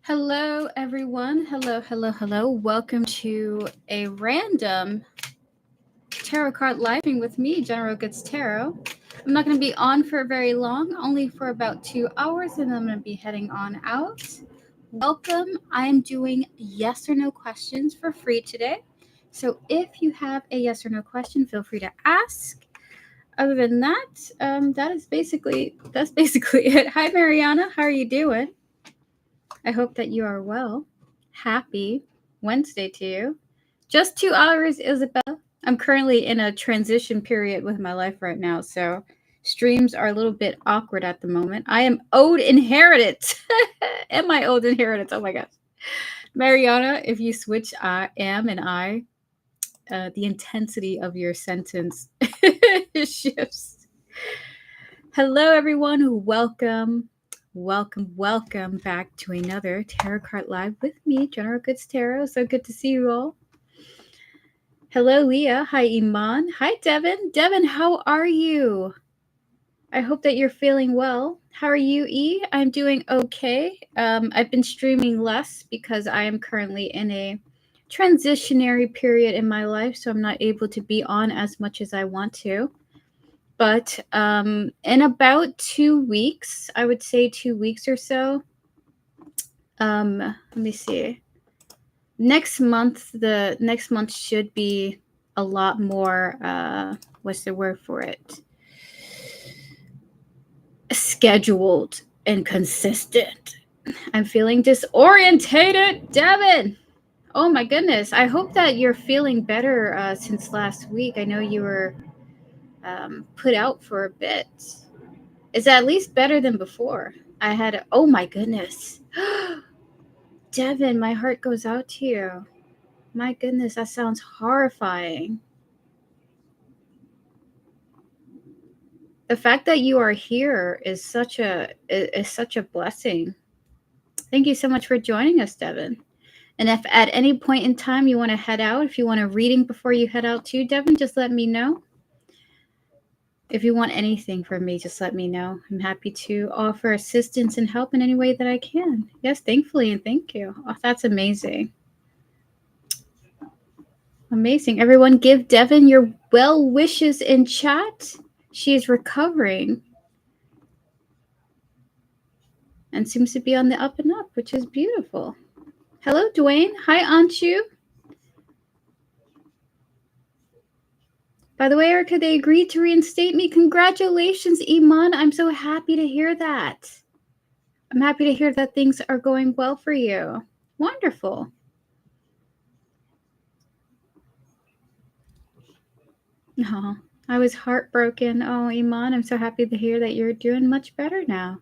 Hello, everyone. Hello. Welcome to a random tarot card live stream with me, General Goods Tarot. I'm not going to be on for very long, only for about 2 hours, and then I'm going to be heading on out. Welcome. I am doing yes or no questions for free today. So if you have a yes or no question, feel free to ask. Other than that, that's basically it. Hi, Mariana. How are you doing? I hope that you are well. Happy Wednesday to you. Just 2 hours, Isabel. I'm currently in a transition period with my life right now, so streams are a little bit awkward at the moment. I am owed inheritance. Am I owed inheritance? Oh my gosh. Mariana, if you switch am and I, the intensity of your sentence shifts. Hello, everyone. Welcome back to another Tarot Card Live with me, General Goods Tarot. So good to see you all. Hello, Leah. Hi, Iman. Hi, Devin. Devin, how are you? I hope that you're feeling well. How are you, E? I'm doing okay. I've been streaming less because I am currently in a transitionary period in my life, so I'm not able to be on as much as I want to. But in about 2 weeks, I would say 2 weeks or so, let me see. Next month should be a lot more, what's the word for it? Scheduled and consistent. I'm feeling disorientated, Devin. Oh my goodness. I hope that you're feeling better since last week. I know you were put out for a bit. Is at least better than before. Oh my goodness. Devin, my heart goes out to you. My goodness, that sounds horrifying. The fact that you are here is such a blessing. Thank you so much for joining us, Devin. And if at any point in time you want to head out, if you want a reading before you head out too, Devin, just let me know. If you want anything from me, just let me know. I'm happy to offer assistance and help in any way that I can. Yes, thankfully, and thank you. Oh, that's amazing. Amazing. Everyone give Devin your well wishes in chat. She is recovering and seems to be on the up and up, which is beautiful. Hello, Dwayne. Hi, Anshu. By the way, Erica, they agreed to reinstate me. Congratulations, Iman. I'm so happy to hear that. I'm happy to hear that things are going well for you. Wonderful. Oh, I was heartbroken. Oh, Iman, I'm so happy to hear that you're doing much better now.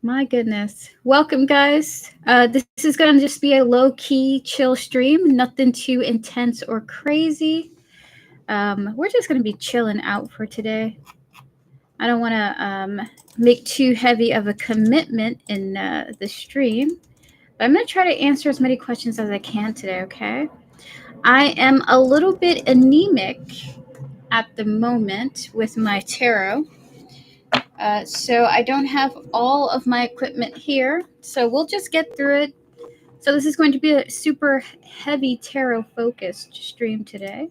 My goodness. Welcome, guys. This is going to just be a low-key, chill stream. Nothing too intense or crazy. We're just going to be chilling out for today. I don't want to make too heavy of a commitment in the stream. But I'm going to try to answer as many questions as I can today, okay? I am a little bit anemic at the moment with my tarot. So I don't have all of my equipment here. So we'll just get through it. So this is going to be a super heavy tarot focused stream today.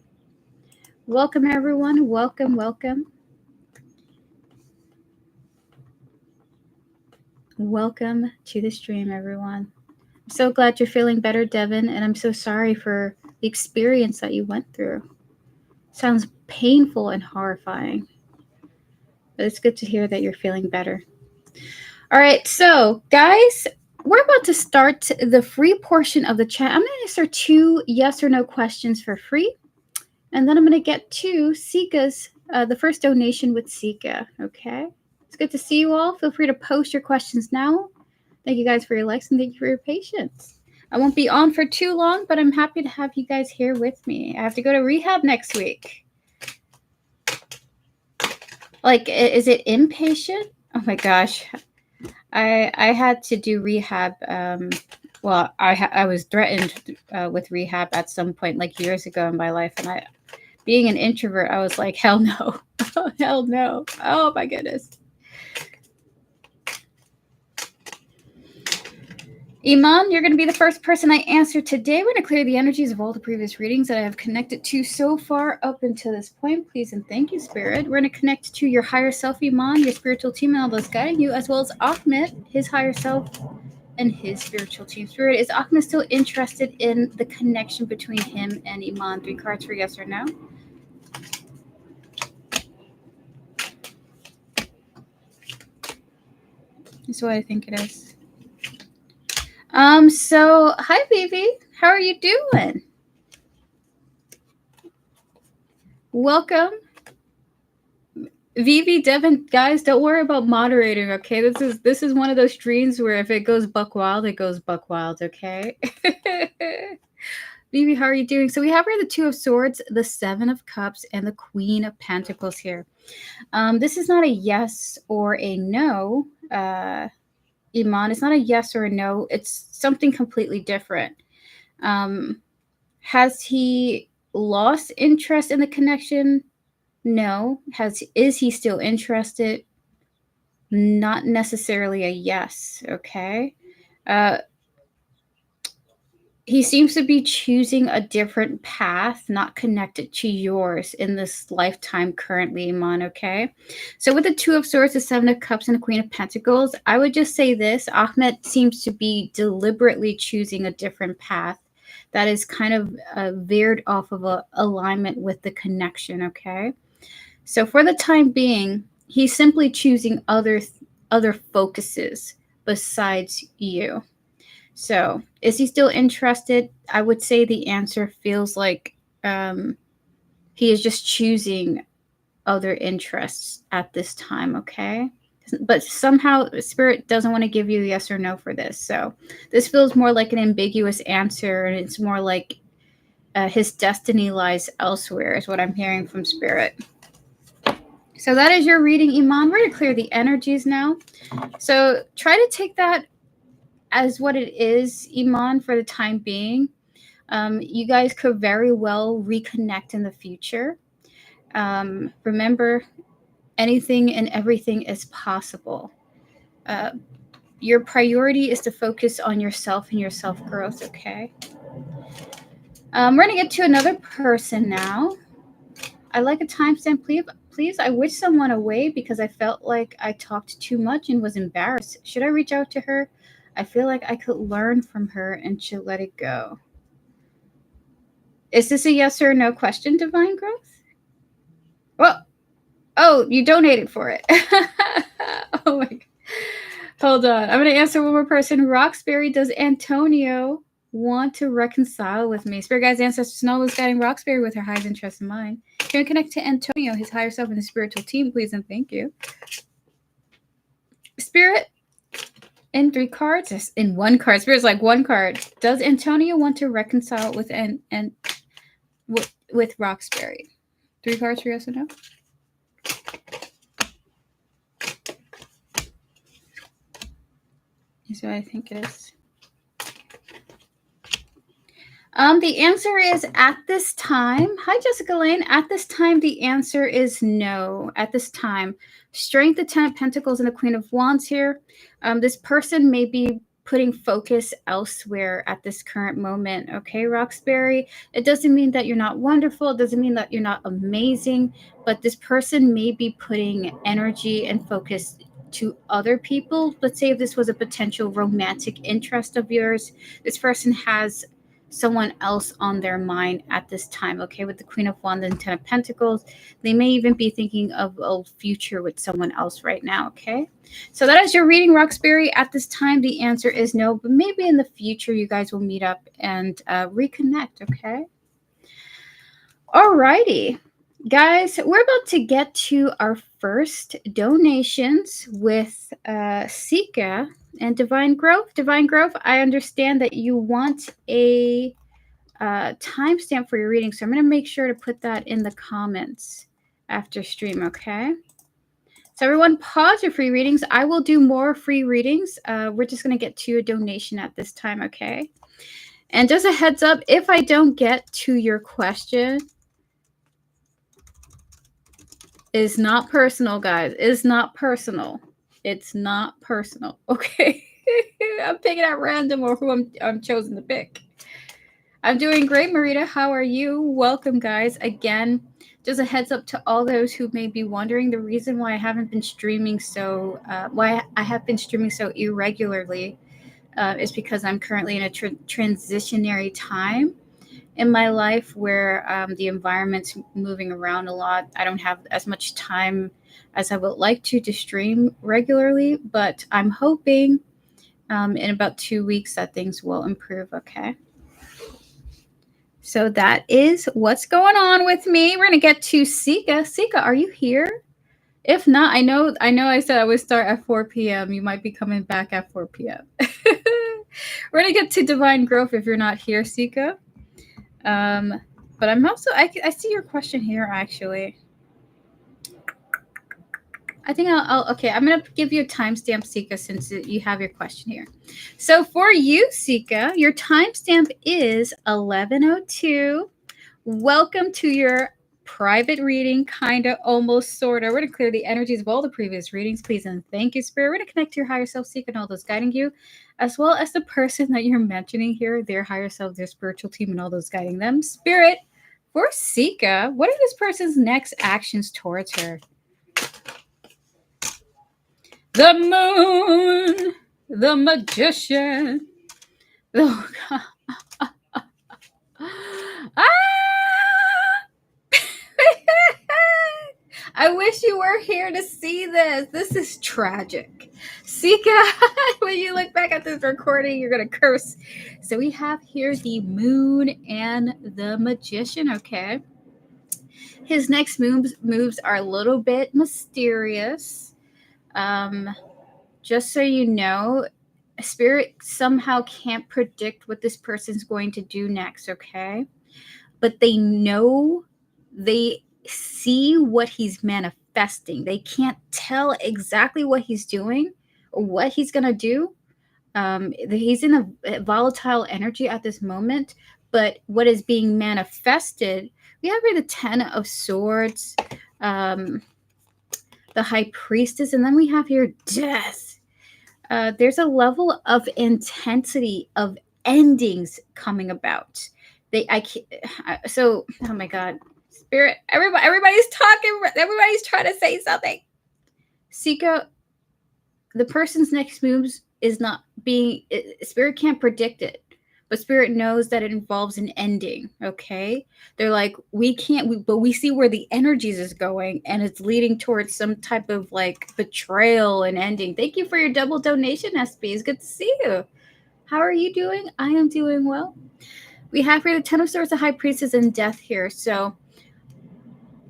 Welcome, everyone. Welcome. Welcome to the stream, everyone. I'm so glad you're feeling better, Devin, and I'm so sorry for the experience that you went through. Sounds painful and horrifying. But it's good to hear that you're feeling better. All right, so guys, we're about to start the free portion of the chat. I'm going to answer 2 yes or no questions for free. And then I'm going to get to Sika's, the first donation with Sika. Okay. It's good to see you all. Feel free to post your questions now. Thank you guys for your likes and thank you for your patience. I won't be on for too long, but I'm happy to have you guys here with me. I have to go to rehab next week. Like, is it inpatient? Oh my gosh. I had to do rehab. Well, I was threatened with rehab at some point, like years ago in my life. And being an introvert, I was like, hell no. Oh, hell no. Oh my goodness. Iman, you're going to be the first person I answer today. We're going to clear the energies of all the previous readings that I have connected to so far up until this point. Please and thank you, Spirit. We're going to connect to your higher self, Iman, your spiritual team, and all those guiding you, as well as Ahmed, his higher self, and his spiritual team. Spirit, is Ahmed still interested in the connection between him and Iman? 3 cards for yes or no. That's what I think it is. So hi Vivi, how are you doing? Welcome. Vivi, Devin, guys, don't worry about moderating, okay? This is one of those streams where if it goes buck wild, it goes buck wild, okay? Vivi, how are you doing? So we have here the 2 of Swords, the 7 of Cups, and the Queen of Pentacles here. This is not a yes or a no, Iman. It's not a yes or a no. It's something completely different. Has he lost interest in the connection? No. Is he still interested? Not necessarily a yes, okay? He seems to be choosing a different path, not connected to yours in this lifetime currently, Iman, okay? So with the 2 of Swords, the 7 of Cups, and the Queen of Pentacles, I would just say this. Ahmed seems to be deliberately choosing a different path that is kind of veered off of a alignment with the connection, okay? So for the time being, he's simply choosing other focuses besides you. So is he still interested? I would say the answer feels like he is just choosing other interests at this time, okay? But somehow Spirit doesn't want to give you a yes or no for this. So this feels more like an ambiguous answer, and it's more like his destiny lies elsewhere is what I'm hearing from Spirit. So that is your reading, Iman. We're going to clear the energies now. So try to take that as what it is, Iman, for the time being. You guys could very well reconnect in the future. Remember, anything and everything is possible. Your priority is to focus on yourself and your self-growth, okay? We're going to get to another person now. I like a timestamp, please. I wish someone away because I felt like I talked too much and was embarrassed. Should I reach out to her? I feel like I could learn from her and should let it go. Is this a yes or no question, Divine Growth? Well, oh, you donated for it. Oh my God. Hold on. I'm going to answer one more person. Roxbury, does Antonio want to reconcile with me? Spirit guides, ancestors, Snow was guiding Roxbury with her highest interest in mind. Can we connect to Antonio, his higher self, and his spiritual team, please, and thank you. Spirit, in 3 cards, in 1 card. Spirit's like 1 card. Does Antonio want to reconcile with with Roxbury? 3 cards for yes or no? Is what I think it is. The answer is at this time. Hi, Jessica Lane. At this time, the answer is no. At this time, Strength, the 10 of Pentacles, and the Queen of Wands here. This person may be putting focus elsewhere at this current moment. Okay, Roxbury. It doesn't mean that you're not wonderful. It doesn't mean that you're not amazing. But this person may be putting energy and focus to other people. Let's say if this was a potential romantic interest of yours, this person has someone else on their mind at this time, okay? With the Queen of Wands and 10 of Pentacles, they may even be thinking of a future with someone else right now, okay? So that is your reading, Roxbury. At this time, the answer is no, but maybe in the future you guys will meet up and reconnect, okay? Alrighty. Guys, we're about to get to our first donations with Sika and Divine Growth. Divine Growth, I understand that you want a timestamp for your reading, so I'm going to make sure to put that in the comments after stream, okay? So everyone pause your free readings. I will do more free readings. We're just going to get to a donation at this time, okay? And just a heads up, if I don't get to your question, it's not personal, guys. It's not personal. It's not personal, okay? I'm picking at random or who I'm chosen to pick. I'm doing great, Marita. How are you? Welcome, guys. Again, just a heads up to all those who may be wondering the reason why I haven't been streaming why I have been streaming so irregularly is because I'm currently in a transitionary time in my life where the environment's moving around a lot. I don't have as much time as I would like to stream regularly, but I'm hoping in about 2 weeks that things will improve. Okay. So that is what's going on with me. We're gonna get to Sika. Sika, are you here? If not, I said I would start at 4 p.m. You might be coming back at 4 p.m. We're gonna get to Divine Growth if you're not here, Sika. But I'm also I see your question here actually. I think I'll okay. I'm gonna give you a timestamp, Sika, since you have your question here. So for you, Sika, your timestamp is 11:02. Welcome to your private reading, kinda, almost, sorta. We're gonna clear the energies of all the previous readings, please and thank you, Spirit. We're gonna connect to your higher self, Sika, and all those guiding you, as well as the person that you're mentioning here, their higher self, their spiritual team, and all those guiding them. Spirit, for Sika, what are this person's next actions towards her? The moon, the magician. Oh, God. Ah! I wish you were here to see this. This is tragic. Sika, when you look back at this recording, you're going to curse. So we have here the moon and the magician, okay? His next moves are a little bit mysterious. Just so you know, Spirit somehow can't predict what this person's going to do next, okay? But they know, they see what he's manifesting. They can't tell exactly what he's doing or what he's going to do. He's in a volatile energy at this moment, but what is being manifested, we have here the 10 of Swords, the High Priestess, and then we have here Death. There's a level of intensity of endings coming about. Oh my God, Spirit, everybody's talking, everybody's trying to say something. Sika, the person's next moves is not being, Spirit can't predict it, but Spirit knows that it involves an ending, okay? They're like, but we see where the energies is going, and it's leading towards some type of like betrayal and ending. Thank you for your double donation, SB. It's good to see you. How are you doing? I am doing well. We have here the 10 of Swords, the High Priestess, and Death here. So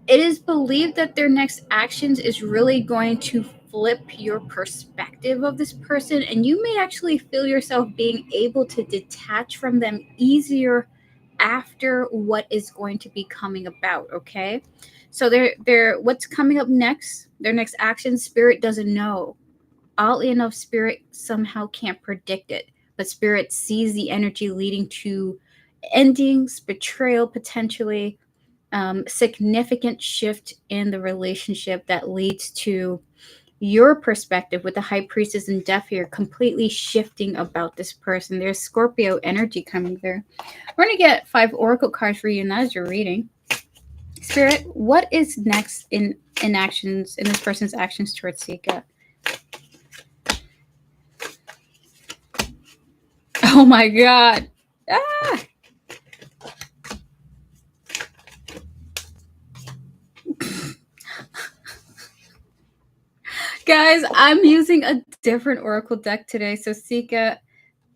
it is believed that their next actions is really going to flip your perspective of this person, and you may actually feel yourself being able to detach from them easier after what is going to be coming about, okay? So they're what's coming up next, their next action, Spirit doesn't know. Oddly enough, Spirit somehow can't predict it, but Spirit sees the energy leading to endings, betrayal potentially, significant shift in the relationship that leads to your perspective with the High Priestess and Death here completely shifting about this person. There's Scorpio energy coming there. We're going to get 5 oracle cards for you, and that is your reading. Spirit, what is next in actions, in this person's actions towards Sika? Oh my God. Ah! Guys, I'm using a different oracle deck today, so Sika,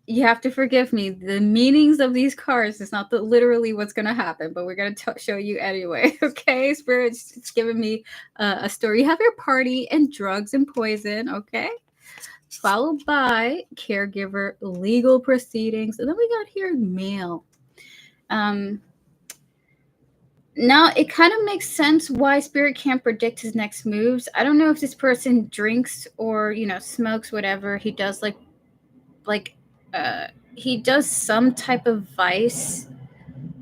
you have to forgive me. The meanings of these cards is not literally what's going to happen, but we're going to show you anyway. Okay, Spirit's giving me a story. You have your party and drugs and poison, okay? Followed by caregiver, legal proceedings, and then we got here mail. Now it kind of makes sense why Spirit can't predict his next moves. I don't know if this person drinks or smokes, whatever he does, he does some type of vice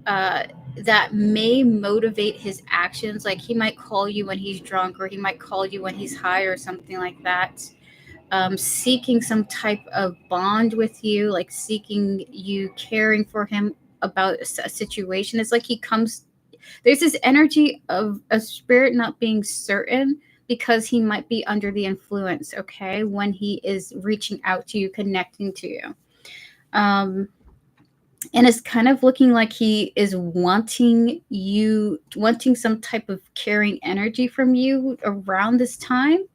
that may motivate his actions. Like he might call you when he's drunk, or he might call you when he's high, or something like that. seeking some type of bond with you, like seeking you, caring for him about a situation. It's like he comes, there's this energy of a spirit not being certain because he might be under the influence, okay, when he is reaching out to you, connecting to you. And it's kind of looking like he is wanting some type of caring energy from you around this time.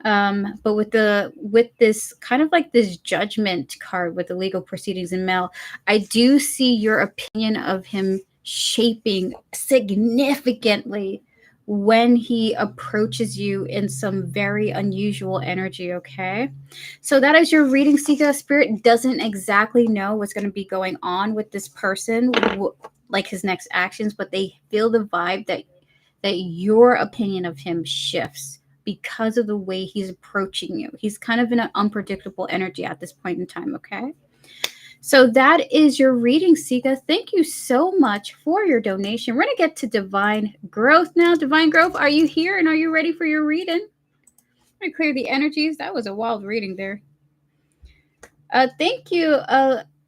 But with this kind of like this judgment card with the legal proceedings in mail, I do see your opinion of him shaping significantly when he approaches you in some very unusual energy, okay? So that is your reading, Seeker. Spirit doesn't exactly know what's going to be going on with this person, like his next actions, but they feel the vibe that your opinion of him shifts because of the way he's approaching you. He's kind of in an unpredictable energy at this point in time, okay? So that is your reading, Sika. Thank you so much for your donation. We're going to get to Divine Growth now. Divine Growth, are you here and are you ready for your reading? I'm going to clear the energies. That was a wild reading there. Thank you.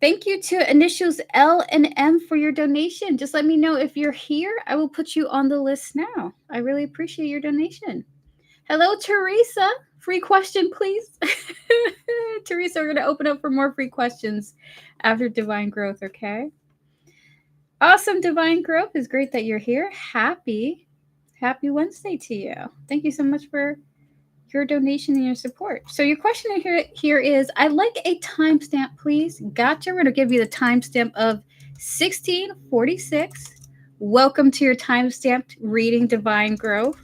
Thank you to initials L and M for your donation. Just let me know if you're here. I will put you on the list now. I really appreciate your donation. Hello, Teresa. Free question, please. Teresa, we're going to open up for more free questions after Divine Growth, okay? Awesome, Divine Growth. It's great that you're here. Happy Wednesday to you. Thank you so much for your donation and your support. So your question here is, I'd like a timestamp, please. Gotcha. We're going to give you the timestamp of 1646. Welcome to your timestamped reading, Divine Growth.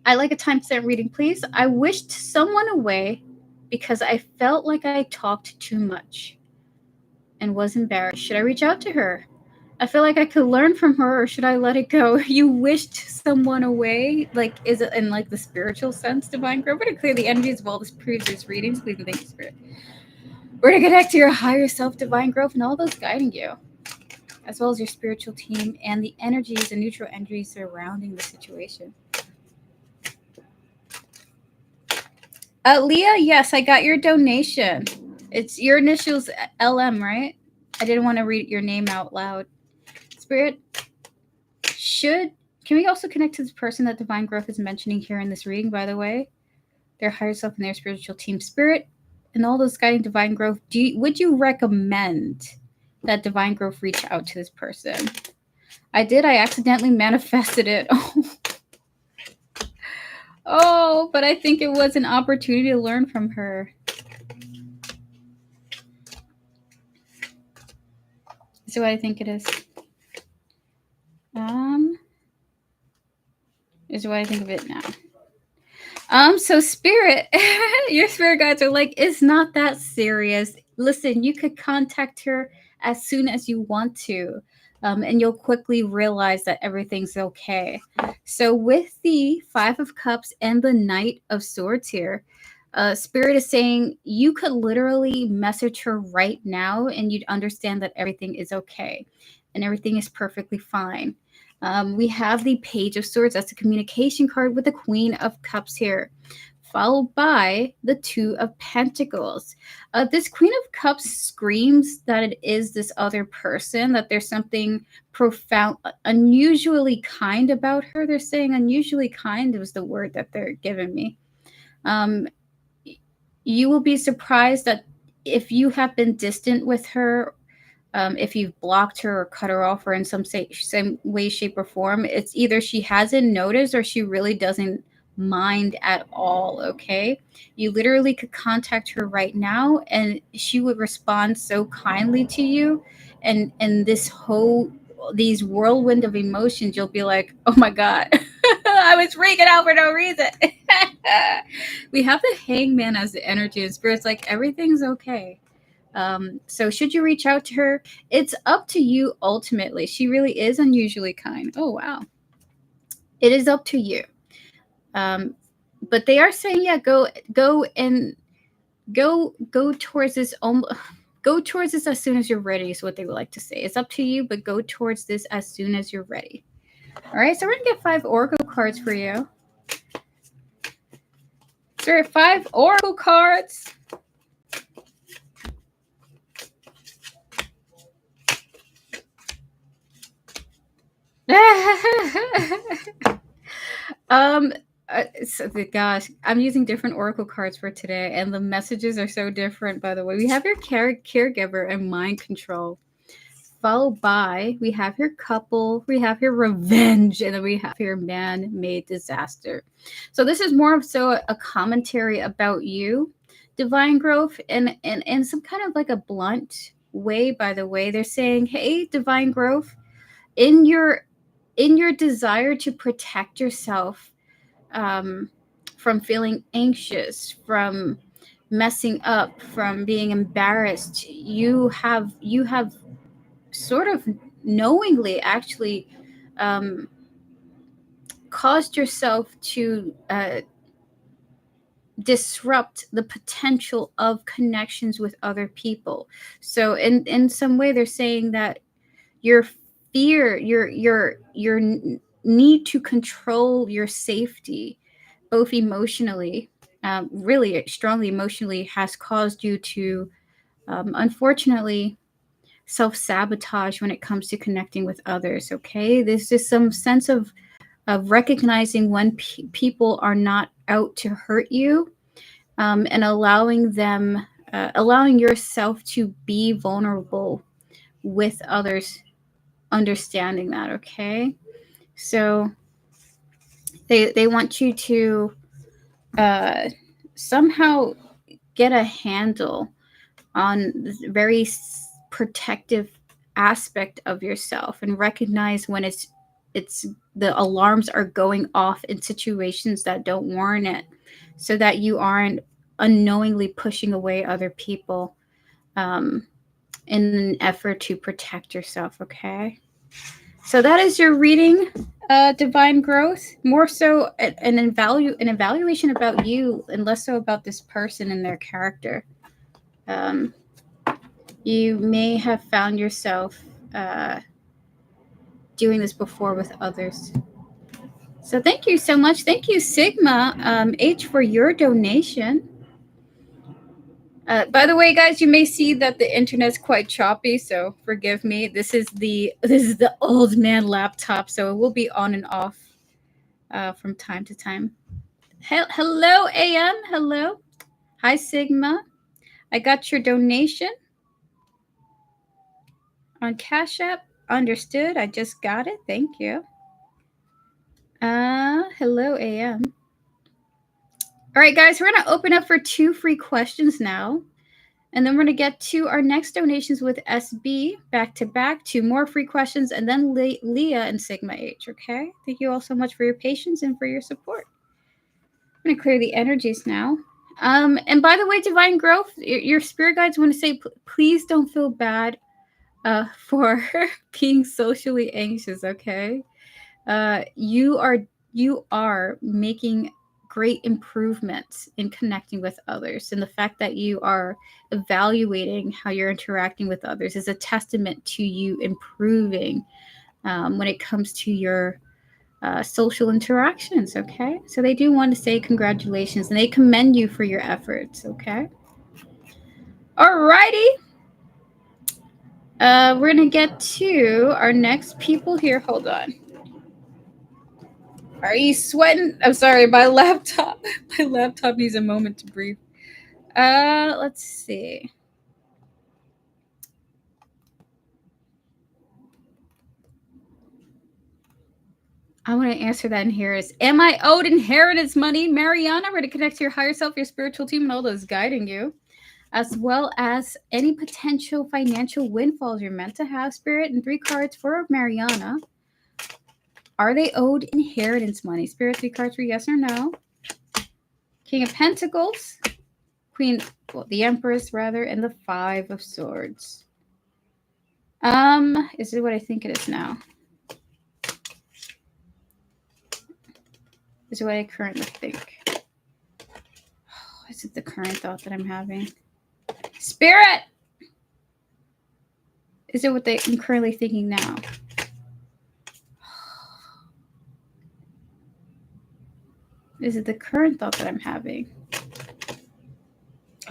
I like a timestamp reading, please. I wished someone away because I felt like I talked too much and was embarrassed. Should I reach out to her? I feel like I could learn from her, or should I let it go? You wished someone away? Like, is it in like the spiritual sense, Divine Growth? We're going to clear the energies of all this previous readings. Please and thank you, Spirit. We're going to connect to your higher self, Divine Growth, and all those guiding you, as well as your spiritual team and the energies and neutral energies surrounding the situation. Leah, yes, I got your donation. It's your initials LM, right? I didn't want to read your name out loud. Spirit, can we also connect to this person that Divine Growth is mentioning here in this reading, by the way? Their higher self and their spiritual team, Spirit, and all those guiding Divine Growth. Would you recommend that Divine Growth reach out to this person? I did. I accidentally manifested it. Oh, but I think it was an opportunity to learn from her. This is what I think it is. Is what I think of it now. So Spirit, your spirit guides are like, it's not that serious. Listen, you could contact her as soon as you want to. And you'll quickly realize that everything's okay. So with the 5 of Cups and the Knight of Swords here, Spirit is saying you could literally message her right now and you'd understand that everything is okay and everything is perfectly fine. We have the Page of Swords. That's a communication card with the Queen of Cups here, followed by the 2 of Pentacles. This Queen of Cups screams that it is this other person, that there's something profound, unusually kind about her. They're saying unusually kind was the word that they're giving me. You will be surprised that if you have been distant with her, if you've blocked her or cut her off or in some way, shape, or form, it's either she hasn't noticed or she really doesn't mind at all, okay? You literally could contact her right now and she would respond so kindly to you, and these whirlwind of emotions, you'll be like, oh my God, I was freaking out for no reason. We have the Hangman as the energy, and Spirit's like, everything's okay. So should you reach out to her? It's up to you ultimately. She really is unusually kind. Oh, wow. It is up to you. But they are saying, yeah, go towards this. Go towards this as soon as you're ready is what they would like to say. It's up to you, but go towards this as soon as you're ready. All right, so we're going to get 5 Oracle cards for you. Spirit, 5 oracle cards. Gosh, I'm using different oracle cards for today, and the messages are so different. By the way, we have your caregiver and mind control, followed by we have your couple, we have your revenge, and then we have your man-made disaster. So this is more of so a commentary about you, divine growth, and some kind of like a blunt way. By the way, they're saying, hey, divine growth, in your desire to protect yourself from feeling anxious, from messing up, from being embarrassed, you have sort of knowingly actually caused yourself to disrupt the potential of connections with other people. So in some way they're saying that your fear, your need to control your safety, both emotionally, really strongly emotionally, has caused you to, unfortunately, self-sabotage when it comes to connecting with others. Okay, there's just some sense of recognizing when people are not out to hurt you, and allowing them, allowing yourself to be vulnerable with others, understanding that. Okay, so they want you to somehow get a handle on this very protective aspect of yourself, and recognize when it's the alarms are going off in situations that don't warrant it, so that you aren't unknowingly pushing away other people, in an effort to protect yourself. Okay, so that is your reading, divine growth. More so an evaluation about you, and less so about this person and their character. You may have found yourself doing this before with others. So thank you so much. Thank you, Sigma H, for your donation. By the way, guys, you may see that the internet's quite choppy, so forgive me. This is the old man laptop, so it will be on and off from time to time. Hello, AM. Hello. Hi, Sigma. I got your donation on Cash App. Understood. I just got it. Thank you. Hello, AM. All right, guys, we're going to open up for 2 free questions now. And then we're going to get to our next donations with SB back to back, 2 more free questions, and then Leah and Sigma H. Okay? Thank you all so much for your patience and for your support. I'm going to clear the energies now. And by the way, Divine Growth, your spirit guides want to say, please don't feel bad for being socially anxious, okay? You are making great improvements in connecting with others, and the fact that you are evaluating how you're interacting with others is a testament to you improving when it comes to your social interactions. Okay, so they do want to say congratulations, and they commend you for your efforts. Okay, alrighty. We're gonna get to our next people here. Hold on. Are you sweating? I'm sorry, my laptop needs a moment to breathe. Let's see. I want to answer that in here is, am I owed inheritance money? Mariana, we're going to connect to your higher self, your spiritual team, and all those guiding you, as well as any potential financial windfalls you're meant to have, Spirit. And 3 cards for Mariana. Are they owed inheritance money? Spirit, 3 cards for yes or no. King of Pentacles, Queen, well, the Empress rather, and the 5 of Swords. Is it what I think it is now? Is what I currently think. Is it the current thought that I'm having? Spirit! Is it what I'm currently thinking now? Is it the current thought that I'm having?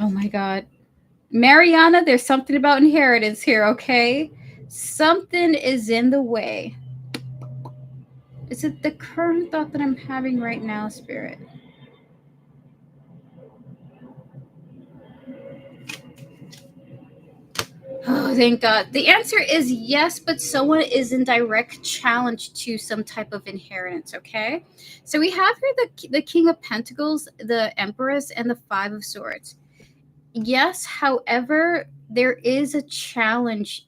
Oh my God. Mariana, there's something about inheritance here, okay? Something is in the way. Is it the current thought that I'm having right now, Spirit? Oh, thank God. The answer is yes, but someone is in direct challenge to some type of inheritance, okay? So we have here the King of Pentacles, the Empress, and the Five of Swords. Yes, however, there is a challenge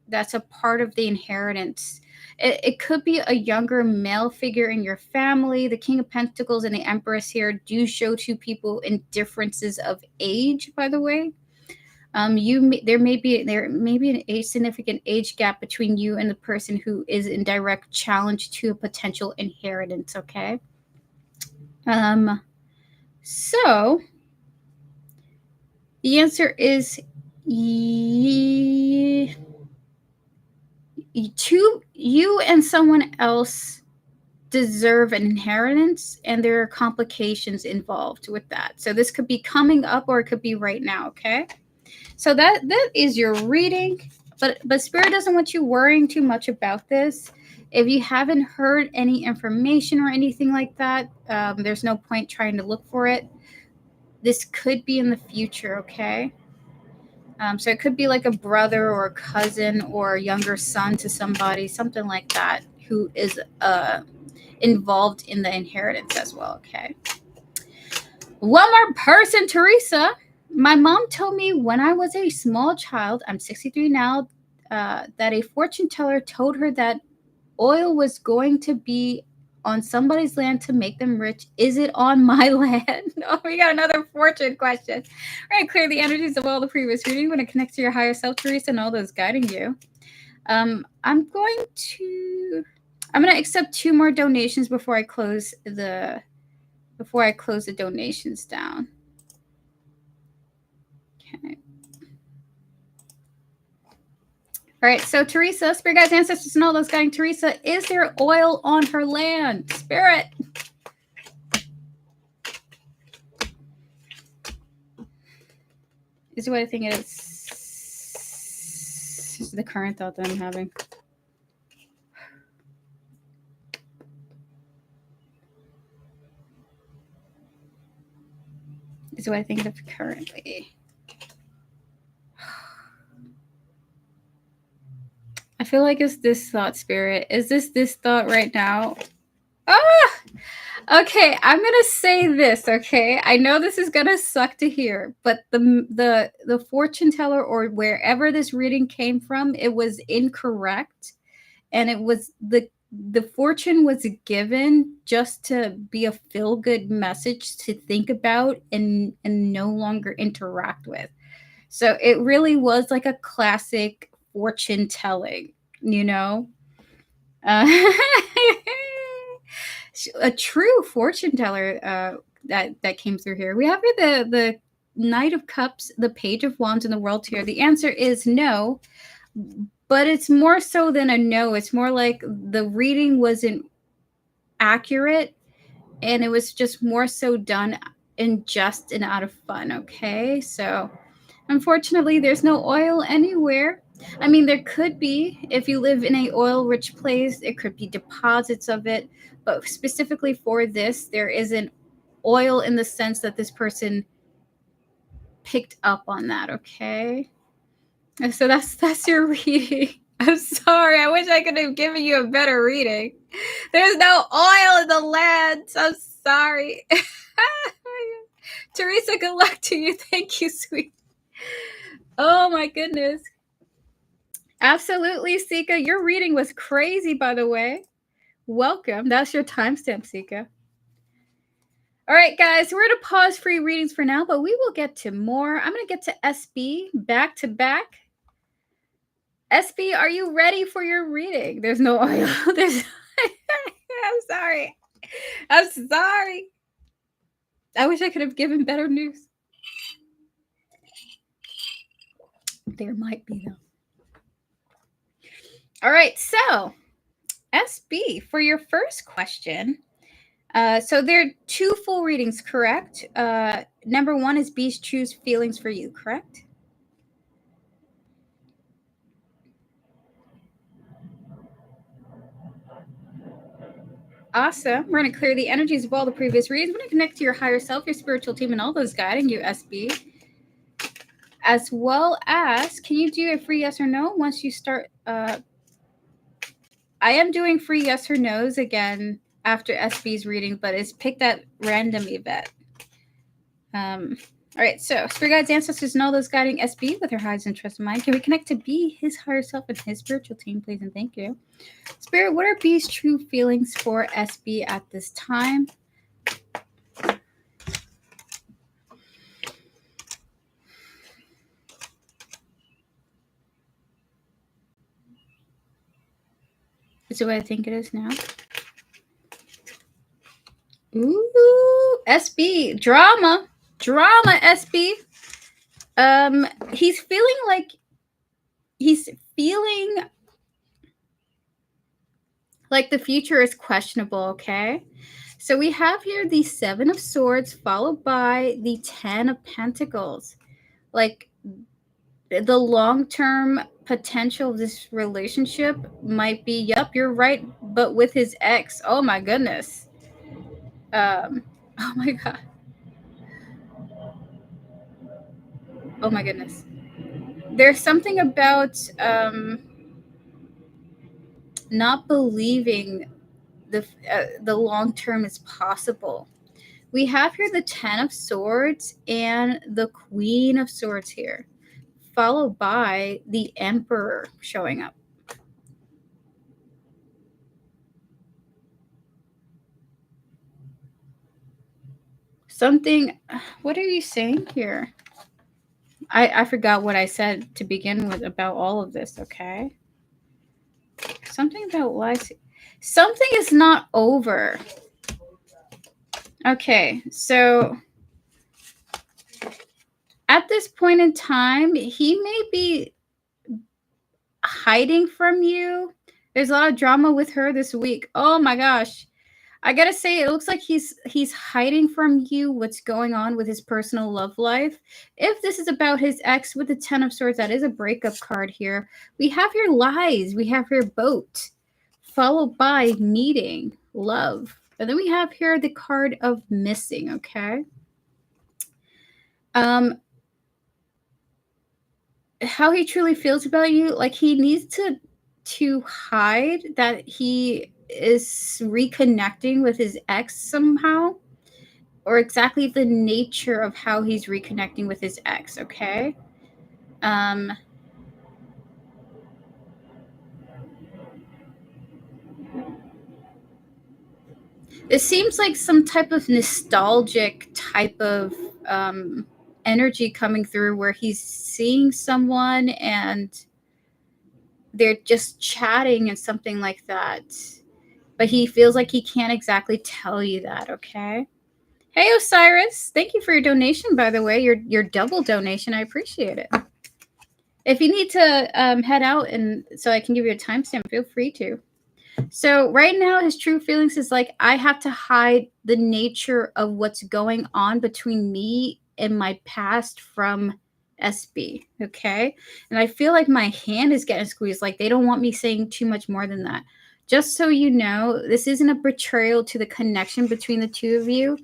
that's a part of the inheritance. It could be a younger male figure in your family. The King of Pentacles and the Empress here do show two people in differences of age, by the way. There may be a significant age gap between you and the person who is in direct challenge to a potential inheritance. Okay. So the answer is you and someone else deserve an inheritance, and there are complications involved with that. So this could be coming up, or it could be right now. Okay. So that is your reading, but Spirit doesn't want you worrying too much about this. If you haven't heard any information or anything like that, there's no point trying to look for it. This could be in the future, okay? So it could be like a brother or a cousin or a younger son to somebody, something like that, who is involved in the inheritance as well, okay? One more person, Teresa. My mom told me when I was a small child, I'm 63 now, that a fortune teller told her that oil was going to be on somebody's land to make them rich. Is it on my land? Oh, we got another fortune question. We're going to clear the energies of all the previous reading when it connects to your higher self, Teresa, and all those guiding you. I'm going to accept 2 more donations before I close the donations down. Okay. All right, so Teresa, Spirit Guides, Ancestors, and all those guiding Teresa, is there oil on her land? Spirit. Is what I think it is. This is the current thought that I'm having. Is what I think of currently. I feel like it's this thought, Spirit. Is this thought right now? Ah! Okay, I'm gonna say this. Okay, I know this is gonna suck to hear, but the fortune teller or wherever this reading came from, it was incorrect, and it was the fortune was given just to be a feel good message to think about and no longer interact with. So it really was like a classic fortune telling, you know. A true fortune teller that came through here. We have here the Knight of Cups, the Page of Wands, and the World here. The answer is no, but it's more so than a no. It's more like the reading wasn't accurate, and it was just more so done in jest and out of fun. Okay, so unfortunately, there's no oil anywhere. I mean, there could be if you live in a oil-rich place. It could be deposits of it, but specifically for this, there isn't oil in the sense that this person picked up on that. Okay, and so that's your reading. I'm sorry. I wish I could have given you a better reading. There's no oil in the land. I'm sorry. Teresa, good luck to you. Thank you, sweet. Oh my goodness. Absolutely, Sika. Your reading was crazy, by the way. Welcome. That's your timestamp, Sika. All right, guys, we're going to pause free readings for now, but we will get to more. I'm going to get to SB back to back. SB, are you ready for your reading? There's no oil. I'm sorry. I'm sorry. I wish I could have given better news. There might be, though. All right, so SB, for your first question, So there are 2 full readings, correct? Number 1 is B's true feelings for you, correct? Awesome. We're going to clear the energies of all the previous readings. We're going to connect to your higher self, your spiritual team, and all those guiding you, SB. As well as, can you do a free yes or no once you start? I am doing free yes or no's again after SB's reading, but it's picked at random event. All right, so Spirit Guides, Ancestors, and all those guiding SB with their highest interest in mind. Can we connect to B, his higher self, and his spiritual team, please? And thank you. Spirit, what are B's true feelings for SB at this time? Is it what I think it is now? Ooh, SB, drama, SB. He's feeling like the future is questionable, okay? So we have here the 7 of Swords followed by the 10 of Pentacles. Like, the long-term potential of this relationship might be, yep, you're right, but with his ex. Oh my goodness. Oh my god. Oh my goodness. There's something about not believing the long term is possible. We have here the 10 of Swords and the Queen of Swords here, followed by the Emperor showing up. Something, what are you saying here? I forgot what I said to begin with about all of this, okay? Something about lies. Something is not over. Okay, so at this point in time, he may be hiding from you. There's a lot of drama with her this week. Oh my gosh. I gotta say, it looks like he's hiding from you what's going on with his personal love life. If this is about his ex with the 10 of Swords, that is a breakup card here. We have here lies. We have here boat, followed by meeting, love. And then we have here the card of missing, okay? How he truly feels about you, like he needs to hide that he is reconnecting with his ex somehow, or exactly the nature of how he's reconnecting with his ex, okay? It seems like some type of nostalgic type of energy coming through where he's seeing someone and they're just chatting and something like that. But he feels like he can't exactly tell you that, okay? Hey, Osiris. Thank you for your donation, by the way. Your double donation. I appreciate it. If you need to head out and so I can give you a timestamp, feel free to. So right now, his true feelings is like, I have to hide the nature of what's going on between me and my past from SB, okay? And I feel like my hand is getting squeezed. Like, they don't want me saying too much more than that. Just so you know, this isn't a betrayal to the connection between the two of you.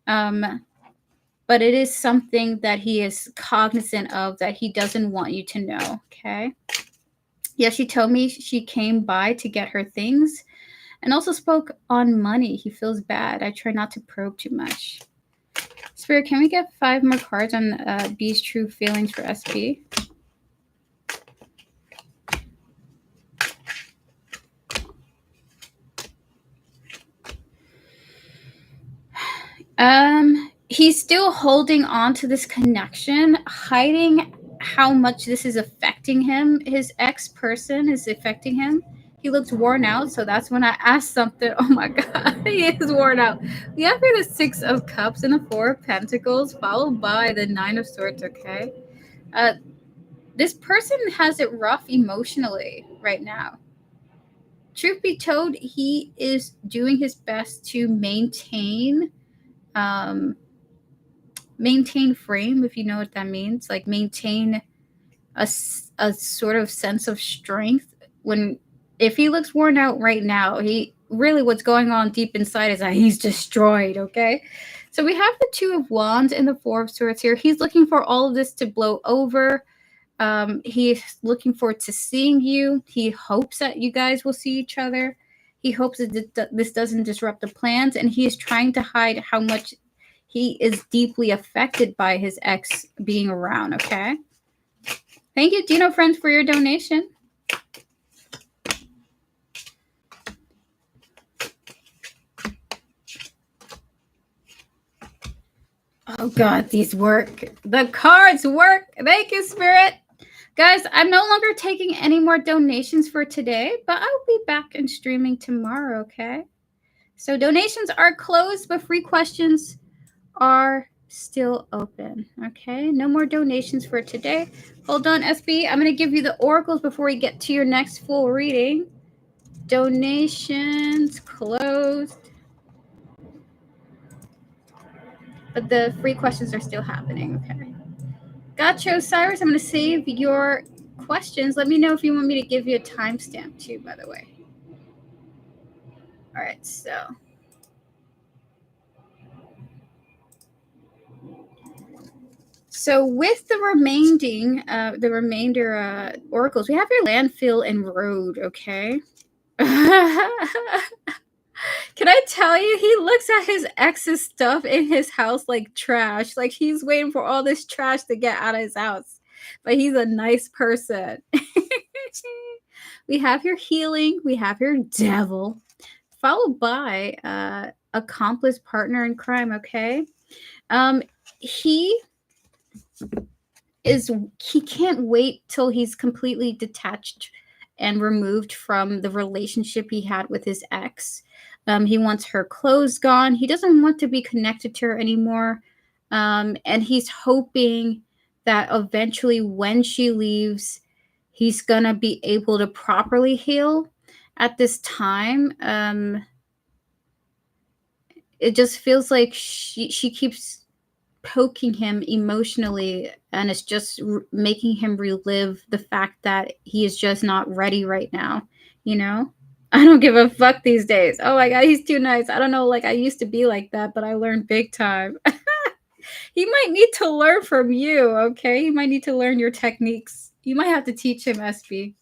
But it is something that he is cognizant of that he doesn't want you to know, okay? Yeah, she told me she came by to get her things and also spoke on money. He feels bad. I try not to probe too much. Spirit, can we get 5 more cards on B's true feelings for SB? He's still holding on to this connection, hiding how much this is affecting him. His ex-person is affecting him. He looks worn out, so that's when I asked something. Oh my god, he is worn out. We have here the 6 of Cups and the 4 of Pentacles, followed by the 9 of Swords, okay? This person has it rough emotionally right now. truth be told, he is doing his best to maintain frame, if you know what that means, like maintain a sort of sense of strength. When if he looks worn out right now, he really, what's going on deep inside is that he's destroyed. Okay, so we have the Two of Wands and the Four of Swords here. He's looking for all of this to blow over. He's looking forward to seeing you. He hopes that you guys will see each other. He hopes that this doesn't disrupt the plans, and he is trying to hide how much he is deeply affected by his ex being around. Okay. Thank you, Dino Friends, for your donation. Oh, God, these work. The cards work. Thank you, Spirit. Guys, I'm no longer taking any more donations for today, but I'll be back and streaming tomorrow, okay? So donations are closed, but free questions are still open, okay? No more donations for today. Hold on, SB. I'm going to give you the oracles before we get to your next full reading. Donations closed. But the free questions are still happening, okay? Gotcha, Cyrus. I'm going to save your questions. Let me know if you want me to give you a timestamp too, by the way. All right, so with the remainder oracles, we have your landfill and road, okay? Can I tell you, he looks at his ex's stuff in his house like trash. Like he's waiting for all this trash to get out of his house. But he's a nice person. We have your healing. We have your devil. Followed by accomplice partner in crime, okay? He can't wait till he's completely detached and removed from the relationship he had with his ex. He wants her clothes gone. He doesn't want to be connected to her anymore. And he's hoping that eventually when she leaves, he's going to be able to properly heal. At this time, it just feels like she keeps poking him emotionally, and it's just making him relive the fact that he is just not ready right now, you know? I don't give a fuck these days. Oh my God, he's too nice. I don't know, like I used to be like that, but I learned big time. He might need to learn from you, okay? He might need to learn your techniques. You might have to teach him, SB.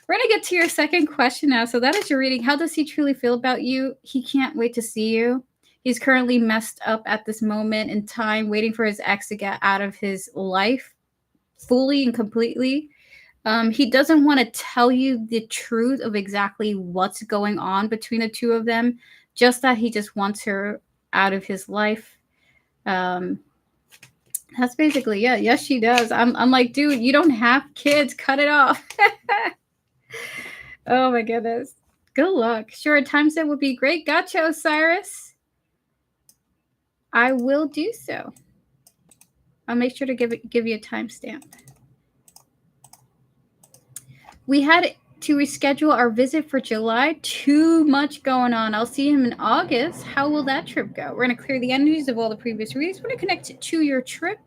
We're going to get to your second question now. So that is your reading. How does he truly feel about you? He can't wait to see you. He's currently messed up at this moment in time, waiting for his ex to get out of his life fully and completely. He doesn't want to tell you the truth of exactly what's going on between the two of them, just that he just wants her out of his life. That's basically, yeah. Yes, she does. I'm like, dude, you don't have kids. Cut it off. Oh my goodness. Good luck. Sure, a timestamp would be great. Gotcha, Osiris. I will do so. I'll make sure to give you a timestamp. We had to reschedule our visit for July. Too much going on. I'll see him in August. How will that trip go? We're going to clear the energies of all the previous readings. We're going to connect to your trip,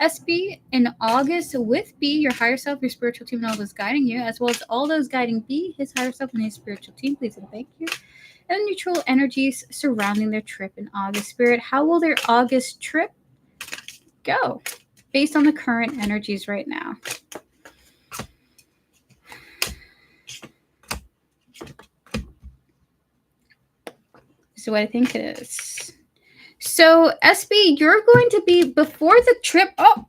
SB, in August with B, your higher self, your spiritual team, and all those guiding you, as well as all those guiding B, his higher self, and his spiritual team. Please and thank you. And the neutral energies surrounding their trip in August. Spirit, how will their August trip go based on the current energies right now? So what I think it is. So SB, you're going to be before the trip. Oh,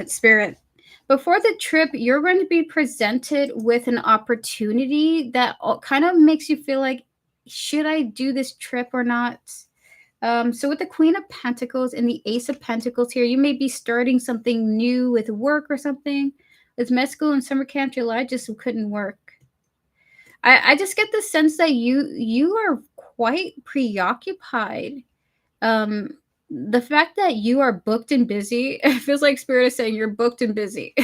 Spirit. Before the trip, you're going to be presented with an opportunity that kind of makes you feel like, should I do this trip or not? So with the Queen of Pentacles and the Ace of Pentacles here, you may be starting something new with work or something. With med school and summer camp, July just couldn't work. I just get the sense that you are quite preoccupied. The fact that you are booked and busy, it feels like Spirit is saying you're booked and busy.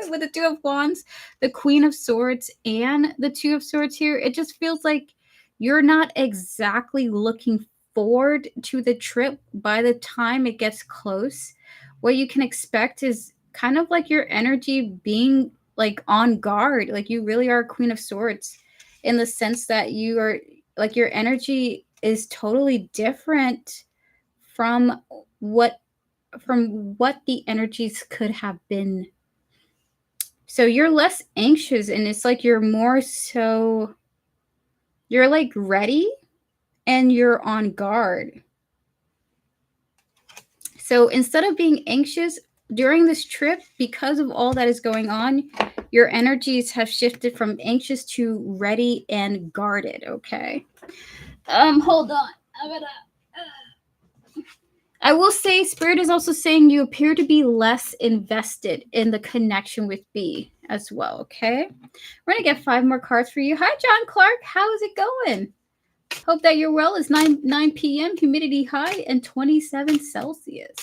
with the Two of Wands, the Queen of Swords, and the Two of Swords here, it just feels like you're not exactly looking forward to the trip by the time it gets close. What you can expect is kind of like your energy being like on guard. Like you really are a Queen of Swords in the sense that you are like your energy is totally different from what the energies could have been. So you're less anxious and it's like you're more so you're like ready and you're on guard. So instead of being anxious during this trip, because of all that is going on, your energies have shifted from anxious to ready and guarded. Okay. Hold on. I will say Spirit is also saying you appear to be less invested in the connection with B as well. Okay. We're going to get 5 more cards for you. Hi, John Clark. How is it going? Hope that you're well. It's 9 p.m. Humidity high and 27 Celsius.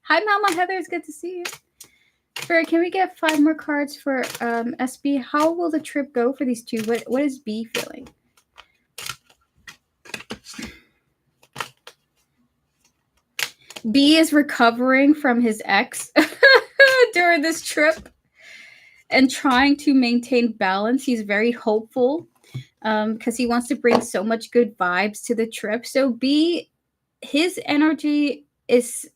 Hi, Mama Heather. It's good to see you. Spirit, can we get 5 more cards for SB? How will the trip go for these two? What is B feeling? B is recovering from his ex during this trip and trying to maintain balance. He's very hopeful because he wants to bring so much good vibes to the trip. So B, his energy is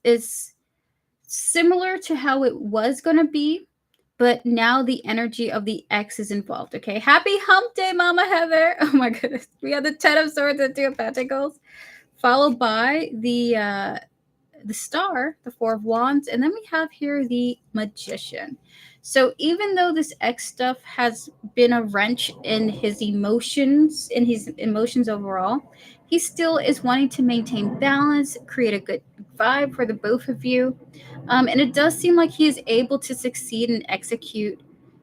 similar to how it was going to be, but now the energy of the ex is involved. Okay. Happy hump day, Mama Heather. Oh my goodness. We have the 10 of Swords and 2 of Pentacles, followed by the Star, the 4 of Wands, and then we have here the Magician. So even though this X stuff has been a wrench in his emotions overall, he still is wanting to maintain balance, create a good vibe for the both of you. And it does seem like he is able to succeed and execute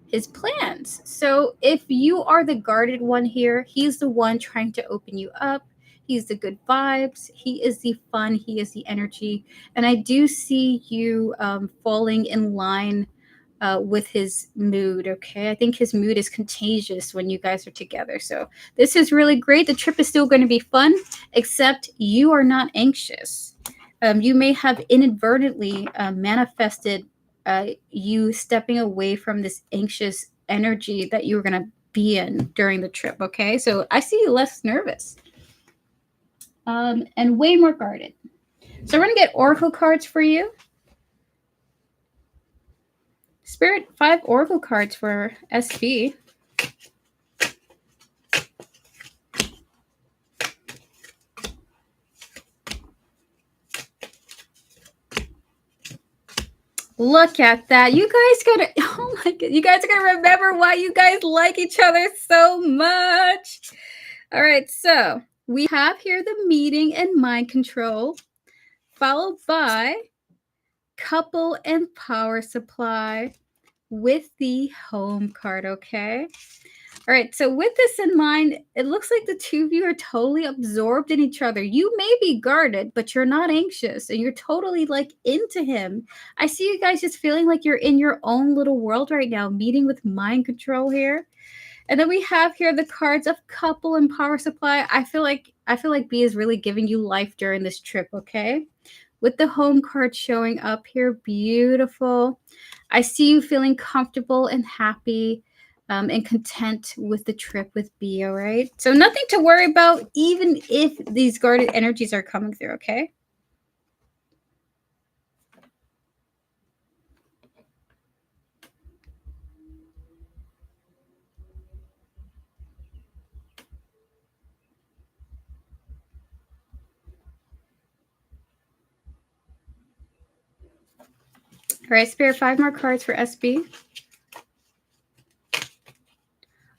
his plans. So if you are the guarded one here, he's the one trying to open you up. He's the good vibes. He is the fun. He is the energy. And I do see you falling in line with his mood, okay? I think his mood is contagious when you guys are together. So this is really great. The trip is still going to be fun, except you are not anxious. You may have inadvertently manifested you stepping away from this anxious energy that you were going to be in during the trip, okay? So I see you less nervous. And way more guarded. So we're going to get oracle cards for you. Spirit, 5 oracle cards for SB. Look at that. You guys gotta, oh my God, you guys are gonna remember why you guys like each other so much. All right, so we have here the meeting and mind control, followed by couple and power supply with the home card, okay? All right, so with this in mind, it looks like the two of you are totally absorbed in each other. You may be guarded, but you're not anxious, and you're totally like into him. I see you guys just feeling like you're in your own little world right now, meeting with mind control here. And then we have here the cards of couple and power supply. I feel like B is really giving you life during this trip, okay? With the home card showing up here, beautiful. I see you feeling comfortable and happy and content with the trip with B, all right? So nothing to worry about, even if these guarded energies are coming through, okay? All right, Spirit, 5 more cards for SB.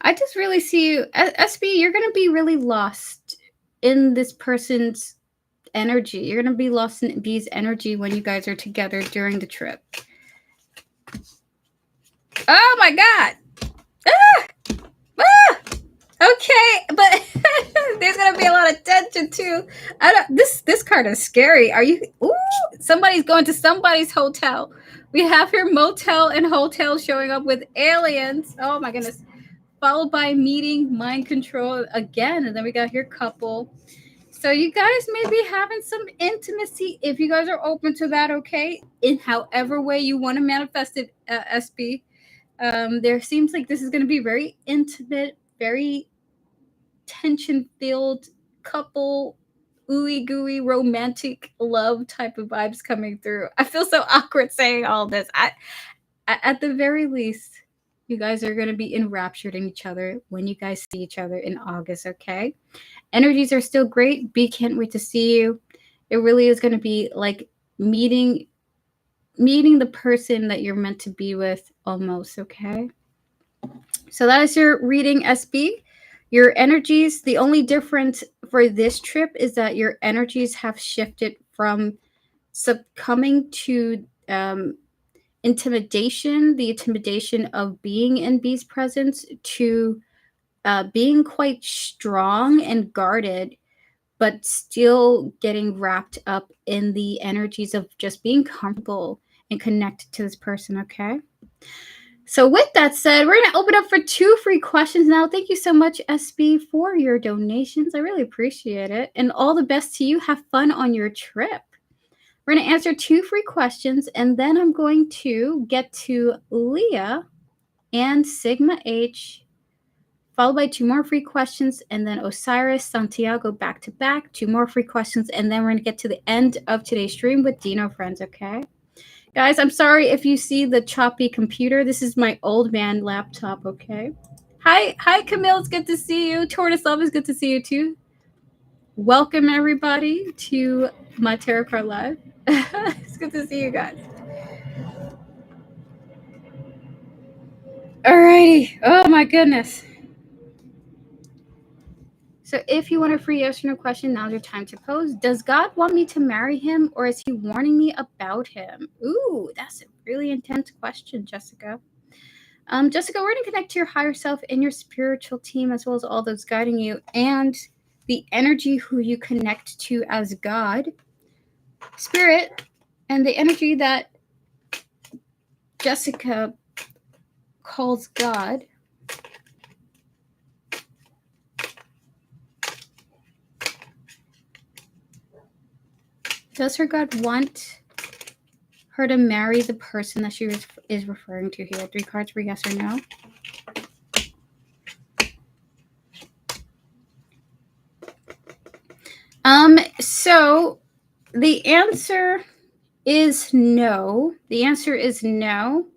I just really see you, SB, you're going to be really lost in this person's energy. You're going to be lost in B's energy when you guys are together during the trip. Oh my God. Ah! Ah! Okay, but there's gonna be a lot of tension too. This card is scary. Are you? Ooh, somebody's going to somebody's hotel. We have here motel and hotel showing up with aliens. Oh my goodness. Followed by meeting, mind control again. And then we got here couple. So you guys may be having some intimacy if you guys are open to that, okay? In however way you want to manifest it, SB. There seems like this is going to be very intimate, very tension-filled couple, ooey gooey, romantic love type of vibes coming through. I feel so awkward saying all this. At the very least, you guys are going to be enraptured in each other when you guys see each other in August, okay? Energies are still great. B can't wait to see you. It really is going to be like meeting the person that you're meant to be with almost, okay? So that is your reading, SB. Your energies, the only difference for this trip is that your energies have shifted from succumbing to intimidation, the intimidation of being in B's presence, to being quite strong and guarded, but still getting wrapped up in the energies of just being comfortable and connected to this person, okay? So with that said, we're going to open up for 2 free questions now. Thank you so much, SB, for your donations. I really appreciate it. And all the best to you. Have fun on your trip. We're going to answer 2 free questions, and then I'm going to get to Leah and Sigma H, followed by 2 more free questions, and then Osiris, Santiago back to back, 2 more free questions, and then we're going to get to the end of today's stream with Dino Friends, okay? Guys, I'm sorry if you see the choppy computer. This is my old man laptop, okay? Hi, Camille. It's good to see you. Tortoise Love, is good to see you too. Welcome, everybody, to my Tarot Card Live. It's good to see you guys. Alrighty. Oh, my goodness. So if you want a free yes or no question, now's your time to pose. Does God want me to marry him, or is he warning me about him? Ooh, that's a really intense question, Jessica. Jessica, we're going to connect to your higher self and your spiritual team, as well as all those guiding you, and the energy who you connect to as God, Spirit, and the energy that Jessica calls God. Does her God want her to marry the person that she is referring to here? 3 cards for yes or no. So the answer is no. The answer is no.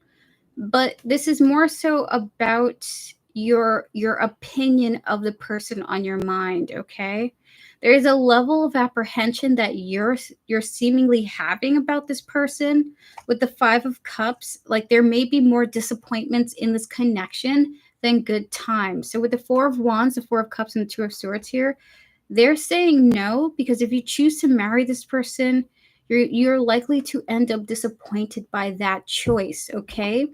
But this is more so about your opinion of the person on your mind, okay? There is a level of apprehension that you're seemingly having about this person with the 5 of Cups. Like, there may be more disappointments in this connection than good times. So with the 4 of Wands, the 4 of Cups, and the 2 of Swords here, they're saying no, because if you choose to marry this person, you're likely to end up disappointed by that choice, okay?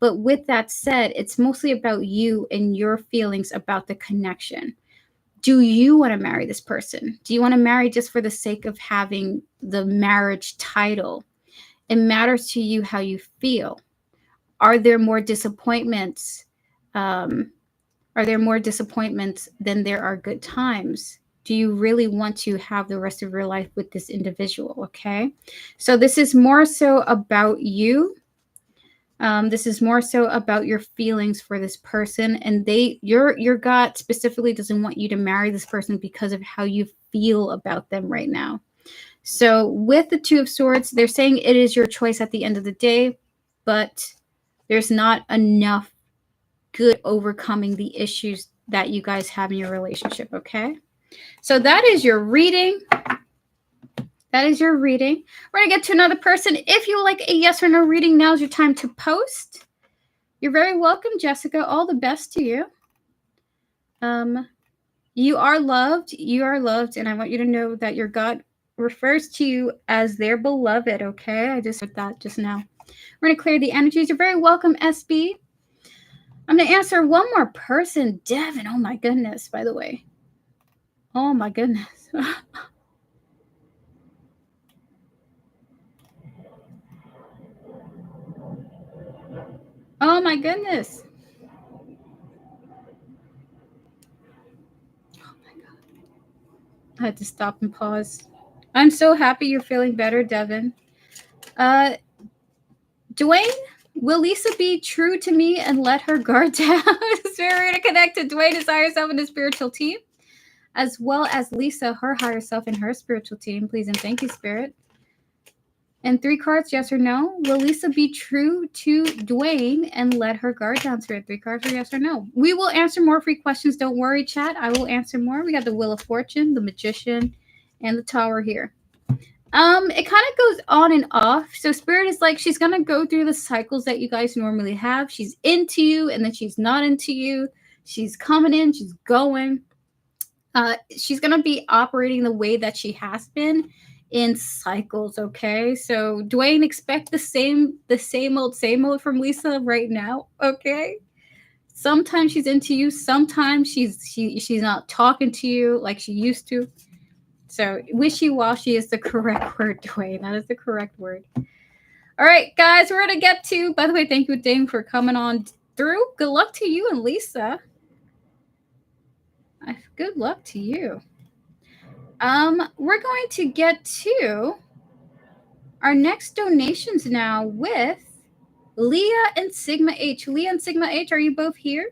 But with that said, it's mostly about you and your feelings about the connection. Do you want to marry this person? Do you want to marry just for the sake of having the marriage title? It matters to you how you feel. Are there more disappointments? Are there more disappointments than there are good times? Do you really want to have the rest of your life with this individual? Okay. So this is more so about you. This is more so about your feelings for this person, and your God specifically doesn't want you to marry this person because of how you feel about them right now. So with the 2 of Swords, they're saying it is your choice at the end of the day, but there's not enough good overcoming the issues that you guys have in your relationship, okay? So that is your reading. That is your reading. We're going to get to another person. If you would like a yes or no reading, now's your time to post. You're very welcome, Jessica. All the best to you. You are loved. You are loved. And I want you to know that your God refers to you as their beloved, okay? I just heard that just now. We're going to clear the energies. You're very welcome, SB. I'm going to answer one more person. Devin, oh my goodness, by the way. Oh my goodness. Oh my goodness. Oh my God. I had to stop and pause. I'm so happy you're feeling better, Devin. Dwayne, will Lisa be true to me and let her guard down? Spirit to connect to Dwayne, his higher self, and his spiritual team, as well as Lisa, her higher self, and her spiritual team. Please and thank you, Spirit. And 3 cards, yes or no. Will Lisa be true to Dwayne and let her guard down, Spirit? 3 cards for yes or no. We will answer more free questions. Don't worry, chat. I will answer more. We got the Wheel of Fortune, the Magician, and the Tower here. It kind of goes on and off. So Spirit is like, she's gonna go through the cycles that you guys normally have. She's into you, and then she's not into you. She's coming in, she's going. She's gonna be operating the way that she has been in cycles. Okay, so Dwayne, expect the same old from Lisa right now. Okay, sometimes she's into you, sometimes she's not talking to you like she used to. So wishy-washy is the correct word, Dwayne. That is the correct word. All right, guys, we're gonna get to. By the way, thank you, Dane, for coming on through. Good luck to you and Lisa. Good luck to you. We're going to get to our next donations now with Leah and Sigma H. Leah and Sigma H, are you both here?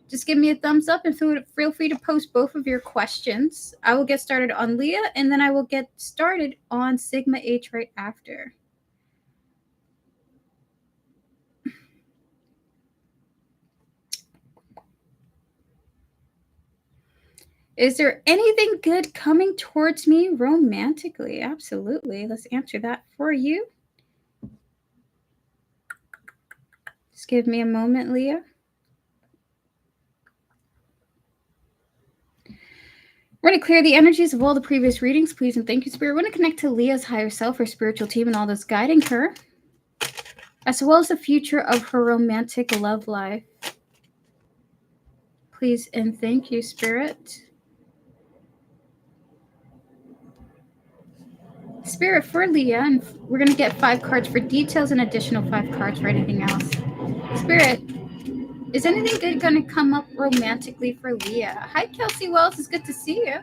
Just give me a thumbs up and feel free to post both of your questions. I will get started on Leah, and then I will get started on Sigma H right after. Is there anything good coming towards me romantically? Absolutely. Let's answer that for you. Just give me a moment, Leah. We're going to clear the energies of all the previous readings, please, and thank you, Spirit. We're going to connect to Leah's higher self, her spiritual team, and all that's guiding her, as well as the future of her romantic love life. Please and thank you, Spirit. Spirit for Leah, and we're going to get 5 cards for details and additional 5 cards for anything else. Spirit, is anything good going to come up romantically for Leah? Hi, Kelsey Wells. It's good to see you.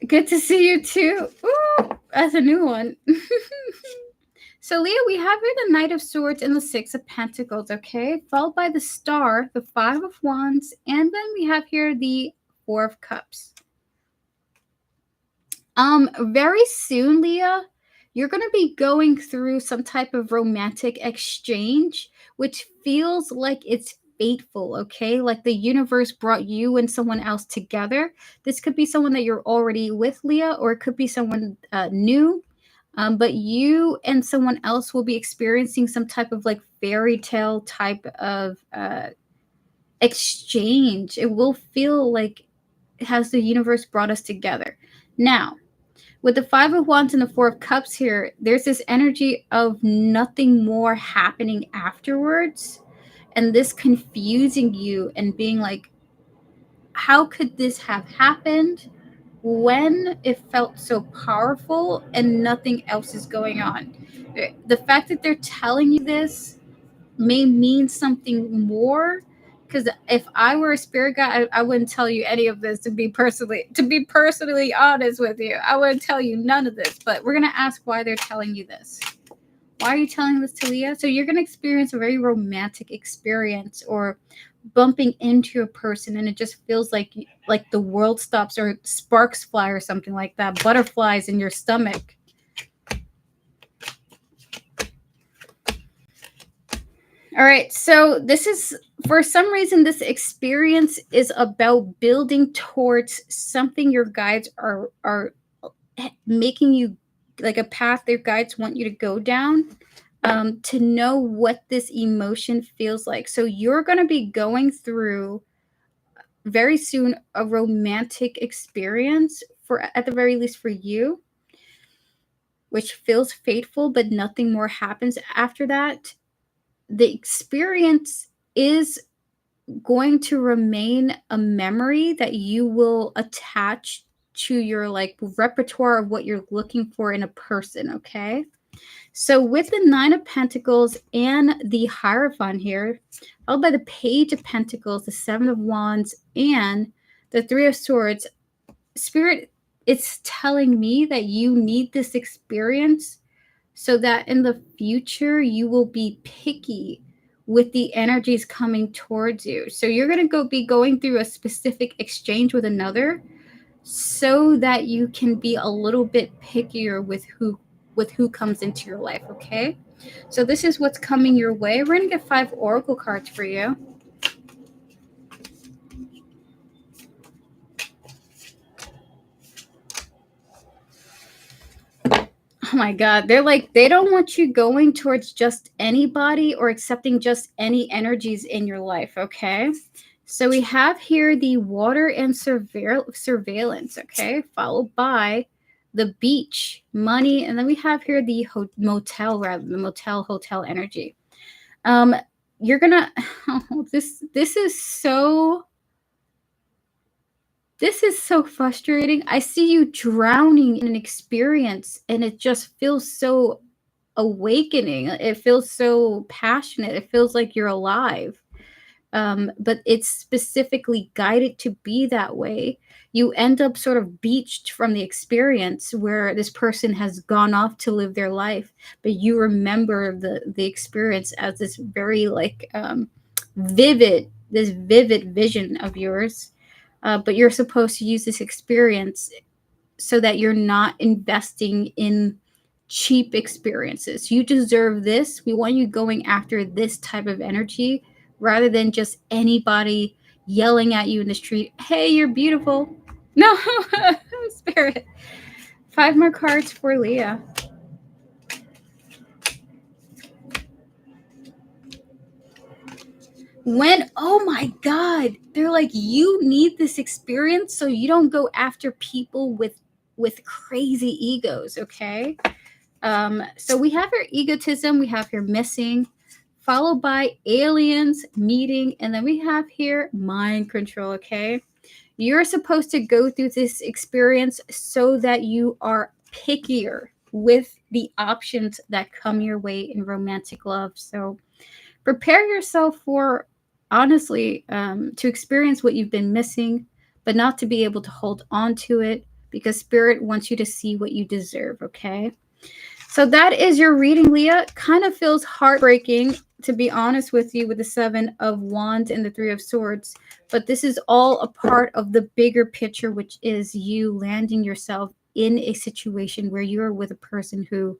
Good to see you too. Ooh, that's a new one. So, Leah, we have here the Knight of Swords and the 6 of Pentacles, okay? Followed by the Star, the 5 of Wands, and then we have here the 4 of Cups. Very soon, Leah, you're going to be going through some type of romantic exchange, which feels like it's fateful, okay? Like the universe brought you and someone else together. This could be someone that you're already with, Leah, or it could be someone new. But you and someone else will be experiencing some type of like fairy tale type of exchange. It will feel like has the universe brought us together. Now, with the 5 of Wands and the 4 of Cups here, there's this energy of nothing more happening afterwards, and this confusing you and being like, how could this have happened when it felt so powerful and nothing else is going on? The fact that they're telling you this may mean something more, because if I were a spirit guide, I wouldn't tell you any of this. To be personally honest with you, I wouldn't tell you none of this. But we're gonna ask why they're telling you this. Why are you telling this to Leah? So you're gonna experience a very romantic experience, or bumping into a person, and it just feels like the world stops, or sparks fly, or something like that. Butterflies in your stomach. All right, so this is, for some reason, this experience is about building towards something your guides are making you, like a path their guides want you to go down, to know what this emotion feels like. So you're going to be going through very soon a romantic experience, for at the very least for you, which feels fateful, but nothing more happens after that. The experience is going to remain a memory that you will attach to your like repertoire of what you're looking for in a person, okay? So with the Nine of Pentacles and the Hierophant here, followed by the Page of Pentacles, the Seven of Wands, and the Three of Swords, Spirit, it's telling me that you need this experience so that in the future you will be picky with the energies coming towards you. So you're going to be going through a specific exchange with another so that you can be a little bit pickier with who comes into your life, okay? So this is what's coming your way. We're going to get 5 oracle cards for you. Oh my God. They're like, they don't want you going towards just anybody or accepting just any energies in your life, okay? So we have here the water and surveillance, okay? Followed by the beach, money, and then we have here the motel, rather, the motel hotel energy. You're gonna, oh, this is so frustrating. I see you drowning in an experience and it just feels so awakening. It feels so passionate. It feels like you're alive. But it's specifically guided to be that way. You end up sort of beached from the experience where this person has gone off to live their life, but you remember the experience as this very like vivid vision of yours. But you're supposed to use this experience so that you're not investing in cheap experiences. You deserve this. We want you going after this type of energy rather than just anybody yelling at you in the street, hey, you're beautiful. No, Spirit. 5 more cards for Leah. Oh my God, they're like, you need this experience so you don't go after people with crazy egos, okay? So we have your egotism, we have your missing, followed by aliens, meeting, and then we have here mind control, okay? You're supposed to go through this experience so that you are pickier with the options that come your way in romantic love. So prepare yourself for, honestly, to experience what you've been missing, but not to be able to hold on to it because Spirit wants you to see what you deserve, okay? So that is your reading, Leah. Kind of feels heartbreaking, to be honest with you, with the 7 of Wands and the 3 of Swords. But this is all a part of the bigger picture, which is you landing yourself in a situation where you're with a person who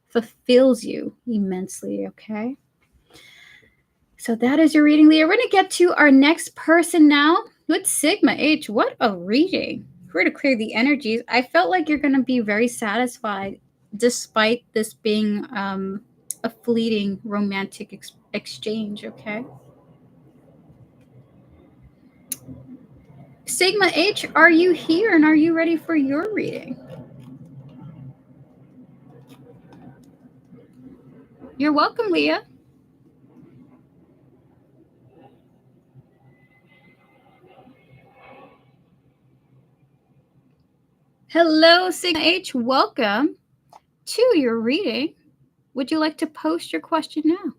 fulfills you immensely, okay? So that is your reading, Leah. We're going to get to our next person now with Sigma H. What a reading. We're going to clear the energies. I felt like you're going to be very satisfied despite this being a fleeting romantic exchange, okay? Sigma H, are you here and are you ready for your reading? You're welcome, Leah. Hello, Sigma H. Welcome to your reading. Would you like to post your question now?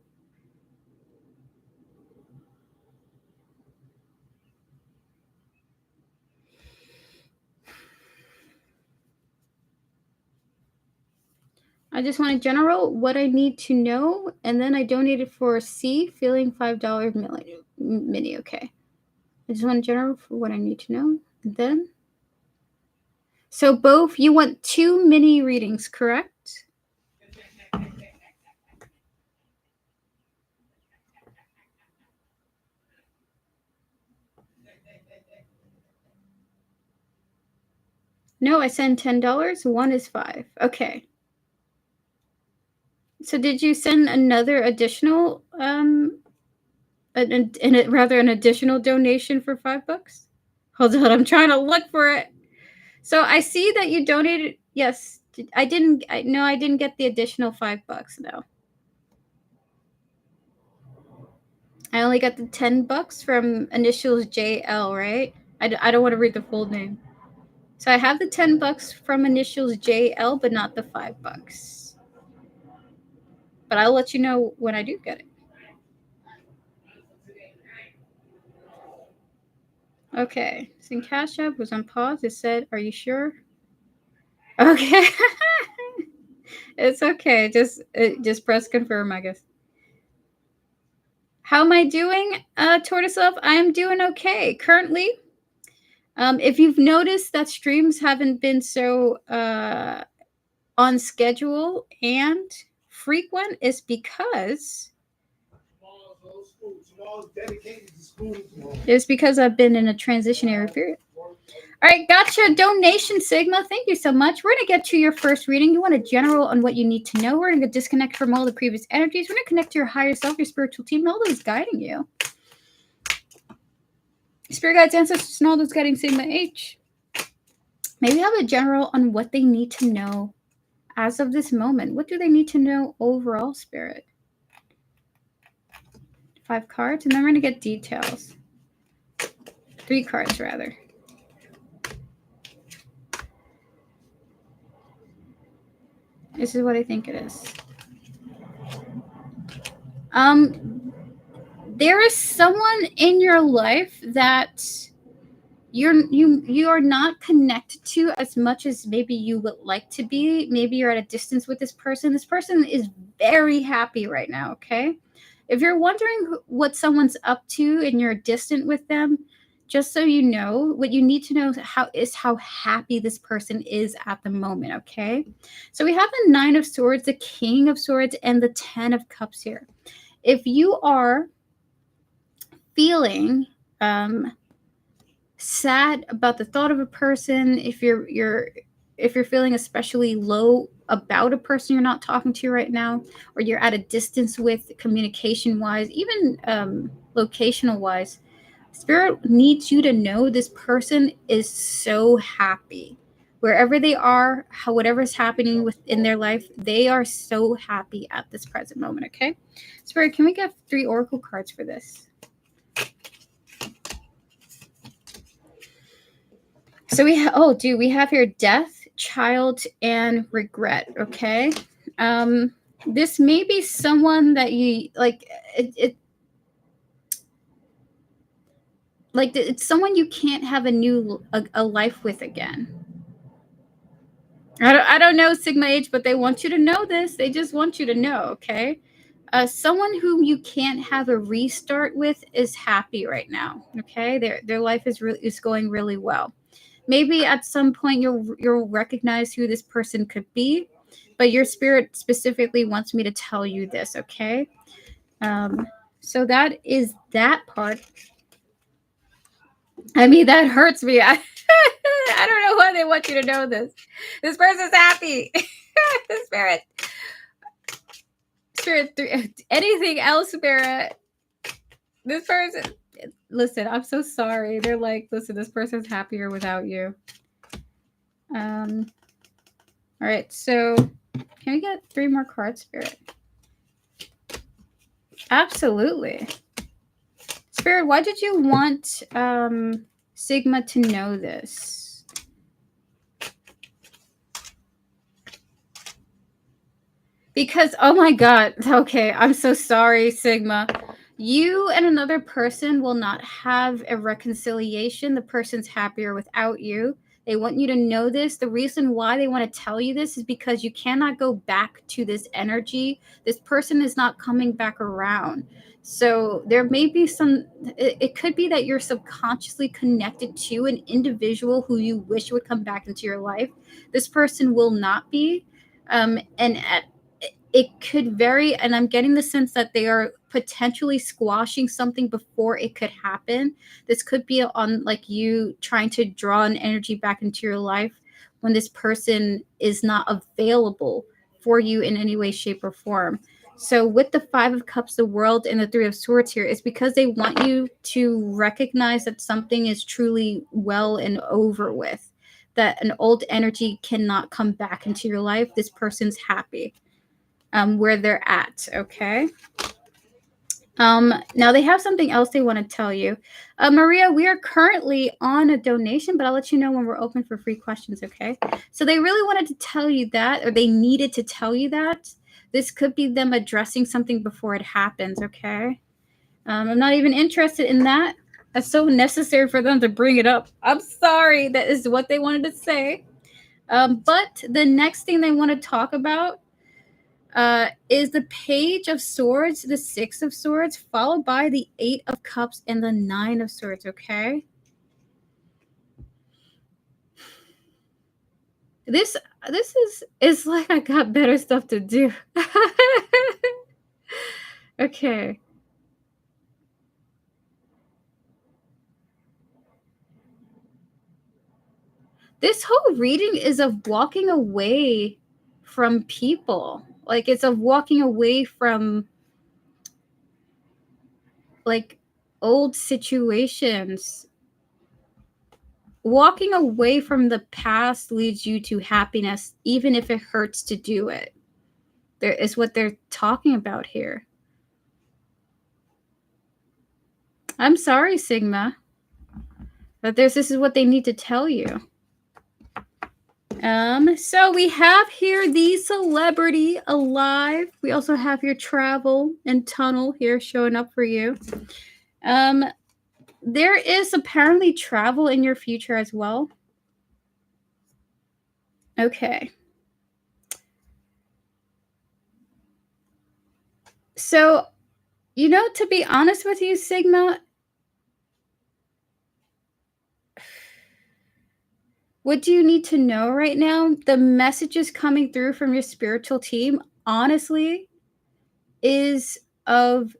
I just want a general what I need to know, and then I donated for C, feeling $5 mini. Okay. I just want a general for what I need to know, and then. So both, you want 2 mini readings, correct? No, I send $10. One is 5. Okay. So did you send another additional an additional donation for $5? Hold on, I'm trying to look for it. So I see that you donated. Yes, I didn't get the additional $5. No. I only got the $10 from initials JL, right? I don't want to read the full name. So I have the $10 from initials JL, but not the $5. But I'll let you know when I do get it. Okay. So Cash App was on pause. It said, "Are you sure?" Okay. It's okay. Just press confirm, I guess. How am I doing, Tortoise Love? I am doing okay. Currently, if you've noticed that streams haven't been so on schedule and frequent, is because I've been in a transitionary period. All right, gotcha. Donation, Sigma. Thank you so much. We're going to get to your first reading. You want a general on what you need to know. We're going to disconnect from all the previous energies. We're going to connect to your higher self, your spiritual team, and all those guiding you. Spirit guides, ancestors, and all those guiding Sigma H. Maybe have a general on what they need to know as of this moment. What do they need to know overall, Spirit? 5 cards, and then we're going to get details. 3 cards, rather. This is what I think it is. There is someone in your life that you are not connected to as much as maybe you would like to be. Maybe you're at a distance with this person. This person is very happy right now, okay? If you're wondering what someone's up to and you're distant with them, just so you know, what you need to know is how happy this person is at the moment, okay? So we have the 9 of Swords, the King of Swords, and the 10 of Cups here. If you are feeling sad about the thought of a person, if you're feeling especially low about a person you're not talking to right now, or you're at a distance with communication wise, even locational wise, Spirit needs you to know this person is so happy wherever they are, whatever's happening within their life. They are so happy at this present moment. Okay, Spirit, can we get 3 oracle cards for this? So we have here death, child, and regret. Okay, this may be someone that you like. It's someone you can't have a life with again. I don't know Sigma H, but they want you to know this. They just want you to know. Okay, someone whom you can't have a restart with is happy right now. Okay, their life is going really well. Maybe at some point you'll recognize who this person could be, but your spirit specifically wants me to tell you this, okay? So that is that part. I mean, that hurts me. I don't know why they want you to know this. This person's happy. Spirit. Anything else, Spirit? This person. Listen, I'm so sorry. They're like, listen, this person's happier without you. All right, so can we get 3 more cards, Spirit? Absolutely. Spirit, why did you want Sigma to know this? Because, oh my God. Okay, I'm so sorry, Sigma. You and another person will not have a reconciliation. The person's happier without you. They want you to know this. The reason why they want to tell you this is because you cannot go back to this energy. This person is not coming back around. So there may be it could be that you're subconsciously connected to an individual who you wish would come back into your life. This person will not be. It could vary, and I'm getting the sense that they are potentially squashing something before it could happen. This could be on like you trying to draw an energy back into your life when this person is not available for you in any way, shape, or form. So with the 5 of Cups, the World, and the 3 of Swords here, it's because they want you to recognize that something is truly well and over with, that an old energy cannot come back into your life. This person's happy where they're at, okay? Now they have something else they want to tell you. Maria, we are currently on a donation, but I'll let you know when we're open for free questions, okay? So they really wanted to tell you that, or they needed to tell you that. This could be them addressing something before it happens, okay? I'm not even interested in that. That's so necessary for them to bring it up. I'm sorry, that is what they wanted to say. But the next thing they want to talk about is the Page of Swords, the Six of Swords, followed by the Eight of Cups and the Nine of Swords, okay? This is like I got better stuff to do. Okay. This whole reading is of walking away from people. Like it's of walking away from like old situations. Walking away from the past leads you to happiness, even if it hurts to do it. There is what they're talking about here. I'm sorry, Sigma, but this is what they need to tell you. So we have here the Celebrity Alive. We also have your Travel and Tunnel here showing up for you. There is apparently travel in your future as well. Okay. So, you know, to be honest with you, Sigma, what do you need to know right now? The messages coming through from your spiritual team, honestly, is of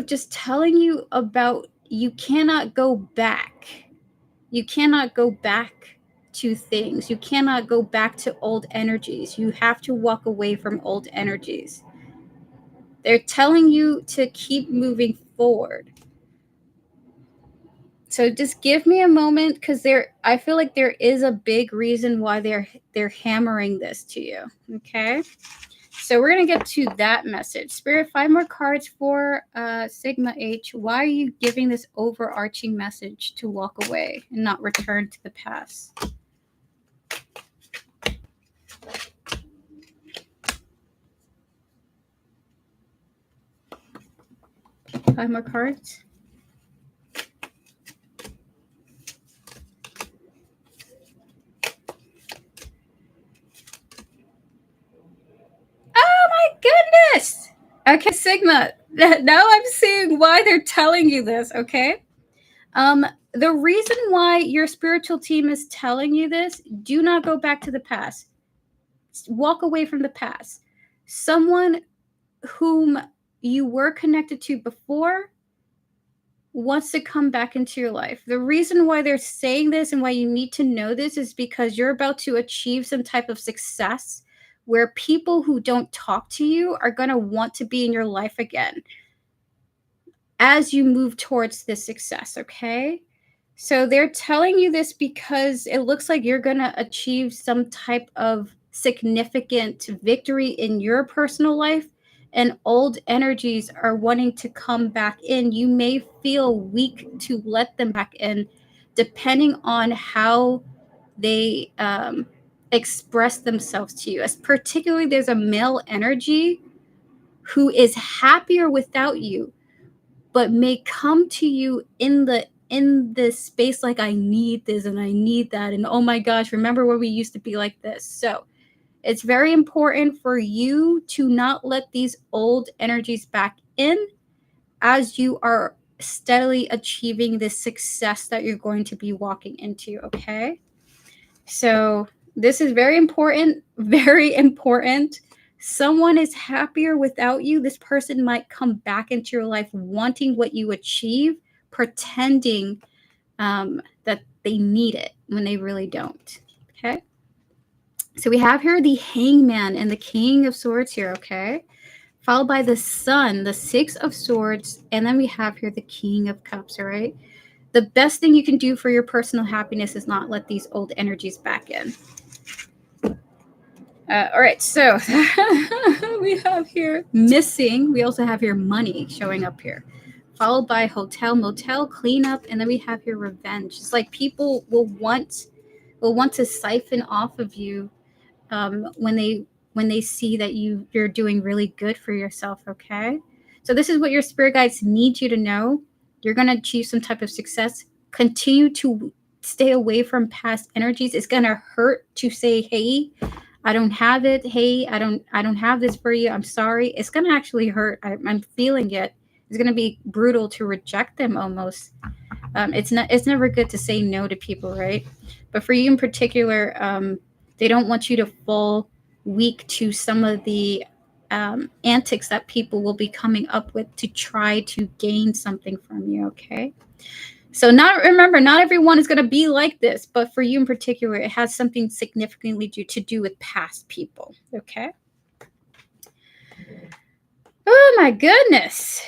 just telling you about you cannot go back. You cannot go back to things. You cannot go back to old energies. You have to walk away from old energies. They're telling you to keep moving forward. So just give me a moment, because I feel like there is a big reason why they're hammering this to you. Okay. So we're going to get to that message. Spirit, 5 more cards for Sigma H. Why are you giving this overarching message to walk away and not return to the past? 5 more cards. Oh my goodness! Okay, Sigma. Now I'm seeing why they're telling you this, okay? The reason why your spiritual team is telling you this, do not go back to the past. Walk away from the past. Someone whom you were connected to before wants to come back into your life. The reason why they're saying this and why you need to know this is because you're about to achieve some type of success where people who don't talk to you are going to want to be in your life again as you move towards this success, okay? So they're telling you this because it looks like you're going to achieve some type of significant victory in your personal life, and old energies are wanting to come back in. You may feel weak to let them back in, depending on how they express themselves to you. As particularly, there's a male energy who is happier without you, but may come to you in this space like, I need this and I need that, and oh my gosh, remember when we used to be like this? So it's very important for you to not let these old energies back in as you are steadily achieving this success that you're going to be walking into, okay? So this is very important, very important. Someone is happier without you. This person might come back into your life wanting what you achieve, pretending that they need it when they really don't. Okay. So we have here the Hangman and the King of Swords here, okay? Followed by the Sun, the Six of Swords, and then we have here the King of Cups, all right? The best thing you can do for your personal happiness is not let these old energies back in. All right, so we have here missing. We also have here money showing up here, followed by hotel, motel, cleanup, and then we have here revenge. It's like people will want to siphon off of you when they see that you're doing really good for yourself. Okay, so this is what your spirit guides need you to know. You're going to achieve some type of success. Continue to stay away from past energies. It's going to hurt to say, hey, I don't have it. Hey, I don't have this for you. I'm sorry. It's going to actually hurt. I'm feeling it. It's going to be brutal to reject them almost. It's never good to say no to people, right? But for you in particular, they don't want you to fall weak to some of the antics that people will be coming up with to try to gain something from you. Okay. So not everyone is going to be like this, but for you in particular, it has something significantly to do with past people. Okay. Oh my goodness.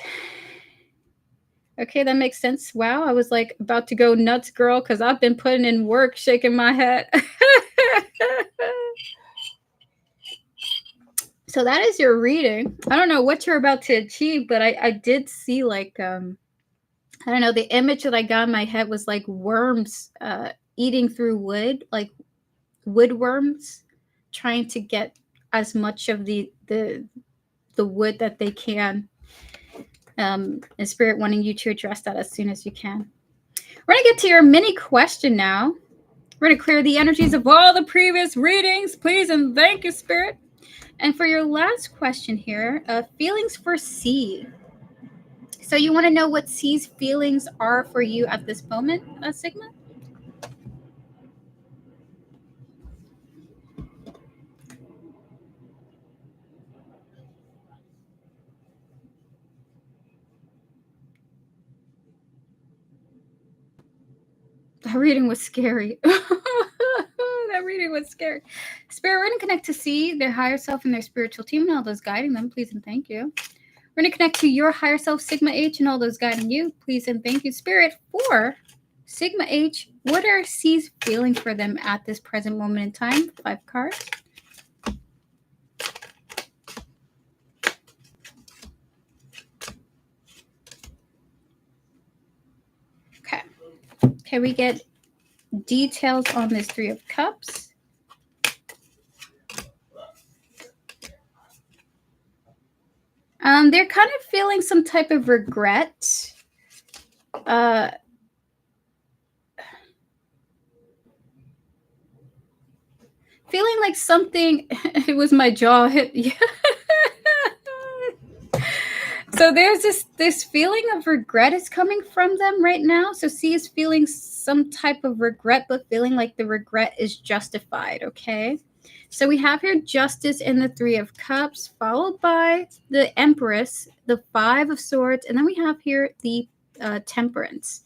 Okay, that makes sense. Wow, I was like about to go nuts, girl, because I've been putting in work, shaking my head. So that is your reading. I don't know what you're about to achieve, but I did see like I don't know, the image that I got in my head was like worms eating through wood, like wood worms, trying to get as much of the wood that they can. And spirit wanting you to address that as soon as you can. We're going to get to your mini question now. We're going to clear the energies of all the previous readings, please, and thank you, Spirit. And for your last question here, feelings for C. So you want to know what C's feelings are for you at this moment, Sigma? That reading was scary. That reading was scary. Spirit, we're going to connect to C, their higher self, and their spiritual team, and all those guiding them, please and thank you. We're going to connect to your higher self, Sigma H, and all those guiding you, please and thank you. Spirit, for Sigma H, what are C's feeling for them at this present moment in time? 5 cards. Okay. Can we get details on this 3 of Cups? They're kind of feeling some type of regret. Feeling like something, it was my jaw hit. So there's this feeling of regret is coming from them right now. So C is feeling some type of regret, but feeling like the regret is justified, okay? So we have here Justice and the 3 of Cups, followed by the Empress, the 5 of Swords, and then we have here the Temperance.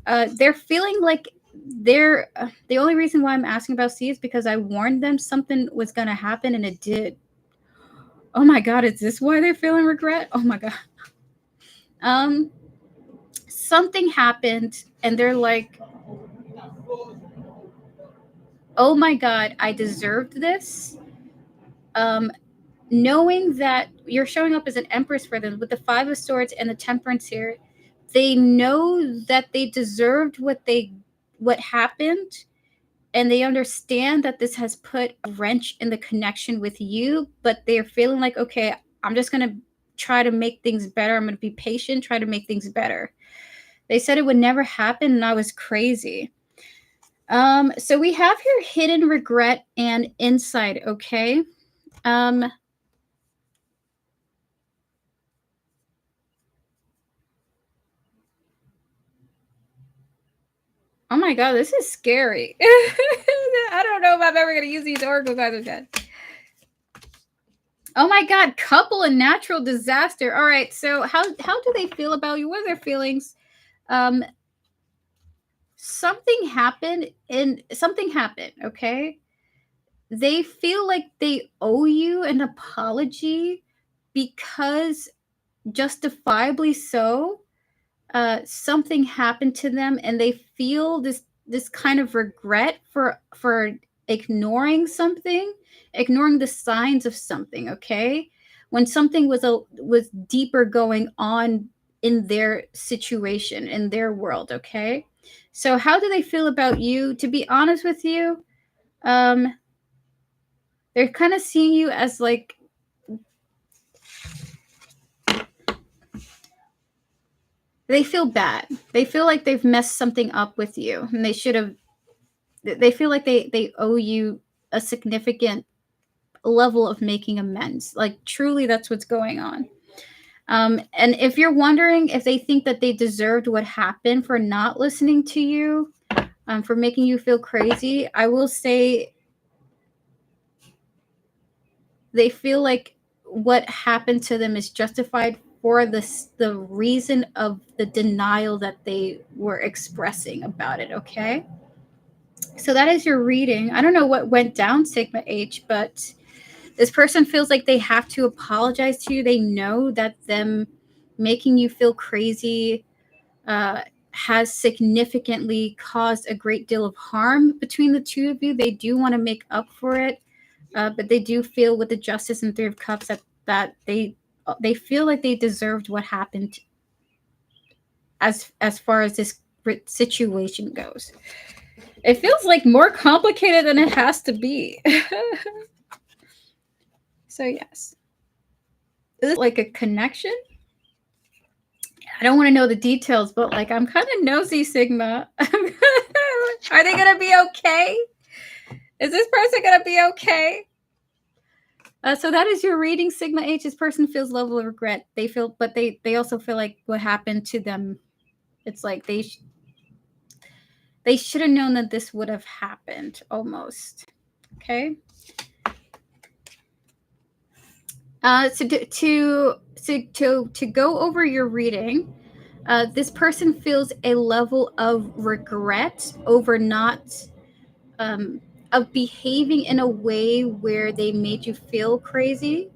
They're feeling like they're the only reason why I'm asking about C is because I warned them something was going to happen, and it did. Oh my God, is this why they're feeling regret? Oh my God. Something happened, and they're like, oh my God, I deserved this. Knowing that you're showing up as an Empress for them with the 5 of Swords and the Temperance here, they know that they deserved what happened, and they understand that this has put a wrench in the connection with you, but they're feeling like, okay, I'm just going to try to make things better. I'm going to be patient, try to make things better. They said it would never happen, and I was crazy. So we have here hidden regret and insight, okay? Oh my God, this is scary. I don't know if I'm ever going to use these oracle cards again. Oh my God, couple and natural disaster. All right, so how do they feel about you? What are their feelings? Something happened, okay? They feel like they owe you an apology because justifiably so, something happened to them, and they feel this kind of regret for ignoring something, ignoring the signs of something, okay? When something was deeper going on in their situation, in their world, okay? So how do they feel about you? To be honest with you, they're kind of seeing you as like they feel bad. They feel like they've messed something up with you and they feel like they owe you a significant level of making amends. Like truly that's what's going on. And if you're wondering if they think that they deserved what happened for not listening to you, for making you feel crazy, I will say they feel like what happened to them is justified for the reason of the denial that they were expressing about it, okay? So that is your reading. I don't know what went down, Sigma H, but this person feels like they have to apologize to you. They know that them making you feel crazy has significantly caused a great deal of harm between the two of you. They do want to make up for it, but they do feel with the Justice and Three of Cups that they feel like they deserved what happened as far as this situation goes. It feels like more complicated than it has to be. So yes. Is it like a connection? I don't want to know the details, but like I'm kind of nosy, Sigma. Are they gonna be okay? Is this person gonna be okay? So that is your reading, Sigma H. This person feels level of regret. They feel, but they also feel like what happened to them. It's like they should have known that this would have happened. Almost. Okay. So to go over your reading, this person feels a level of regret over not of behaving in a way where they made you feel crazy.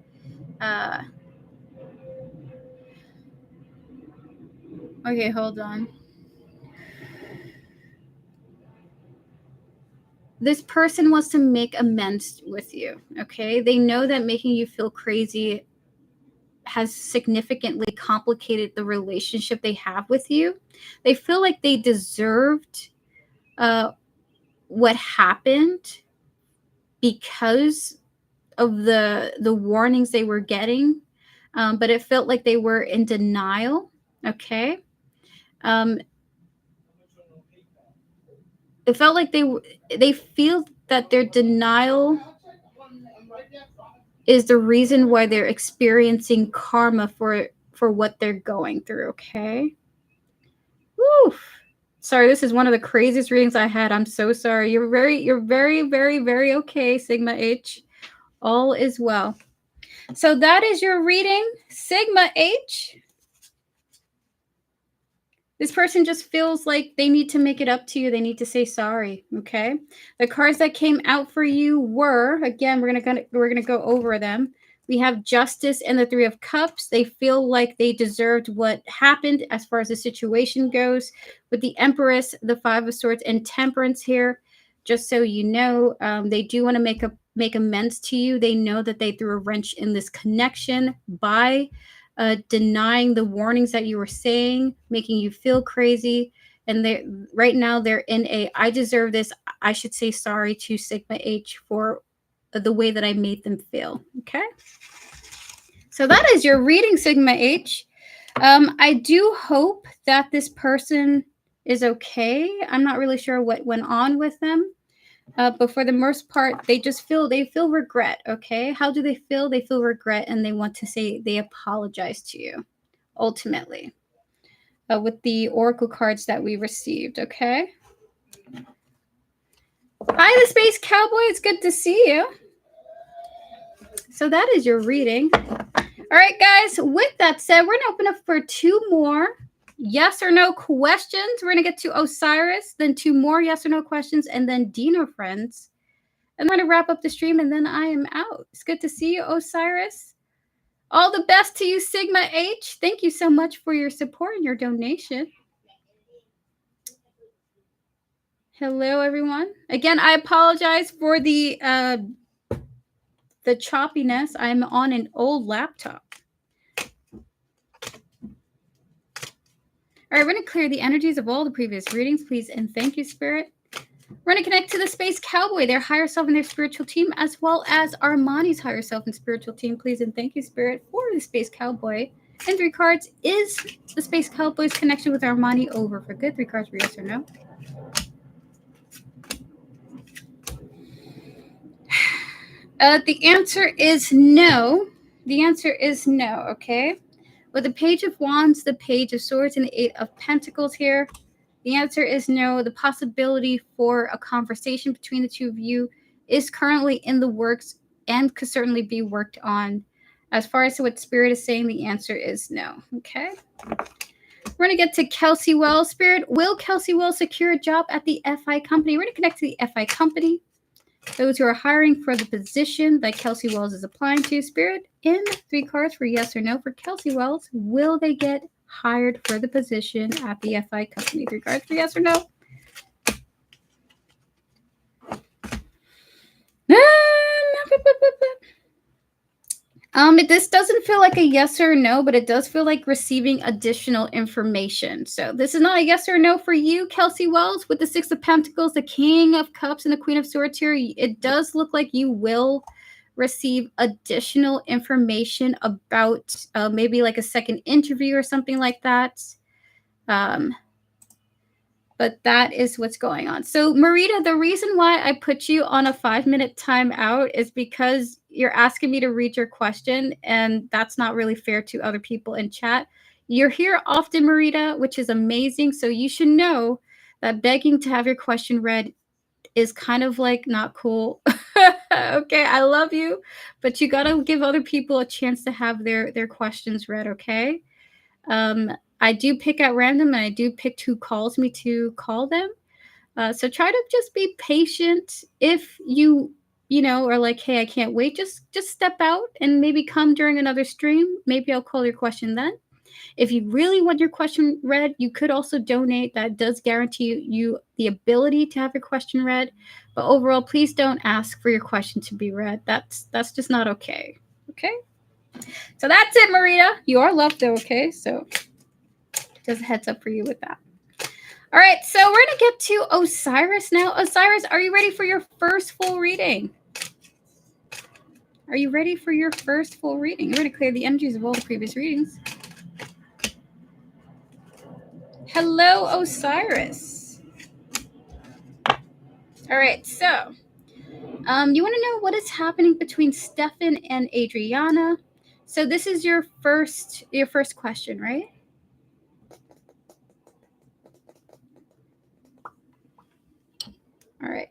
Okay, hold on. This person wants to make amends with you. Okay, they know that making you feel crazy has significantly complicated the relationship they have with you. They feel like they deserved what happened because of the warnings they were getting, but it felt like they were in denial. Okay, um, it felt like they feel that their denial is the reason why they're experiencing karma for what they're going through. Okay. Woo. Sorry, this is one of the craziest readings I had. I'm so sorry. You're very okay, Sigma H. All is well. So that is your reading, Sigma H. This person just feels like they need to make it up to you. They need to say sorry. Okay. The cards that came out for you were, again, we're gonna go over them. We have Justice and the Three of Cups. They feel like they deserved what happened as far as the situation goes. With the Empress, the Five of Swords, and Temperance here. Just so you know, they do want to make amends to you. They know that they threw a wrench in this connection by denying the warnings that you were saying, making you feel crazy. And they right now they're in a I deserve this. I should say sorry to Sigma H for the way that I made them feel. Okay. So that is your reading, Sigma H. I do hope that this person is okay. I'm not really sure what went on with them. But for the most part, they feel regret. Okay. How do they feel? They feel regret and they want to say they apologize to you ultimately, with the oracle cards that we received. Okay. Hi, the Space Cowboy. It's good to see you. So that is your reading. All right, guys. With that said, we're going to open up for two more yes or no questions. We're going to get to Osiris, then two more yes or no questions, and then Dino Friends. And I'm going to wrap up the stream, and then I am out. It's good to see you, Osiris. All the best to you, Sigma H. Thank you so much for your support and your donation. Hello, everyone. Again, I apologize for the choppiness. I'm on an old laptop. All right, we're going to clear the energies of all the previous readings, please, and thank you, Spirit. We're going to connect to the Space Cowboy, their higher self and their spiritual team, as well as Armani's higher self and spiritual team, please, and thank you, Spirit, for the Space Cowboy. And 3 cards, is the Space Cowboy's connection with Armani over for good? 3 cards for yes or no. The answer is no. The answer is no, okay? With the Page of Wands, the Page of Swords, and the 8 of Pentacles here, the answer is no. The possibility for a conversation between the two of you is currently in the works and could certainly be worked on. As far as what Spirit is saying, the answer is no, okay? We're going to get to Kelsey Wells. Spirit, will Kelsey Wells secure a job at the FI company? We're going to connect to the FI company. Those who are hiring for the position that Kelsey Wells is applying to. Spirit, in 3 cards for yes or no for Kelsey Wells. Will they get hired for the position at the FI company? 3 cards for yes or no. This doesn't feel like a yes or no, but it does feel like receiving additional information. So this is not a yes or no for you, Kelsey Wells, with the 6 of Pentacles, the King of Cups, and the Queen of Swords here. It does look like you will receive additional information about maybe like a second interview or something like that. But that is what's going on. So, Marita, the reason why I put you on a 5-minute timeout is because you're asking me to read your question, and that's not really fair to other people in chat. You're here often, Marita, which is amazing. So you should know that begging to have your question read is kind of like not cool. Okay, I love you, but you got to give other people a chance to have their questions read, okay? I do pick at random, and I do pick who calls me to call them. So try to just be patient. If you are like, hey, I can't wait, just step out and maybe come during another stream. Maybe I'll call your question then. If you really want your question read, you could also donate. That does guarantee you the ability to have your question read. But overall, please don't ask for your question to be read. That's just not okay. Okay? So that's it, Marita. You are loved though, okay? So just a heads up for you with that. All right, so we're going to get to Osiris now. Osiris, are you ready for your first full reading? Are you ready for your first full reading? We're going to clear the energies of all the previous readings. Hello, Osiris. All right, so you want to know what is happening between Stefan and Adriana. So this is your first question, right? All right.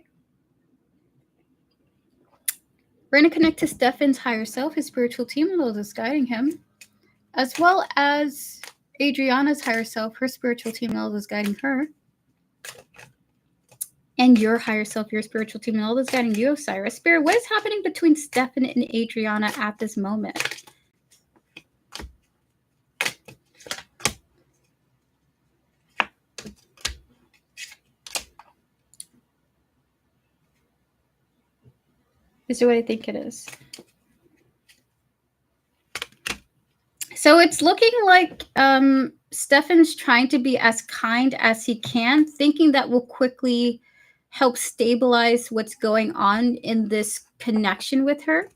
We're going to connect to Stefan's higher self, his spiritual team, and those that's guiding him, as well as Adriana's higher self, her spiritual team, and all those guiding her, and your higher self, your spiritual team, and all those guiding you, Osiris. Spirit, what is happening between Stefan and Adriana at this moment? Is what I think it is. So it's looking like Stefan's trying to be as kind as he can, thinking that will quickly help stabilize what's going on in this connection with her.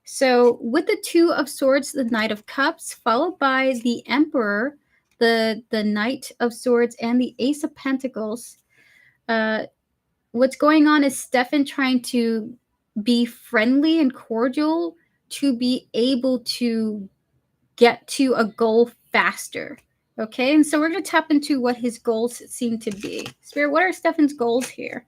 So with the 2 of Swords, the Knight of Cups, followed by the Emperor, the Knight of Swords, and the Ace of Pentacles, what's going on is Stefan trying to be friendly and cordial to be able to get to a goal faster. Okay, and so we're going to tap into what his goals seem to be. Spirit, what are Stefan's goals here?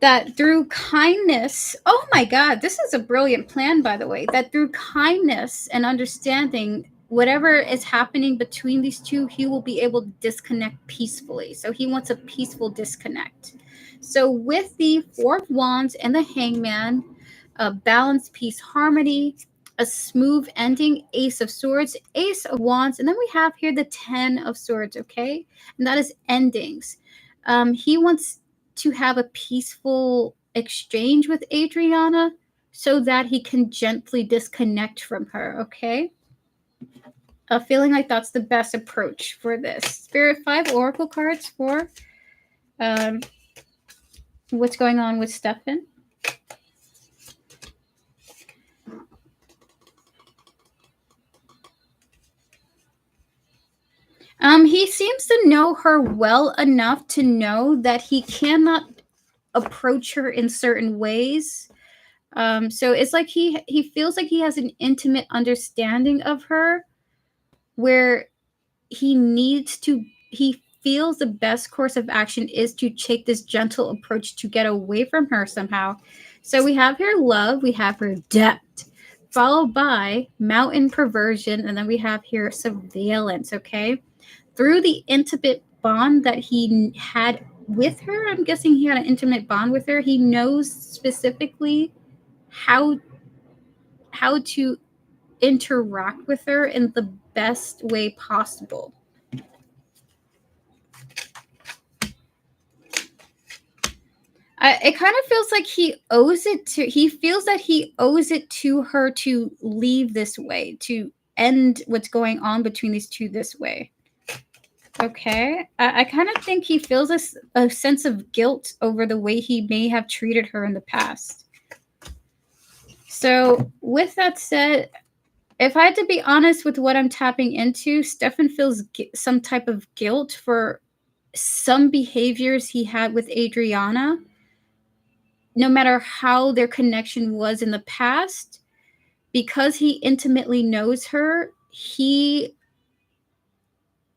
That through kindness, oh my God, this is a brilliant plan, by the way, that through kindness and understanding, whatever is happening between these two, he will be able to disconnect peacefully. So he wants a peaceful disconnect. So with the 4 of Wands and the Hangman, balance, peace, harmony, a smooth ending, Ace of Swords, Ace of Wands, and then we have here the 10 of Swords, okay? And that is endings. He wants to have a peaceful exchange with Adriana so that he can gently disconnect from her, okay? Feeling like that's the best approach for this. Spirit, 5 oracle cards for what's going on with Stefan. He seems to know her well enough to know that he cannot approach her in certain ways. So it's like he feels like he has an intimate understanding of her where he feels the best course of action is to take this gentle approach to get away from her somehow. So we have here love, we have here depth, followed by mountain perversion, and then we have here surveillance, okay? Through the intimate bond that he had with her, I'm guessing he had an intimate bond with her, he knows specifically how to interact with her in the best way possible. It kind of feels like he feels that he owes it to her to leave this way, to end what's going on between these two this way. Okay. I kind of think he feels a sense of guilt over the way he may have treated her in the past. So with that said, if I had to be honest with what I'm tapping into, Stefan feels some type of guilt for some behaviors he had with Adriana. No matter how their connection was in the past, because he intimately knows her, he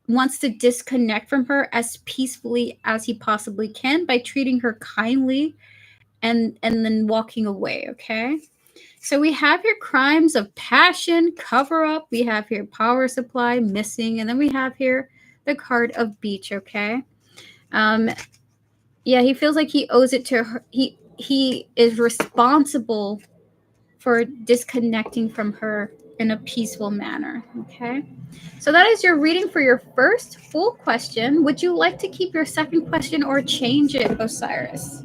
wants to disconnect from her as peacefully as he possibly can by treating her kindly and then walking away, okay? So we have here crimes of passion, cover up, we have here power supply, missing, and then we have here the card of beach, okay? Yeah, he feels like he owes it to her. He is responsible for disconnecting from her in a peaceful manner. Okay. So that is your reading for your first full question. Would you like to keep your second question or change it, Osiris?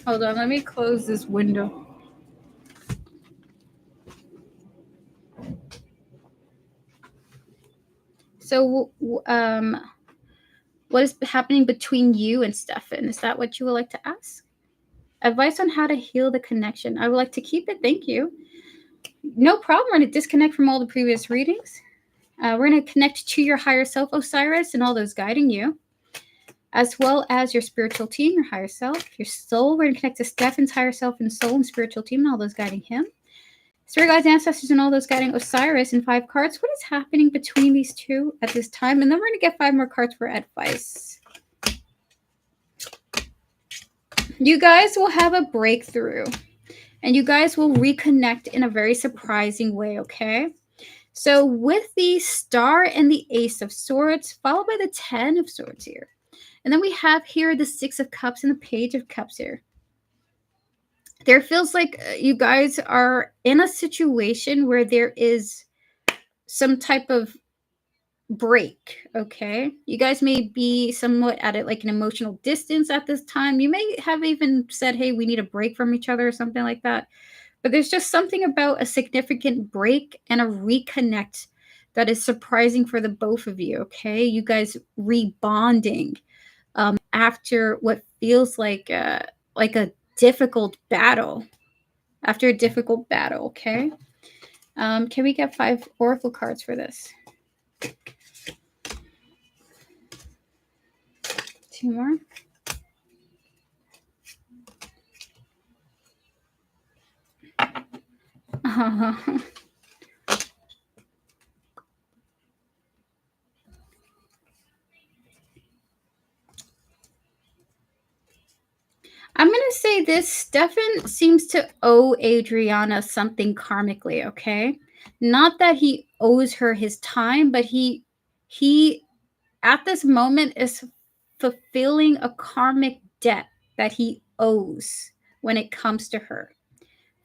Hold on, let me close this window. So, what is happening between you and Stefan? Is that what you would like to ask? Advice on how to heal the connection. I would like to keep it. Thank you. No problem. We're going to disconnect from all the previous readings. We're going to connect to your higher self, Osiris, and all those guiding you, as well as your spiritual team, your higher self, your soul. We're going to connect to Stefan's higher self and soul and spiritual team and all those guiding him. Spirit guides, ancestors, and all those guiding Osiris in 5 cards. What is happening between these two at this time? And then we're going to get 5 more cards for advice. You guys will have a breakthrough. And you guys will reconnect in a very surprising way, okay? So with the Star and the Ace of Swords, followed by the 10 of Swords here. And then we have here the 6 of Cups and the Page of Cups here. There feels like you guys are in a situation where there is some type of break, okay? You guys may be somewhat at it like an emotional distance at this time. You may have even said, hey, we need a break from each other or something like that. But there's just something about a significant break and a reconnect that is surprising for the both of you, okay? You guys rebonding after what feels like a difficult battle. After a difficult battle, okay? Can we get 5 oracle cards for this? 2 more. I'm going to say this. Stefan seems to owe Adriana something karmically, okay? Not that he owes her his time, but he at this moment is fulfilling a karmic debt that he owes when it comes to her.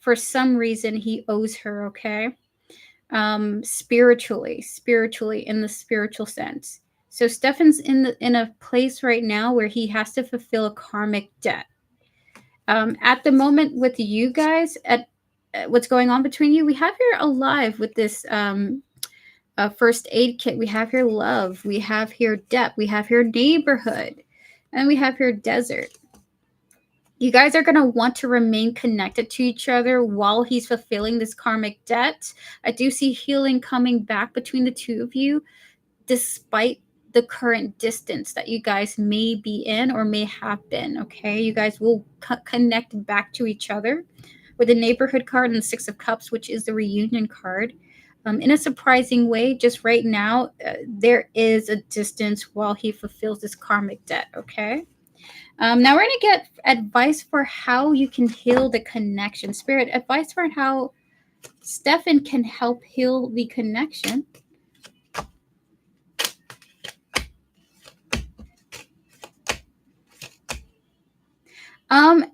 for some reason he owes her, okay? Spiritually in the spiritual sense. So Stefan's in a place right now where he has to fulfill a karmic debt. At the moment with you guys, at what's going on between you, we have here alive with this first aid kit. We have here love. We have here depth. We have here neighborhood. And we have here desert. You guys are going to want to remain connected to each other while he's fulfilling this karmic debt. I do see healing coming back between the two of you, despite the current distance that you guys may be in or may have been, okay? You guys will connect back to each other with the neighborhood card and the Six of Cups, which is the reunion card. In a surprising way, just right now, there is a distance while he fulfills this karmic debt, okay? Now we're going to get advice for how you can heal the connection. Spirit, advice for how Stefan can help heal the connection.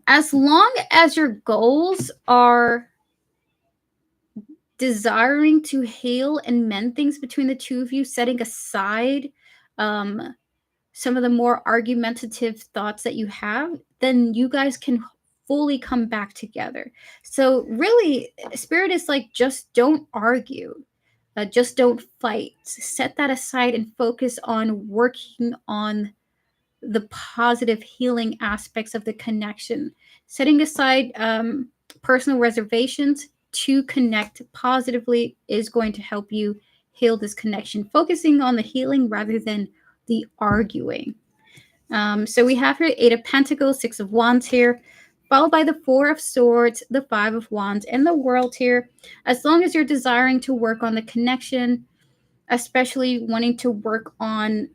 As long as your goals are desiring to heal and mend things between the two of you, setting aside some of the more argumentative thoughts that you have, then you guys can fully come back together. So really, Spirit is like, just don't argue. Just don't fight. Set that aside and focus on working on the positive healing aspects of the connection. Setting aside personal reservations to connect positively is going to help you heal this connection. Focusing on the healing rather than the arguing. So we have here Eight of Pentacles, Six of Wands here, followed by the Four of Swords, the Five of Wands, and the World here. As long as you're desiring to work on the connection, especially wanting to work on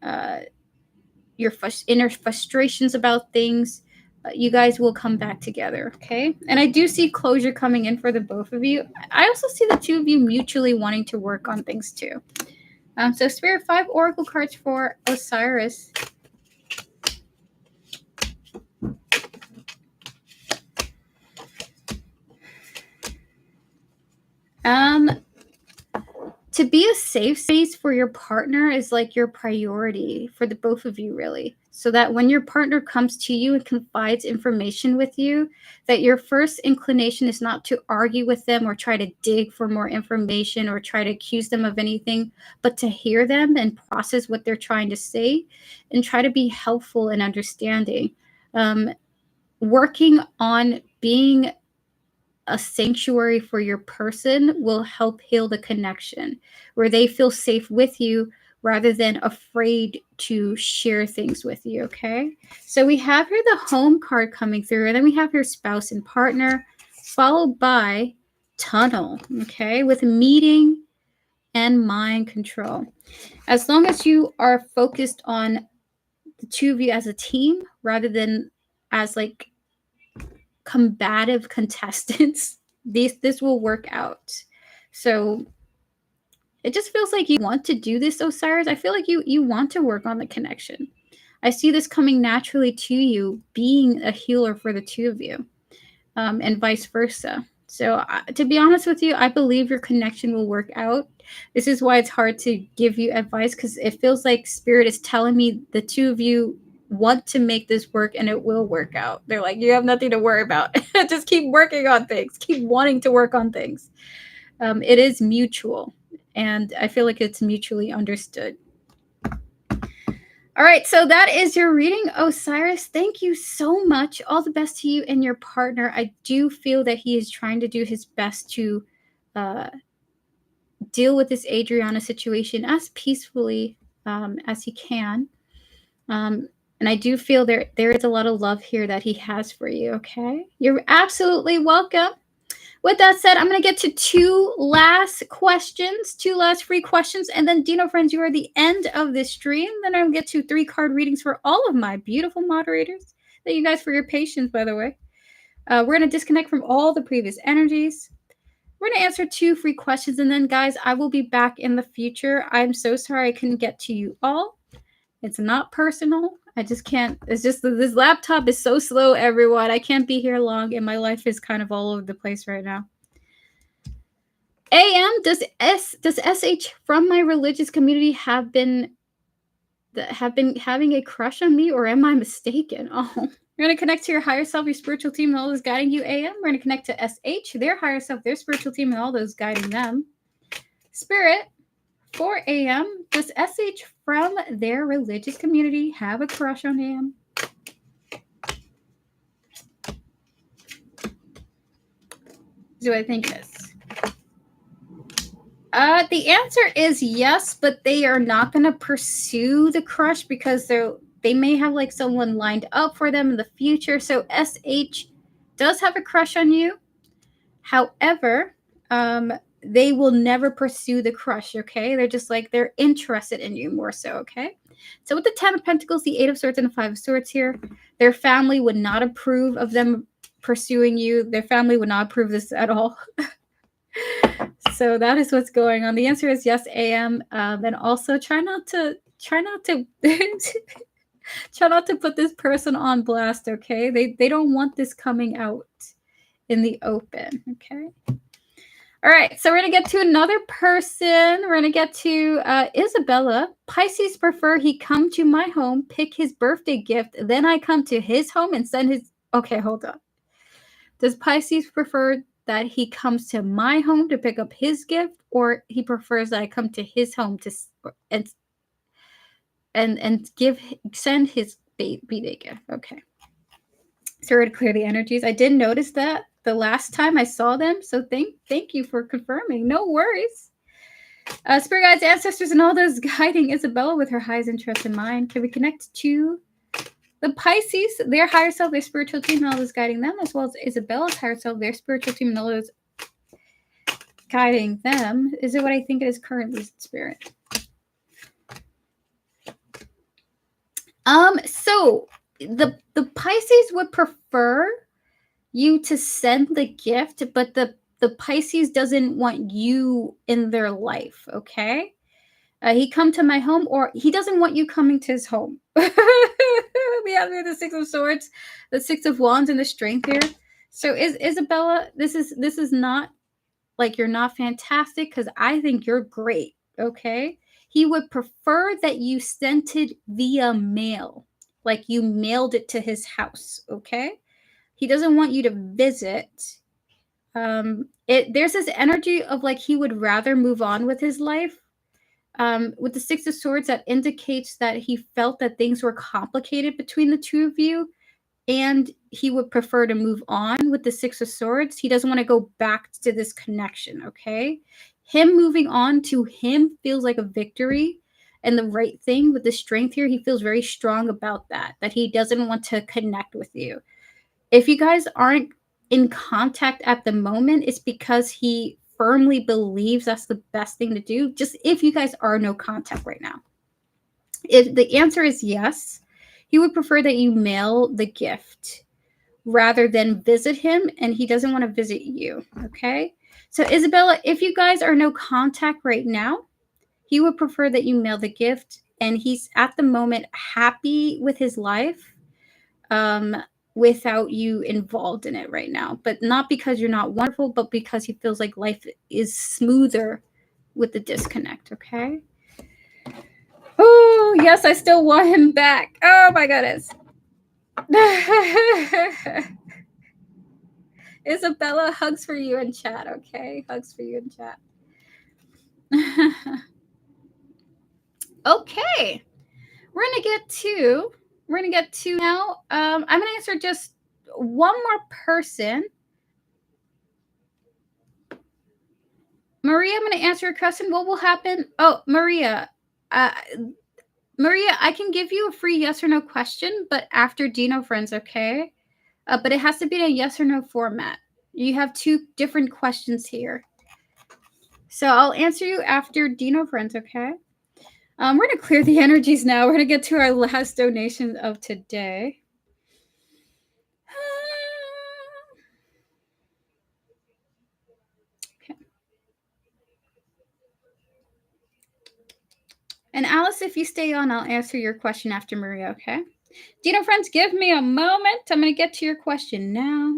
your inner frustrations about things, you guys will come back together, okay? And I do see closure coming in for the both of you. I also see the two of you mutually wanting to work on things too. So Spirit, 5 oracle cards for Osiris. To be a safe space for your partner is like your priority for the both of you, really. So that when your partner comes to you and confides information with you, that your first inclination is not to argue with them or try to dig for more information or try to accuse them of anything, but to hear them and process what they're trying to say and try to be helpful and understanding. Working on being a sanctuary for your person will help heal the connection where they feel safe with you rather than afraid to share things with you, okay? So we have here the home card coming through, and then we have your spouse and partner, followed by tunnel, okay, with meeting and mind control. As long as you are focused on the two of you as a team rather than as like combative contestants, this will work out. So it just feels like you want to do this, Osiris. I feel like you want to work on the connection. I see this coming naturally to you, being a healer for the two of you, and vice versa. So to be honest with you, I believe your connection will work out. This is why it's hard to give you advice, because it feels like Spirit is telling me the two of you want to make this work and it will work out. They're like, you have nothing to worry about. Just keep working on things. Keep wanting to work on things. It is mutual, and I feel like it's mutually understood. All right, so that is your reading, Osiris. Thank you so much. All the best to you and your partner. I do feel that he is trying to do his best to deal with this Adriana situation as peacefully as he can. And I do feel there is a lot of love here that he has for you, okay? You're absolutely welcome. With that said, I'm going to get to two last free questions. And then, Dino friends, you are the end of this stream. Then I'm going to get to 3 card readings for all of my beautiful moderators. Thank you guys for your patience, by the way. We're going to disconnect from all the previous energies. We're going to answer 2 free questions. And then, guys, I will be back in the future. I'm so sorry I couldn't get to you all. It's not personal. I just can't. It's just this laptop is so slow, everyone. I can't be here long, and my life is kind of all over the place right now. AM, does SH from my religious community have been having a crush on me, or am I mistaken? Oh, we're going to connect to your higher self, your spiritual team, and all those guiding you, AM. We're going to connect to SH, their higher self, their spiritual team, and all those guiding them. Spirit, for AM, does SH from their religious community have a crush on AM? Do I think this? The answer is yes, but they are not going to pursue the crush because they may have like someone lined up for them in the future. So SH does have a crush on you. However, they will never pursue the crush, okay? They're just like, they're interested in you more so, okay? So with the 10 of Pentacles, the 8 of Swords, and the 5 of Swords here, their family would not approve of them pursuing you. Their family would not approve this at all. So that is what's going on. The answer is yes, AM. And also try not to try not to put this person on blast, okay? They don't want this coming out in the open, okay? All right, so we're going to get to another person. We're going to get to Isabella. Pisces prefer he come to my home, pick his birthday gift, then I come to his home and send his... Okay, hold on. Does Pisces prefer that he comes to my home to pick up his gift, or he prefers that I come to his home to and send his birthday gift? Okay. So we're going to clear the energies. I did notice that the last time I saw them, so thank you for confirming. No worries. Spirit guides, ancestors, and all those guiding Isabella with her highest interest in mind. Can we connect to the Pisces, their higher self, their spiritual team, and all those guiding them, as well as Isabella's higher self, their spiritual team, and all those guiding them? Is it what I think it is currently, Spirit? So the Pisces would prefer you to send the gift, but the Pisces doesn't want you in their life, okay? He come to my home, or he doesn't want you coming to his home. We have here the 6 of Swords, the 6 of Wands, and the Strength here. So Isabella, this is not like you're not fantastic, because I think you're great, okay? He would prefer that you sent it via mail, like you mailed it to his house, okay? He doesn't want you to visit. There's this energy of like he would rather move on with his life. With the 6 of Swords, that indicates that he felt that things were complicated between the two of you, and he would prefer to move on. With the 6 of Swords, he doesn't want to go back to this connection, okay? Him moving on to him feels like a victory and the right thing. With the Strength here, he feels very strong about that he doesn't want to connect with you. If you guys aren't in contact at the moment, it's because he firmly believes that's the best thing to do. Just if you guys are no contact right now. If the answer is yes, he would prefer that you mail the gift rather than visit him, and he doesn't want to visit you, okay? So Isabella, if you guys are no contact right now, he would prefer that you mail the gift, and he's at the moment happy with his life without you involved in it right now. But not because you're not wonderful, but because he feels like life is smoother with the disconnect, okay? Oh, yes, I still want him back. Oh, my goodness. Isabella, hugs for you in chat, okay? Hugs for you in chat. Okay. We're gonna get to now. I'm gonna answer just one more person. Maria, I'm gonna answer a question. What will happen? Oh, Maria. Maria, I can give you a free yes or no question, but after Dino Friends, okay? But it has to be in a yes or no format. You have 2 different questions here. So I'll answer you after Dino Friends, okay? We're going to clear the energies now. We're going to get to our last donation of today. Okay. And Alice, if you stay on, I'll answer your question after Maria, okay? Dino friends, give me a moment. I'm going to get to your question now.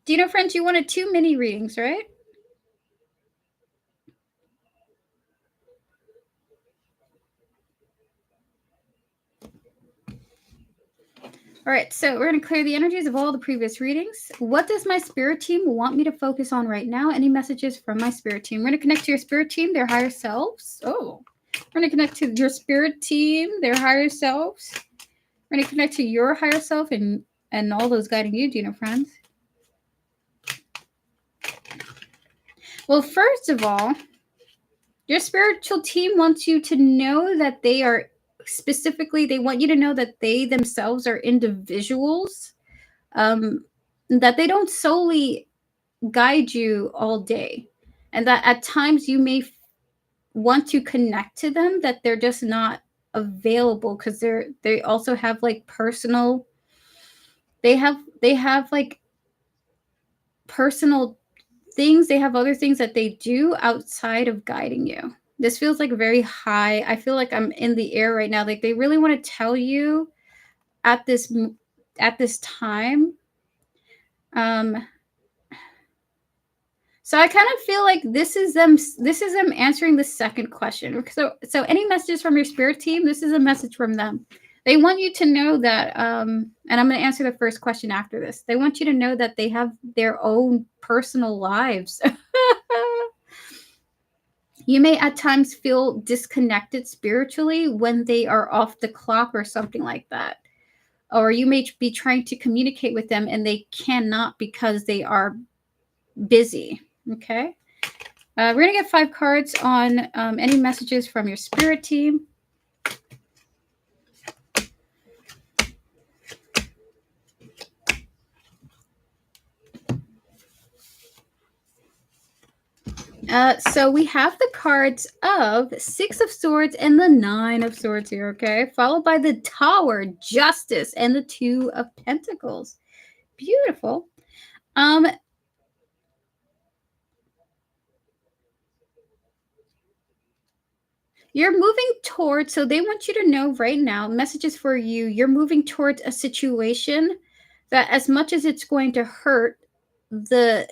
Dino friends, you wanted 2 mini readings, right? All right, so we're going to clear the energies of all the previous readings. What does my spirit team want me to focus on right now? Any messages from my spirit team? We're going to connect to your spirit team, their higher selves. Oh, we're going to connect to your spirit team, their higher selves. We're going to connect to your higher self and all those guiding you, Dino friends. Well, first of all, your spiritual team wants you to know that they are specifically, they want you to know that they themselves are individuals, that they don't solely guide you all day, and that at times you may want to connect to them, that they're just not available because they also have like personal, they have like personal things, they have other things that they do outside of guiding you. This feels like very high. I feel like I'm in the air right now. Like they really want to tell you at this time. So I kind of feel like this is them answering the second question. So any messages from your spirit team, this is a message from them. They want you to know that, and I'm going to answer the first question after this. They want you to know that they have their own personal lives. You may at times feel disconnected spiritually when they are off the clock or something like that. Or you may be trying to communicate with them and they cannot because they are busy. Okay. We're going to get 5 cards on any messages from your spirit team. So we have the cards of 6 of Swords and the 9 of Swords here, okay? Followed by the Tower, Justice, and the 2 of Pentacles. Beautiful. You're moving towards, so they want you to know right now, messages for you, you're moving towards a situation that as much as it's going to hurt,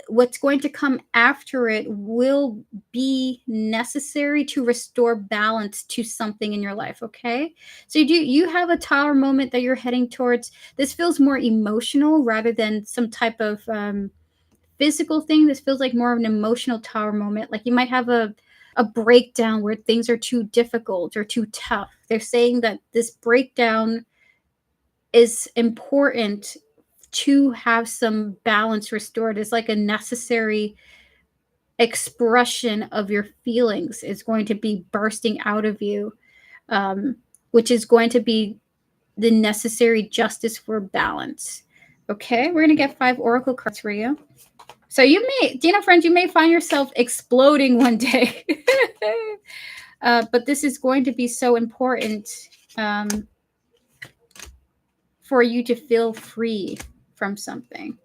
what's going to come after it will be necessary to restore balance to something in your life, okay? So you have a tower moment that you're heading towards. This feels more emotional rather than some type of physical thing. This feels like more of an emotional tower moment. Like you might have a breakdown where things are too difficult or too tough. They're saying that this breakdown is important to have some balance restored. It's like a necessary expression of your feelings is going to be bursting out of you, which is going to be the necessary justice for balance. Okay, we're going to get 5 oracle cards for you. So you may, Dino friends, you may find yourself exploding one day. But this is going to be so important for you to feel free from something.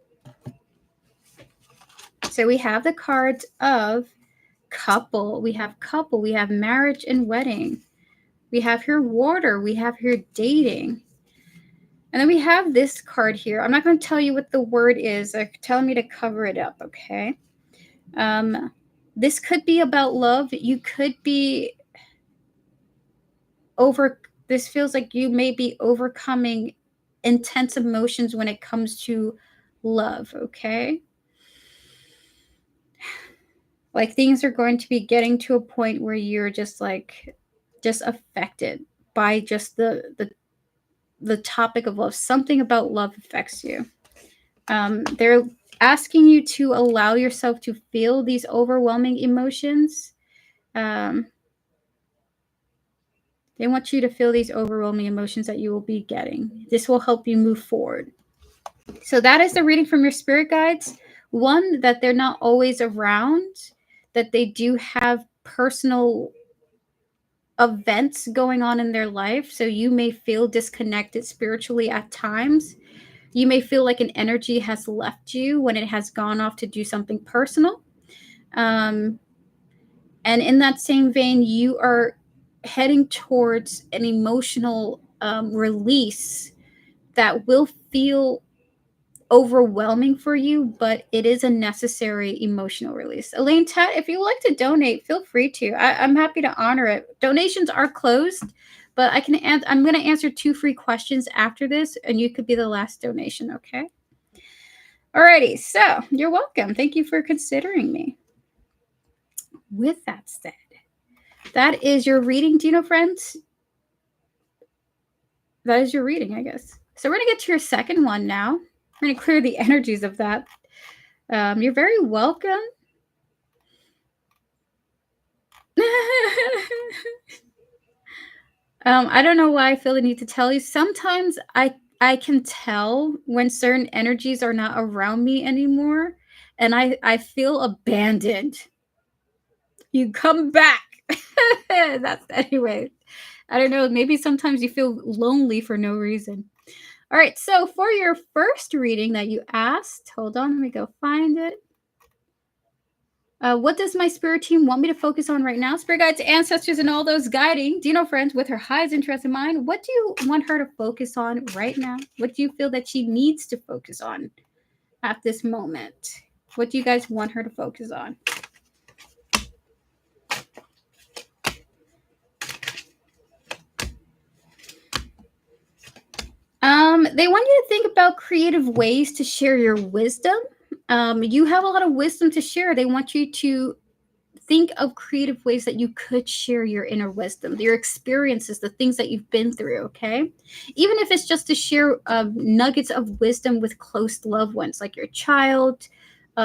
So we have the cards of couple. We have couple. We have marriage and wedding. We have here water. We have here dating. And then we have this card here. I'm not going to tell you what the word is. They're telling me to cover it up, okay? This could be about love. You could be this feels like you may be overcoming intense emotions when it comes to love, okay? Like things are going to be getting to a point where you're just affected by just the topic of love. Something about love affects you. They're asking you to allow yourself to feel these overwhelming emotions. They want you to feel these overwhelming emotions that you will be getting. This will help you move forward. So that is the reading from your spirit guides. One, that they're not always around, that they do have personal events going on in their life. So you may feel disconnected spiritually at times. You may feel like an energy has left you when it has gone off to do something personal. And in that same vein, you are heading towards an emotional release that will feel overwhelming for you, but it is a necessary emotional release. Elaine Tat, if you would like to donate, feel free to. I'm happy to honor it. Donations are closed, but I'm going to answer 2 free questions after this, and you could be the last donation, okay? Alrighty, so you're welcome. Thank you for considering me. With that said, that is your reading, Dino friends. That is your reading, I guess. So we're going to get to your second one now. We're going to clear the energies of that. You're very welcome. I don't know why I feel the need to tell you. Sometimes I can tell when certain energies are not around me anymore, and I feel abandoned. You come back. That's anyway. I don't know. Maybe sometimes you feel lonely for no reason. All right. So for your first reading that you asked, hold on, let me go find it. What does my spirit team want me to focus on right now? Spirit guides, ancestors, and all those guiding Dino friends with her highest interest in mind. What do you want her to focus on right now? What do you feel that she needs to focus on at this moment? What do you guys want her to focus on? They want you to think about creative ways to share your wisdom. You have a lot of wisdom to share. They want you to think of creative ways that you could share your inner wisdom, your experiences, the things that you've been through, okay? Even if it's just to share nuggets of wisdom with close loved ones, like your child,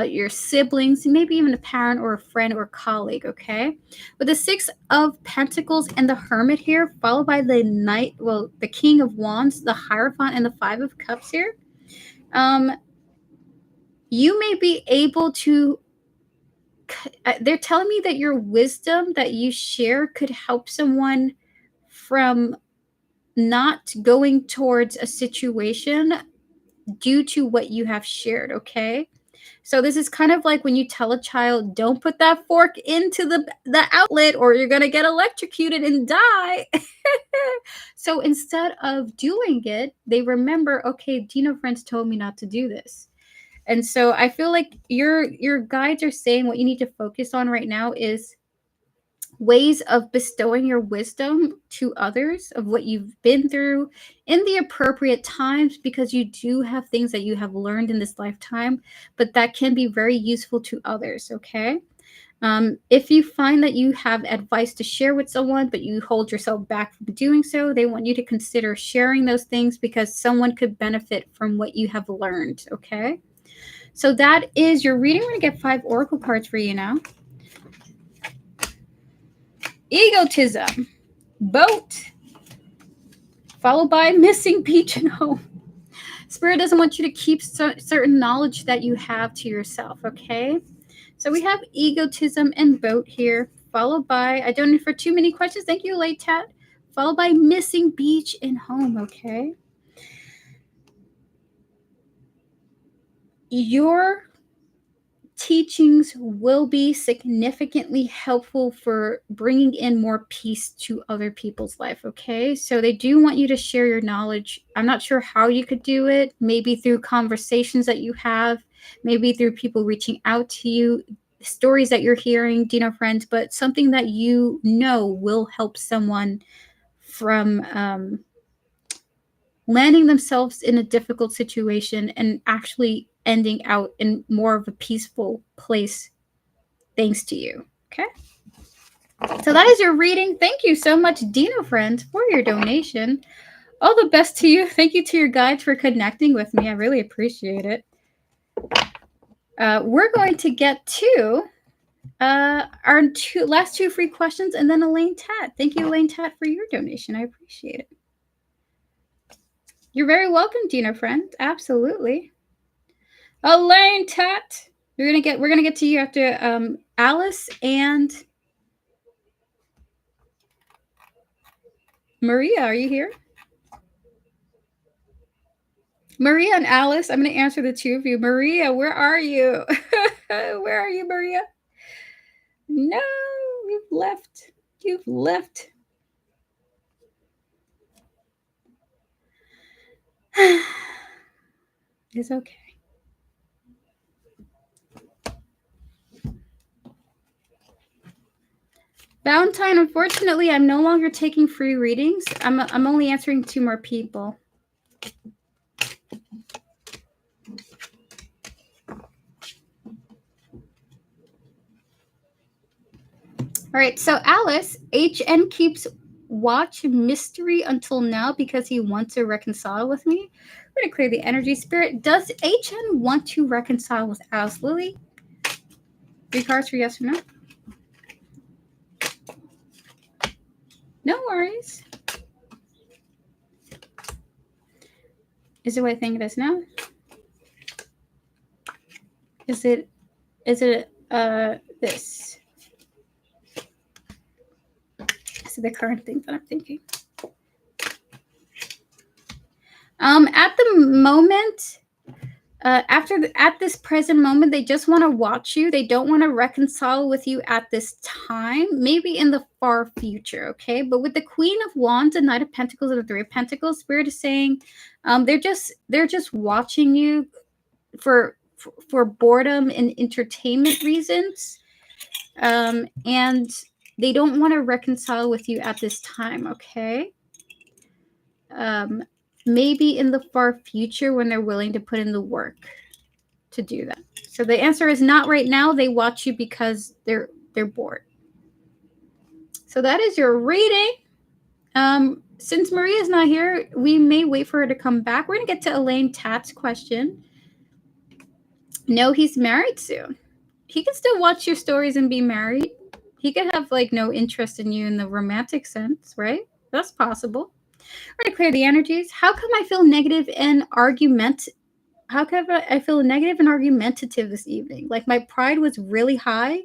your siblings, maybe even a parent or a friend or a colleague, okay? With the 6 of Pentacles and the Hermit here, followed by the Knight, well, the King of Wands, the Hierophant, and the 5 of Cups here, you may be able to they're telling me that your wisdom that you share could help someone from not going towards a situation due to what you have shared, okay? So this is kind of like when you tell a child, don't put that fork into the outlet or you're going to get electrocuted and die. So instead of doing it, they remember, okay, Dino friends told me not to do this. And so I feel like your guides are saying what you need to focus on right now is ways of bestowing your wisdom to others of what you've been through in the appropriate times, because you do have things that you have learned in this lifetime, but that can be very useful to others, okay? If you find that you have advice to share with someone, but you hold yourself back from doing so, they want you to consider sharing those things because someone could benefit from what you have learned, okay? So that is your reading. We're going to get 5 oracle cards for you now. Egotism, boat, followed by missing beach and home. Spirit doesn't want you to keep certain knowledge that you have to yourself, okay? So we have egotism and boat here, followed by, I don't know for too many questions. Thank you, Late Tat. Followed by missing beach and home, okay? Your teachings will be significantly helpful for bringing in more peace to other people's life, okay? So they do want you to share your knowledge. I'm not sure how you could do it, maybe through conversations that you have, maybe through people reaching out to you, stories that you're hearing, Dino friends, but something that you know will help someone from landing themselves in a difficult situation and actually ending out in more of a peaceful place thanks to you. Okay. So that is your reading. Thank you so much, Dino friend, for your donation. All the best to you. Thank you to your guides for connecting with me. I really appreciate it. We're going to get to our last 2 free questions and then Elaine Tat. Thank you, Elaine Tat, for your donation. I appreciate it. You're very welcome, Dino friend. Absolutely. Elaine Tat. We're gonna get to you after Alice and Maria, are you here? Maria and Alice, I'm going to answer the two of you. Maria, where are you? Where are you, Maria? No, you've left. You've left. It's okay. Valentine, unfortunately, I'm no longer taking free readings. I'm only answering 2 more people. All right, so Alice, HN keeps watch mystery until now because he wants to reconcile with me. We're going to clear the energy spirit. Does HN want to reconcile with Alice? Lily? 3 cards for yes or no? No worries. Is it what I think it is now? Is it this? Is it the current thing that I'm thinking? At the moment, at this present moment, they just want to watch you. They don't want to reconcile with you at this time. Maybe in the far future, okay? But with the Queen of Wands, and Knight of Pentacles, and the Three of Pentacles, Spirit is saying, they're just watching you for boredom and entertainment reasons, and they don't want to reconcile with you at this time, okay? Maybe in the far future when they're willing to put in the work to do that. So the answer is not right now. They watch you because they're bored. So that is your reading. Since Maria's not here, we may wait for her to come back. We're going to get to Elaine Tatt's question. No, he's married soon. He can still watch your stories and be married. He could have like no interest in you in the romantic sense, right? That's possible. We're going to clear the energies. How come I feel negative and How come I feel negative and argumentative this evening? Like my pride was really high.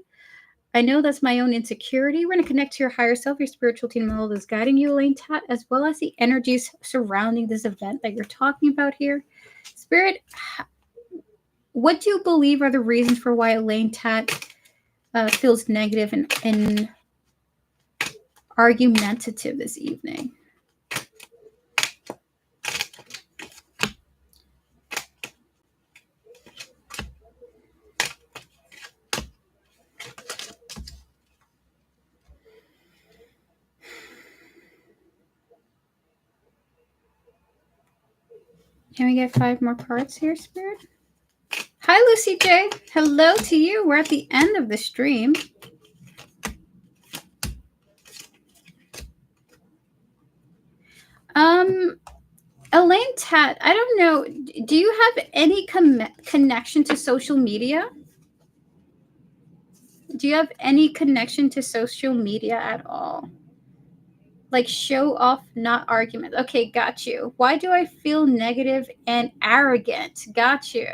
I know that's my own insecurity. We're going to connect to your higher self, your spiritual team, and all that's guiding you, Elaine Tat, as well as the energies surrounding this event that you're talking about here. Spirit, what do you believe are the reasons for why Elaine Tat feels negative and argumentative this evening? Can we get 5 more cards here, Spirit? Hi, Lucy J. Hello to you. We're at the end of the stream. Elaine Tat, I don't know. Do you have any connection to social media? Do you have any connection to social media at all? Like show off, not argument. Okay, got you. Why do I feel negative and arrogant? Got you.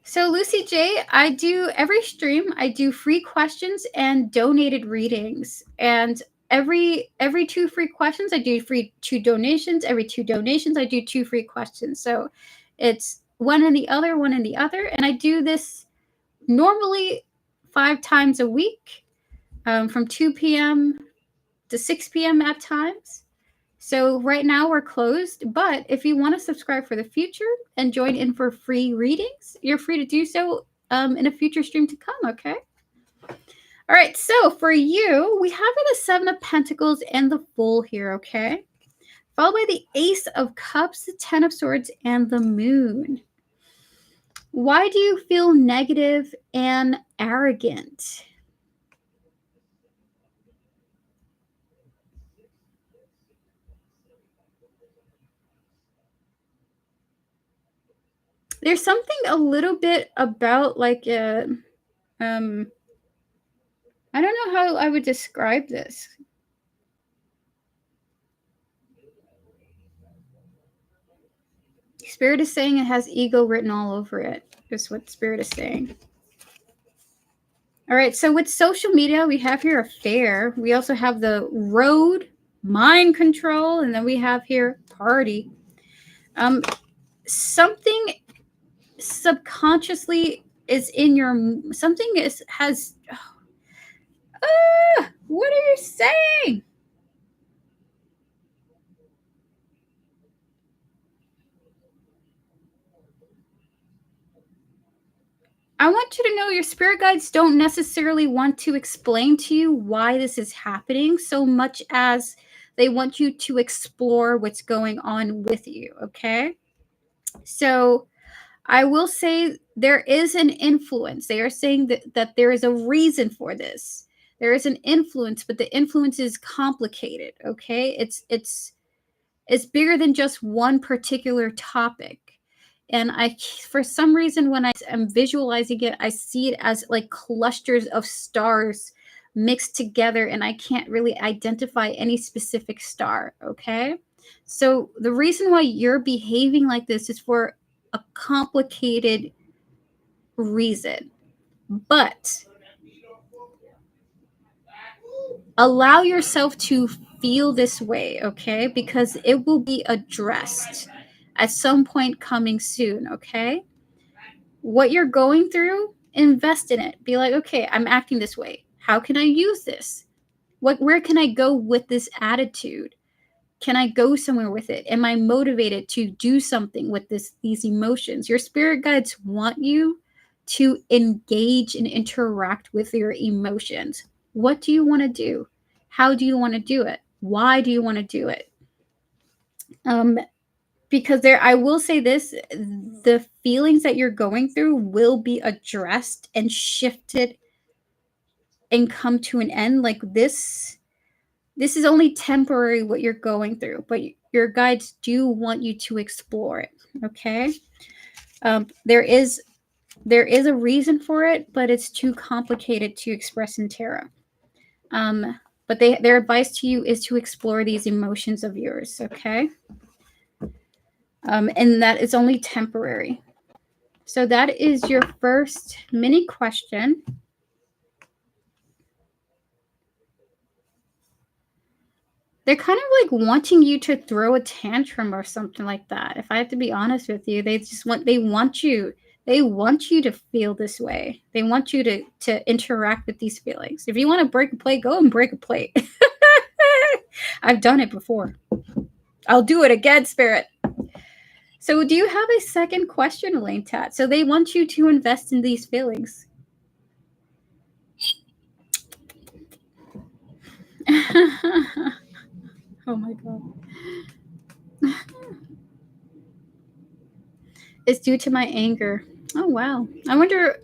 So Lucy J, I do every stream, I do free questions and donated readings. And every 2 free questions, I do 2 donations. Every 2 donations, I do 2 free questions. So it's one and the other, one and the other. And I do this normally 5 times a week, from 2 p.m. to 6 p.m. at times. So right now we're closed, but if you want to subscribe for the future and join in for free readings, you're free to do so in a future stream to come, okay? All right, so for you, we have the 7 of Pentacles and the Fool here, okay? Followed by the Ace of Cups, the 10 of Swords, and the Moon. Why do you feel negative and arrogant? There's something a little bit about like I don't know how I would describe this. Spirit is saying it has ego written all over it. Is what Spirit is saying. All right, so with social media, we have here affair. We also have the road, mind control, and then we have here party. Something subconsciously is in your, something has, what are you saying? I want you to know your spirit guides don't necessarily want to explain to you why this is happening so much as they want you to explore what's going on with you, okay? So I will say there is an influence. They are saying that there is a reason for this. There is an influence, but the influence is complicated, okay? It's bigger than just one particular topic. And for some reason, when I am visualizing it, I see it as like clusters of stars mixed together, and I can't really identify any specific star. Okay. So the reason why you're behaving like this is for a complicated reason. But allow yourself to feel this way, okay? Because it will be addressed at some point coming soon, okay? What you're going through, invest in it. Be like, okay, I'm acting this way. How can I use this? Where can I go with this attitude? Can I go somewhere with it? Am I motivated to do something with these emotions? Your spirit guides want you to engage and interact with your emotions. What do you want to do? How do you want to do it? Why do you want to do it? Because I will say this, the feelings that you're going through will be addressed and shifted and come to an end. Like this is only temporary what you're going through, but your guides do want you to explore it. Okay. There is a reason for it, but it's too complicated to express in tarot. But their advice to you is to explore these emotions of yours. Okay. And that is only temporary. So that is your first mini question. They're kind of like wanting you to throw a tantrum or something like that. If I have to be honest with you, they want you to feel this way. They want you to interact with these feelings. If you want to break a plate, go and break a plate. I've done it before. I'll do it again, Spirit. So do you have a second question, Elaine Tat? So they want you to invest in these feelings. Oh my God. It's due to my anger. Oh wow. I wonder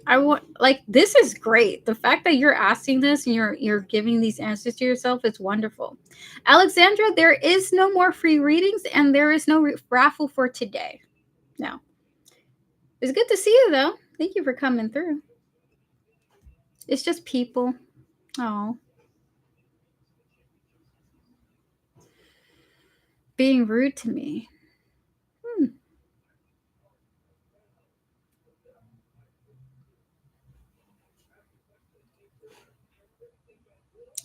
like this is great. The fact that you're asking this and you're giving these answers to yourself is wonderful. Alexandra, there is no more free readings and there is no raffle for today. No. It's good to see you though. Thank you for coming through. It's just people. Oh. Being rude to me.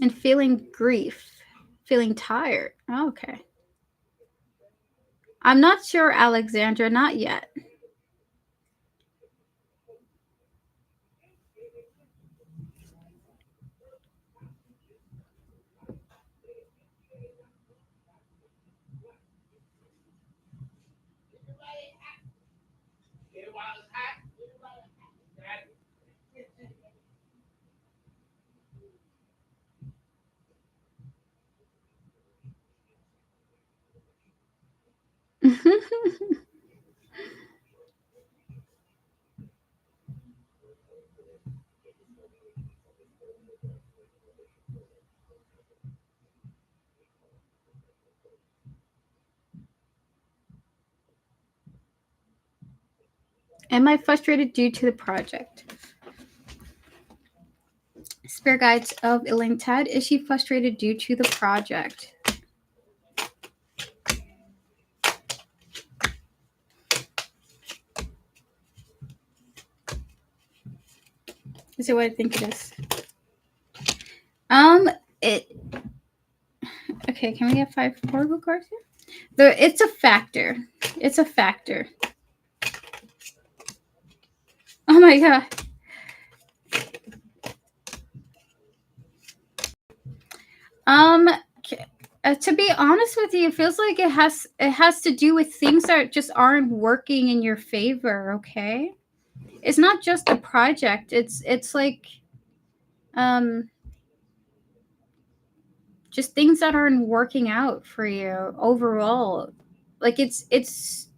And feeling grief. Feeling tired. Oh, okay. I'm not sure, Alexandra, not yet. Am I frustrated due to the project? Spirit guides of Elaine Ted. Is she frustrated due to the project? Is it what I think it is? It. Okay, can we get 5 oracle cards here? It's a factor. It's a factor. Oh my god. To be honest with you, it feels like it has to do with things that just aren't working in your favor. Okay, it's not just a project. It's like just things that aren't working out for you overall. Like it's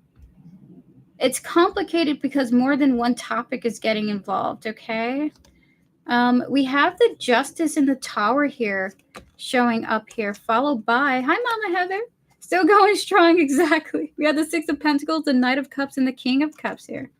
complicated because more than one topic is getting involved. Okay. We have the Justice in the Tower here showing up here, followed by, hi, Mama Heather. Still going strong, exactly. We have the Six of Pentacles, the Knight of Cups, and the King of Cups here.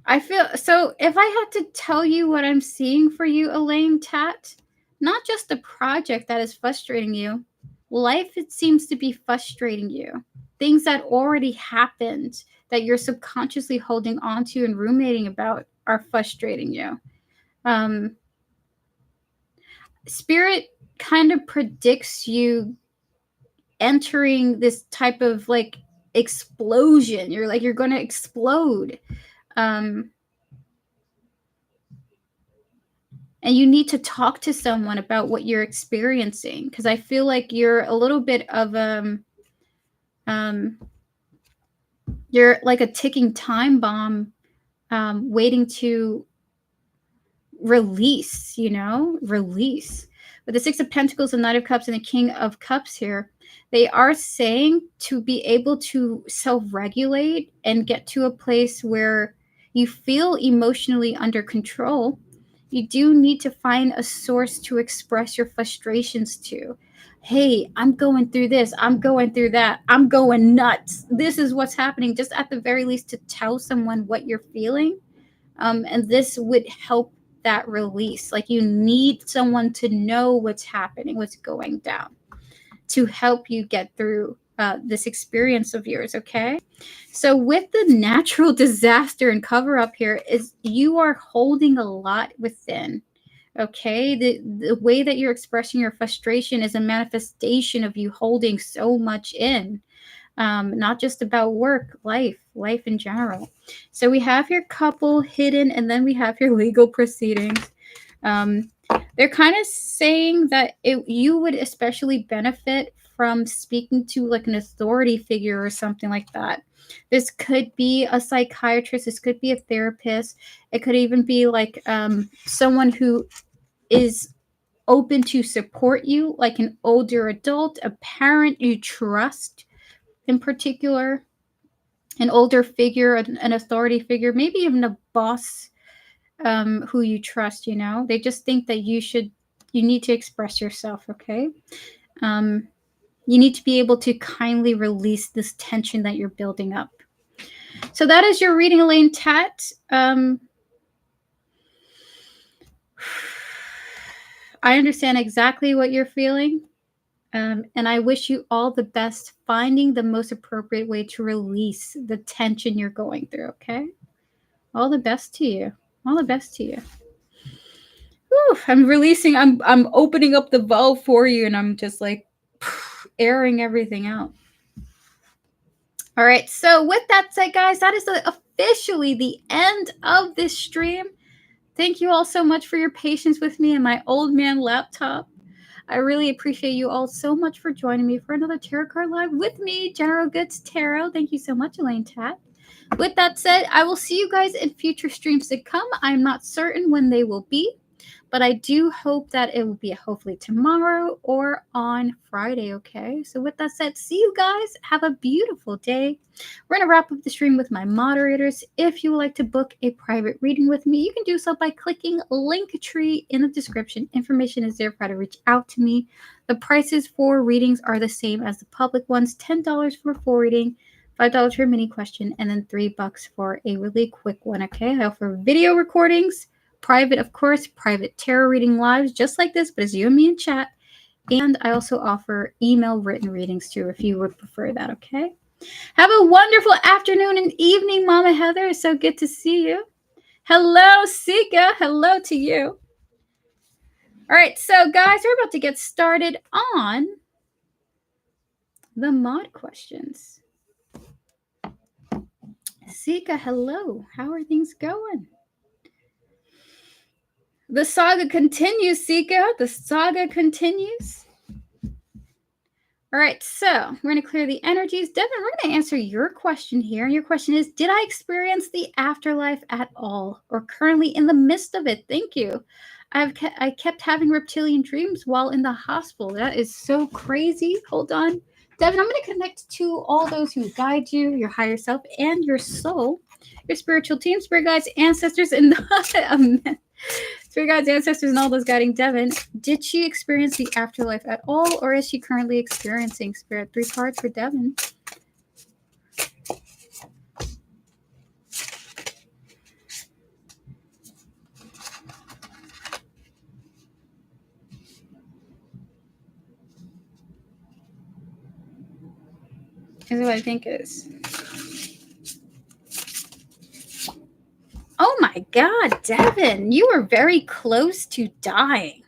I feel, so if I had to tell you what I'm seeing for you, Elaine Tat, not just the project that is frustrating you, life, it seems to be frustrating you. Things that already happened that you're subconsciously holding on to and ruminating about are frustrating you. Spirit kind of predicts you entering this type of like explosion. You're going to explode. And you need to talk to someone about what you're experiencing, because I feel like you're a little bit of you're like a ticking time bomb, waiting to release, release. With the Six of Pentacles, the Knight of Cups, and the King of Cups here, they are saying to be able to self-regulate and get to a place where you feel emotionally under control. You do need to find a source to express your frustrations to. Hey, I'm going through this. I'm going through that. I'm going nuts. This is what's happening. Just at the very least to tell someone what you're feeling. And this would help that release. Like, you need someone to know what's happening, what's going down, to help you get through this experience of yours. Okay. So with the natural disaster and cover up here, is you are holding a lot within. Okay. The way that you're expressing your frustration is a manifestation of you holding so much in. Not just about work, life in general. So we have your couple hidden, and then we have your legal proceedings. They're kind of saying that you would especially benefit from speaking to like an authority figure or something like that. This could be a psychiatrist. This could be a therapist. It could even be like someone who is open to support you, like an older adult, a parent you trust in particular, an older figure, an authority figure, maybe even a boss who you trust. They just think that you need to express yourself. Okay. You need to be able to kindly release this tension that you're building up. So that is your reading, Elaine Tat. I understand exactly what you're feeling. And I wish you all the best finding the most appropriate way to release the tension you're going through, okay? All the best to you. All the best to you. Whew, I'm opening up the valve for you, and I'm just like airing everything out. All right, so with that said, guys, that is officially the end of this stream. Thank you all so much for your patience with me and my old man laptop. I really appreciate you all so much for joining me for another Tarot Card Live with me, General Goods Tarot. Thank you so much, Elaine Tat. With that said, I will see you guys in future streams to come. I'm not certain when they will be, but I do hope that it will be hopefully tomorrow or on Friday, okay? So with that said, see you guys. Have a beautiful day. We're going to wrap up the stream with my moderators. If you would like to book a private reading with me, you can do so by clicking Linktree in the description. Information is there for how to reach out to me. The prices for readings are the same as the public ones. $10 for a full reading, $5 for a mini question, and then $3 for a really quick one, okay? I offer video recordings, private, of course, private tarot reading lives, just like this, but it's you and me in chat. And I also offer email written readings too, if you would prefer that, okay? Have a wonderful afternoon and evening, Mama Heather. It's so good to see you. Hello, Sika. Hello to you. All right, so guys, we're about to get started on the mod questions. Sika, hello. How are things going? The saga continues, Sika. The saga continues. All right, so we're going to clear the energies. Devin, we're going to answer your question here. And your question is, did I experience the afterlife at all or currently in the midst of it? Thank you. I kept having reptilian dreams while in the hospital. That is so crazy. Hold on. Devin, I'm going to connect to all those who guide you, your higher self, and your soul, your spiritual team, spirit guides, ancestors, and Spirit guides, ancestors, and all those guiding Devin. Did she experience the afterlife at all, or is she currently experiencing spirit? 3 cards for Devin. Is what I think is. Oh my God, Devin, you were very close to dying.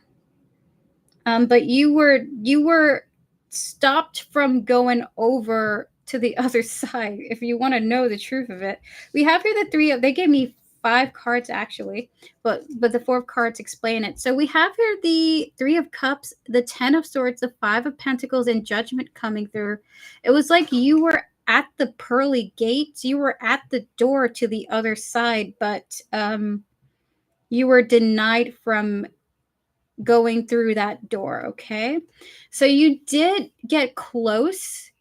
But you were stopped from going over to the other side. If you want to know the truth of it, we have here the 3 of. They gave me 5 cards actually, but the 4 cards explain it. So we have here the 3 of Cups, the 10 of Swords, the 5 of Pentacles, and Judgment coming through. It was like you were at the pearly gates. You were at the door to the other side, but you were denied from going through that door. Okay, so you did get close.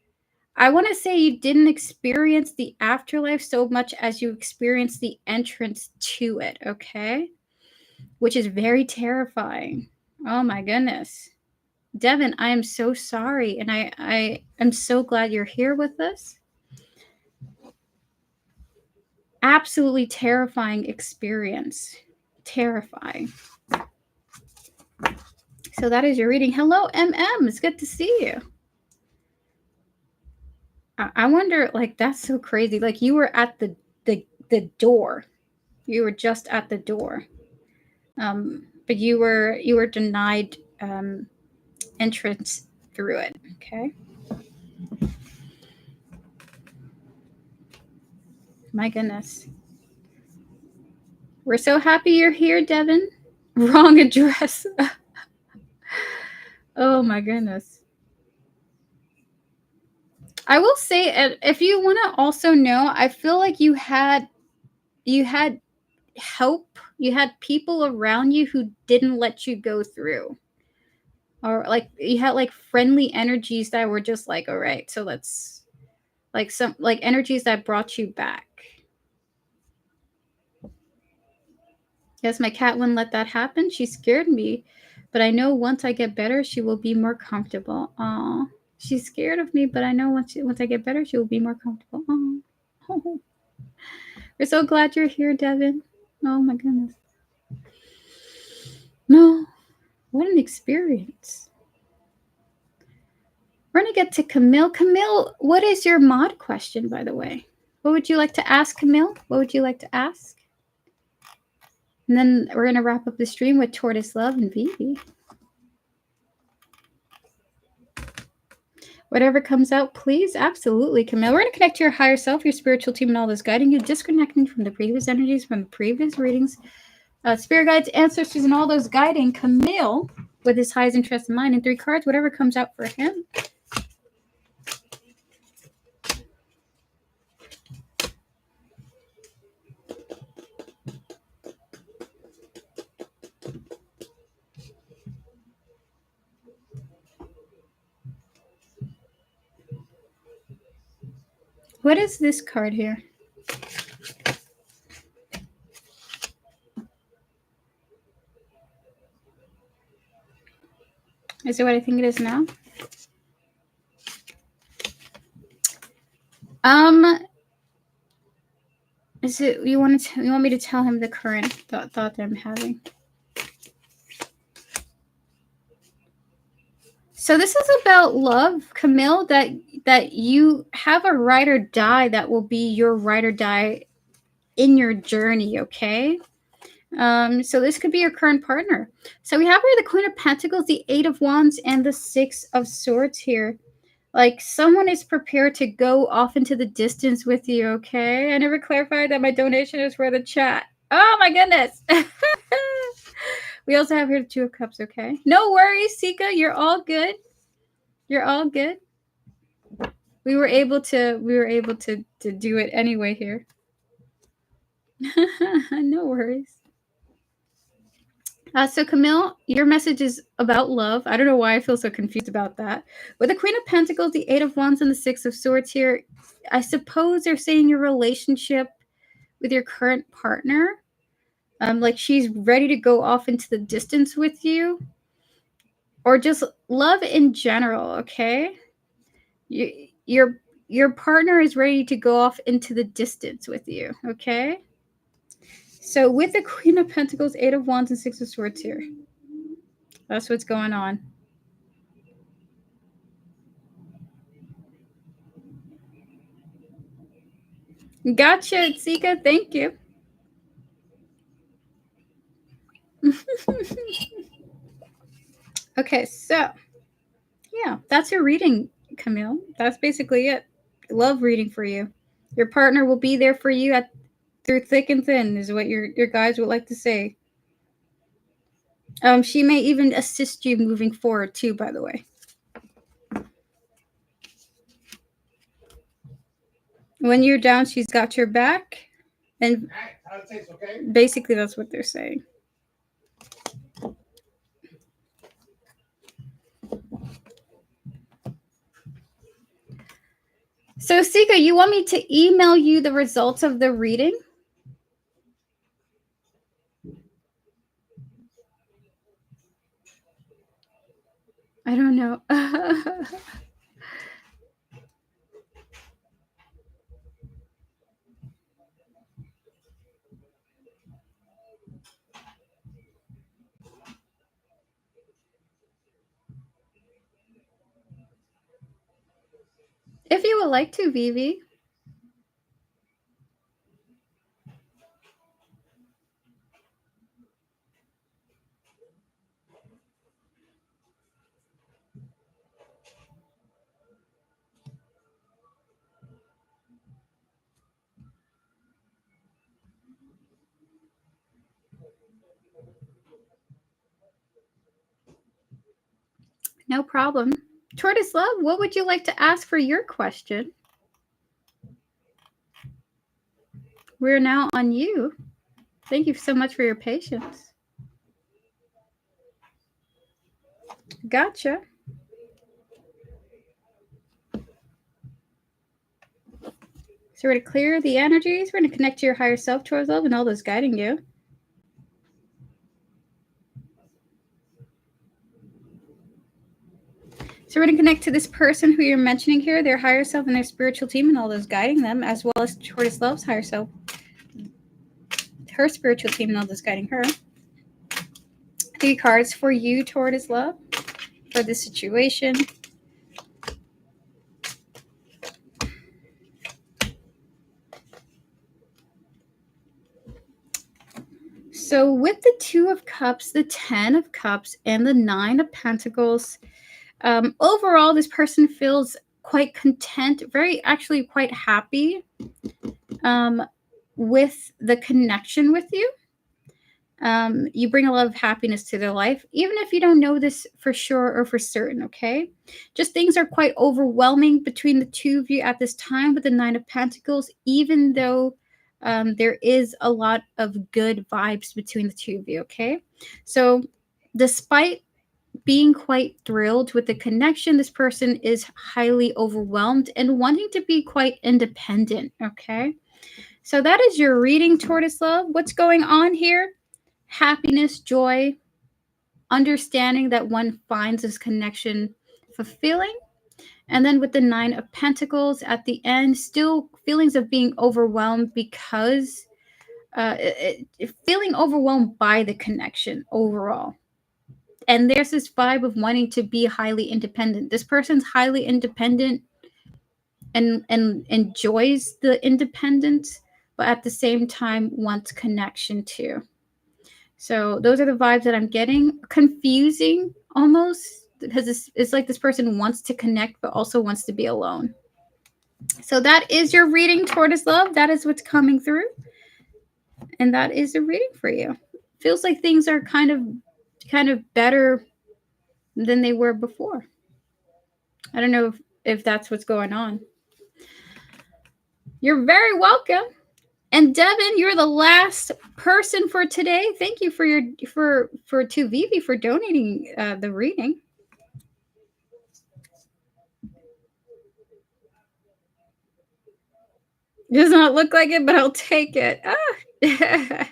I want to say you didn't experience the afterlife so much as you experienced the entrance to it. Okay, which is very terrifying. Oh my goodness, Devin, I am so sorry, and I am so glad you're here with us. Absolutely terrifying experience. Terrifying. So that is your reading. Hello, MM. It's good to see you. I wonder, like, that's so crazy. Like, you were at the door. You were just at the door. But you were denied entrance through it. Okay. My goodness. We're so happy you're here, Devin. Wrong address. Oh my goodness. I will say, if you want to also know, I feel like you had help. You had people around you who didn't let you go through. Or like you had like friendly energies that were just like, all right, so let's like some like energies that brought you back. Yes, my cat wouldn't let that happen. She scared me, but I know once I get better, she will be more comfortable. Aw, she's scared of me, but I know once I get better, she will be more comfortable. Aw. We're so glad you're here, Devin. Oh my goodness. No, what an experience. We're going to get to Camille. Camille, what is your mod question, by the way? What would you like to ask, Camille? What would you like to ask? And then we're going to wrap up the stream with Tortoise Love and Vivi. Whatever comes out, please. Absolutely, Camille. We're going to connect to your higher self, your spiritual team, and all those guiding you, disconnecting from the previous energies, from the previous readings. Spirit guides, ancestors, and all those guiding Camille with his highest interest in mind. And 3 cards, whatever comes out for him. What is this card here? Is it what I think it is now? Is it you want me to tell him the current thought that I'm having? So this is about love, Camille, that you have a ride or die that will be your ride or die in your journey, okay? So this could be your current partner. So we have here the Queen of Pentacles, the Eight of Wands, and the Six of Swords here. Like someone is prepared to go off into the distance with you, okay? I never clarified that my donation is for the chat. Oh my goodness. We also have here the Two of Cups, okay? No worries, Sika. You're all good. You're all good. We were able to do it anyway here. No worries. So Camille, your message is about love. I don't know why I feel so confused about that. With the Queen of Pentacles, the Eight of Wands, and the Six of Swords here, I suppose they're saying your relationship with your current partner, like she's ready to go off into the distance with you, or just love in general. Okay, your partner is ready to go off into the distance with you. Okay. So with the Queen of Pentacles, Eight of Wands, and Six of Swords here, that's what's going on. Gotcha, Tsika. Thank you. Okay, so yeah, that's your reading, Camille. That's basically it. Love reading for you. Your partner will be there for you through thick and thin, is what your guides would like to say. She may even assist you moving forward too, by the way. When you're down, she's got your back. And basically that's what they're saying. So Sika, you want me to email you the results of the reading? I don't know. If you would like to, Vivi. No problem. Tortoise Love, what would you like to ask for your question? We're now on you. Thank you so much for your patience. Gotcha. So we're going to clear the energies. We're going to connect to your higher self, Tortoise Love, and all those guiding you. So we're going to connect to this person who you're mentioning here, their higher self and their spiritual team, and all those guiding them, as well as Tortoise Love's higher self, her spiritual team, and all those guiding her. 3 cards for you, Tortoise Love, for this situation. So with the 2 of Cups, the 10 of Cups, and the 9 of Pentacles, overall, this person feels quite content, actually quite happy with the connection with you. You bring a lot of happiness to their life, even if you don't know this for sure or for certain, okay? Just things are quite overwhelming between the two of you at this time with the 9 of Pentacles, even though there is a lot of good vibes between the two of you, okay? So despite being quite thrilled with the connection, this person is highly overwhelmed and wanting to be quite independent, okay? So that is your reading, Tortoise Love. What's going on here? Happiness, joy, understanding that one finds this connection fulfilling. And then with the 9 of Pentacles at the end, still feelings of being overwhelmed because feeling overwhelmed by the connection overall. And there's this vibe of wanting to be highly independent. This person's highly independent and enjoys the independence, but at the same time wants connection too. So those are the vibes that I'm getting. Confusing almost, because it's like this person wants to connect but also wants to be alone. So that is your reading, Tortoise Love. That is what's coming through. And that is the reading for you. Feels like things are kind of better than they were before. I don't know if that's what's going on. You're very welcome. And Devin, you're the last person for today. Thank you to Vivi for donating the reading. Does not look like it, but I'll take it. We're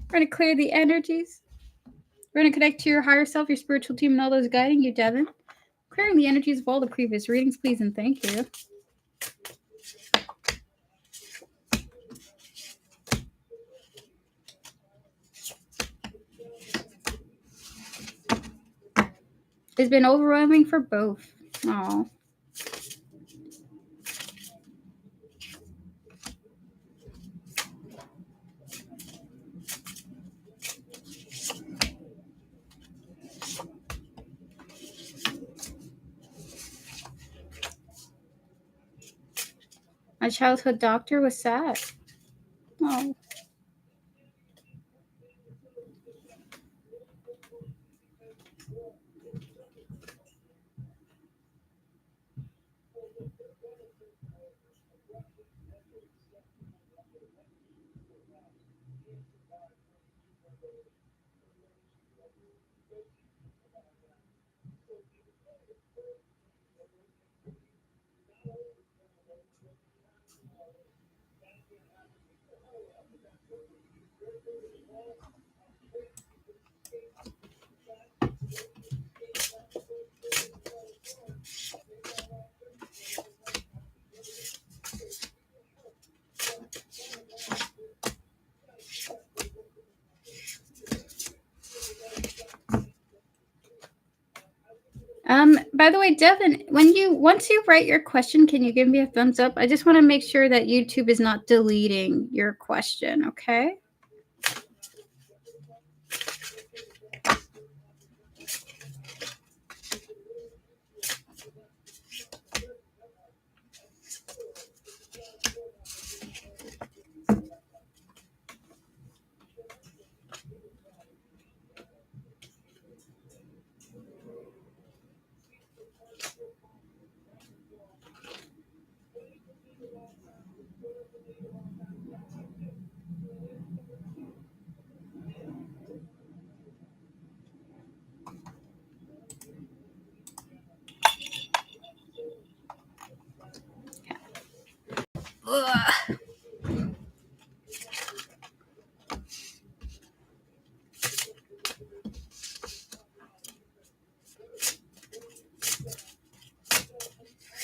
going to clear the energies. We're going to connect to your higher self, your spiritual team, and all those guiding you, Devin. Clearing the energies of all the previous readings, please, and thank you. It's been overwhelming for both. Oh. My childhood doctor was sad. Oh. By the way, Devin, once you write your question, can you give me a thumbs up? I just want to make sure that YouTube is not deleting your question, okay? Ugh.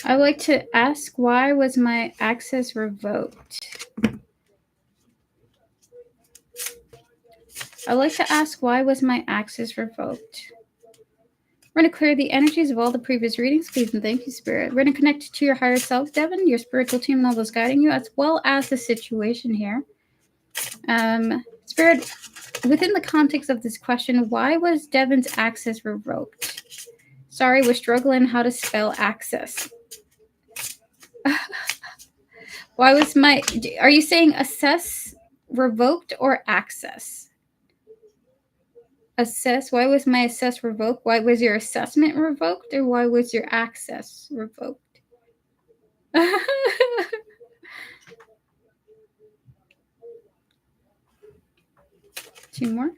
I would like to ask, why was my access revoked? I'd like to ask, why was my access revoked? We're going to clear the energies of all the previous readings, please, and thank you, Spirit. We're going to connect to your higher self, Devin, your spiritual team, and all those guiding you, as well as the situation here. Spirit, within the context of this question, why was Devin's access revoked? Sorry, we're struggling how to spell access. Why was are you saying assess revoked or access? Assess, why was my assess revoked? Why was your assessment revoked, or why was your access revoked? Two more.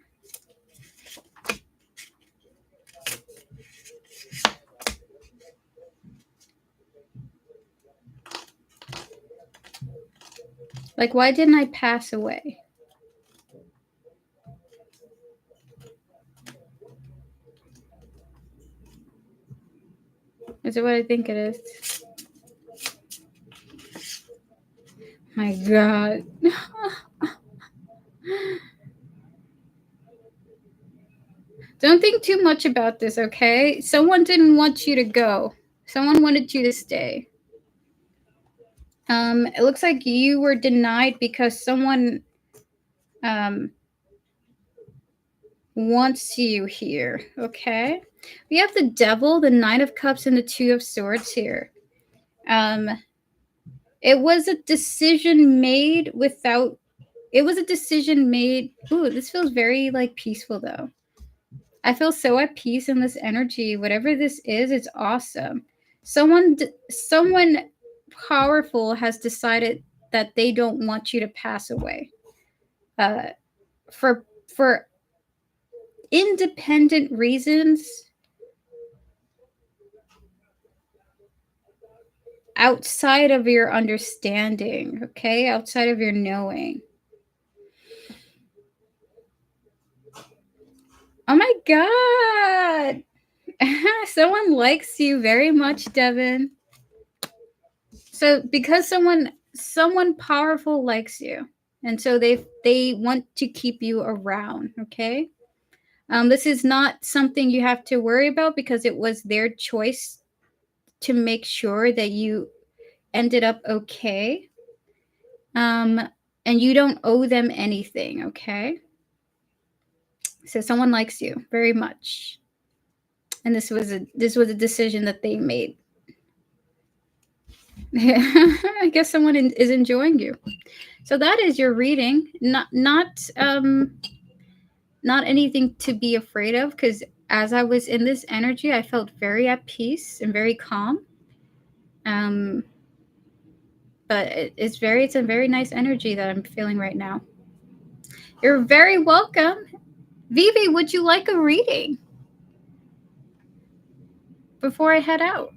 Like, why didn't I pass away? Is it what I think it is? My God. Don't think too much about this, okay? Someone didn't want you to go. Someone wanted you to stay. It looks like you were denied because someone wants you here. Okay. We have the Devil, the Nine of Cups, and the Two of Swords here. It was a decision made without. It was a decision made. Ooh, this feels very like peaceful though. I feel so at peace in this energy. Whatever this is, it's awesome. Someone powerful has decided that they don't want you to pass away. For independent reasons outside of your understanding, okay? Outside of your knowing. Oh my god! Someone likes you very much, Devin. So because someone powerful likes you, and so they want to keep you around, okay? This is not something you have to worry about because it was their choice to make sure that you ended up okay. And you don't owe them anything, okay? So someone likes you very much. And this was a decision that they made. I guess someone is enjoying you. So that is your reading. Not anything to be afraid of, because as I was in this energy, I felt very at peace and very calm. But it's a very nice energy that I'm feeling right now. You're very welcome. Vivi, would you like a reading before I head out?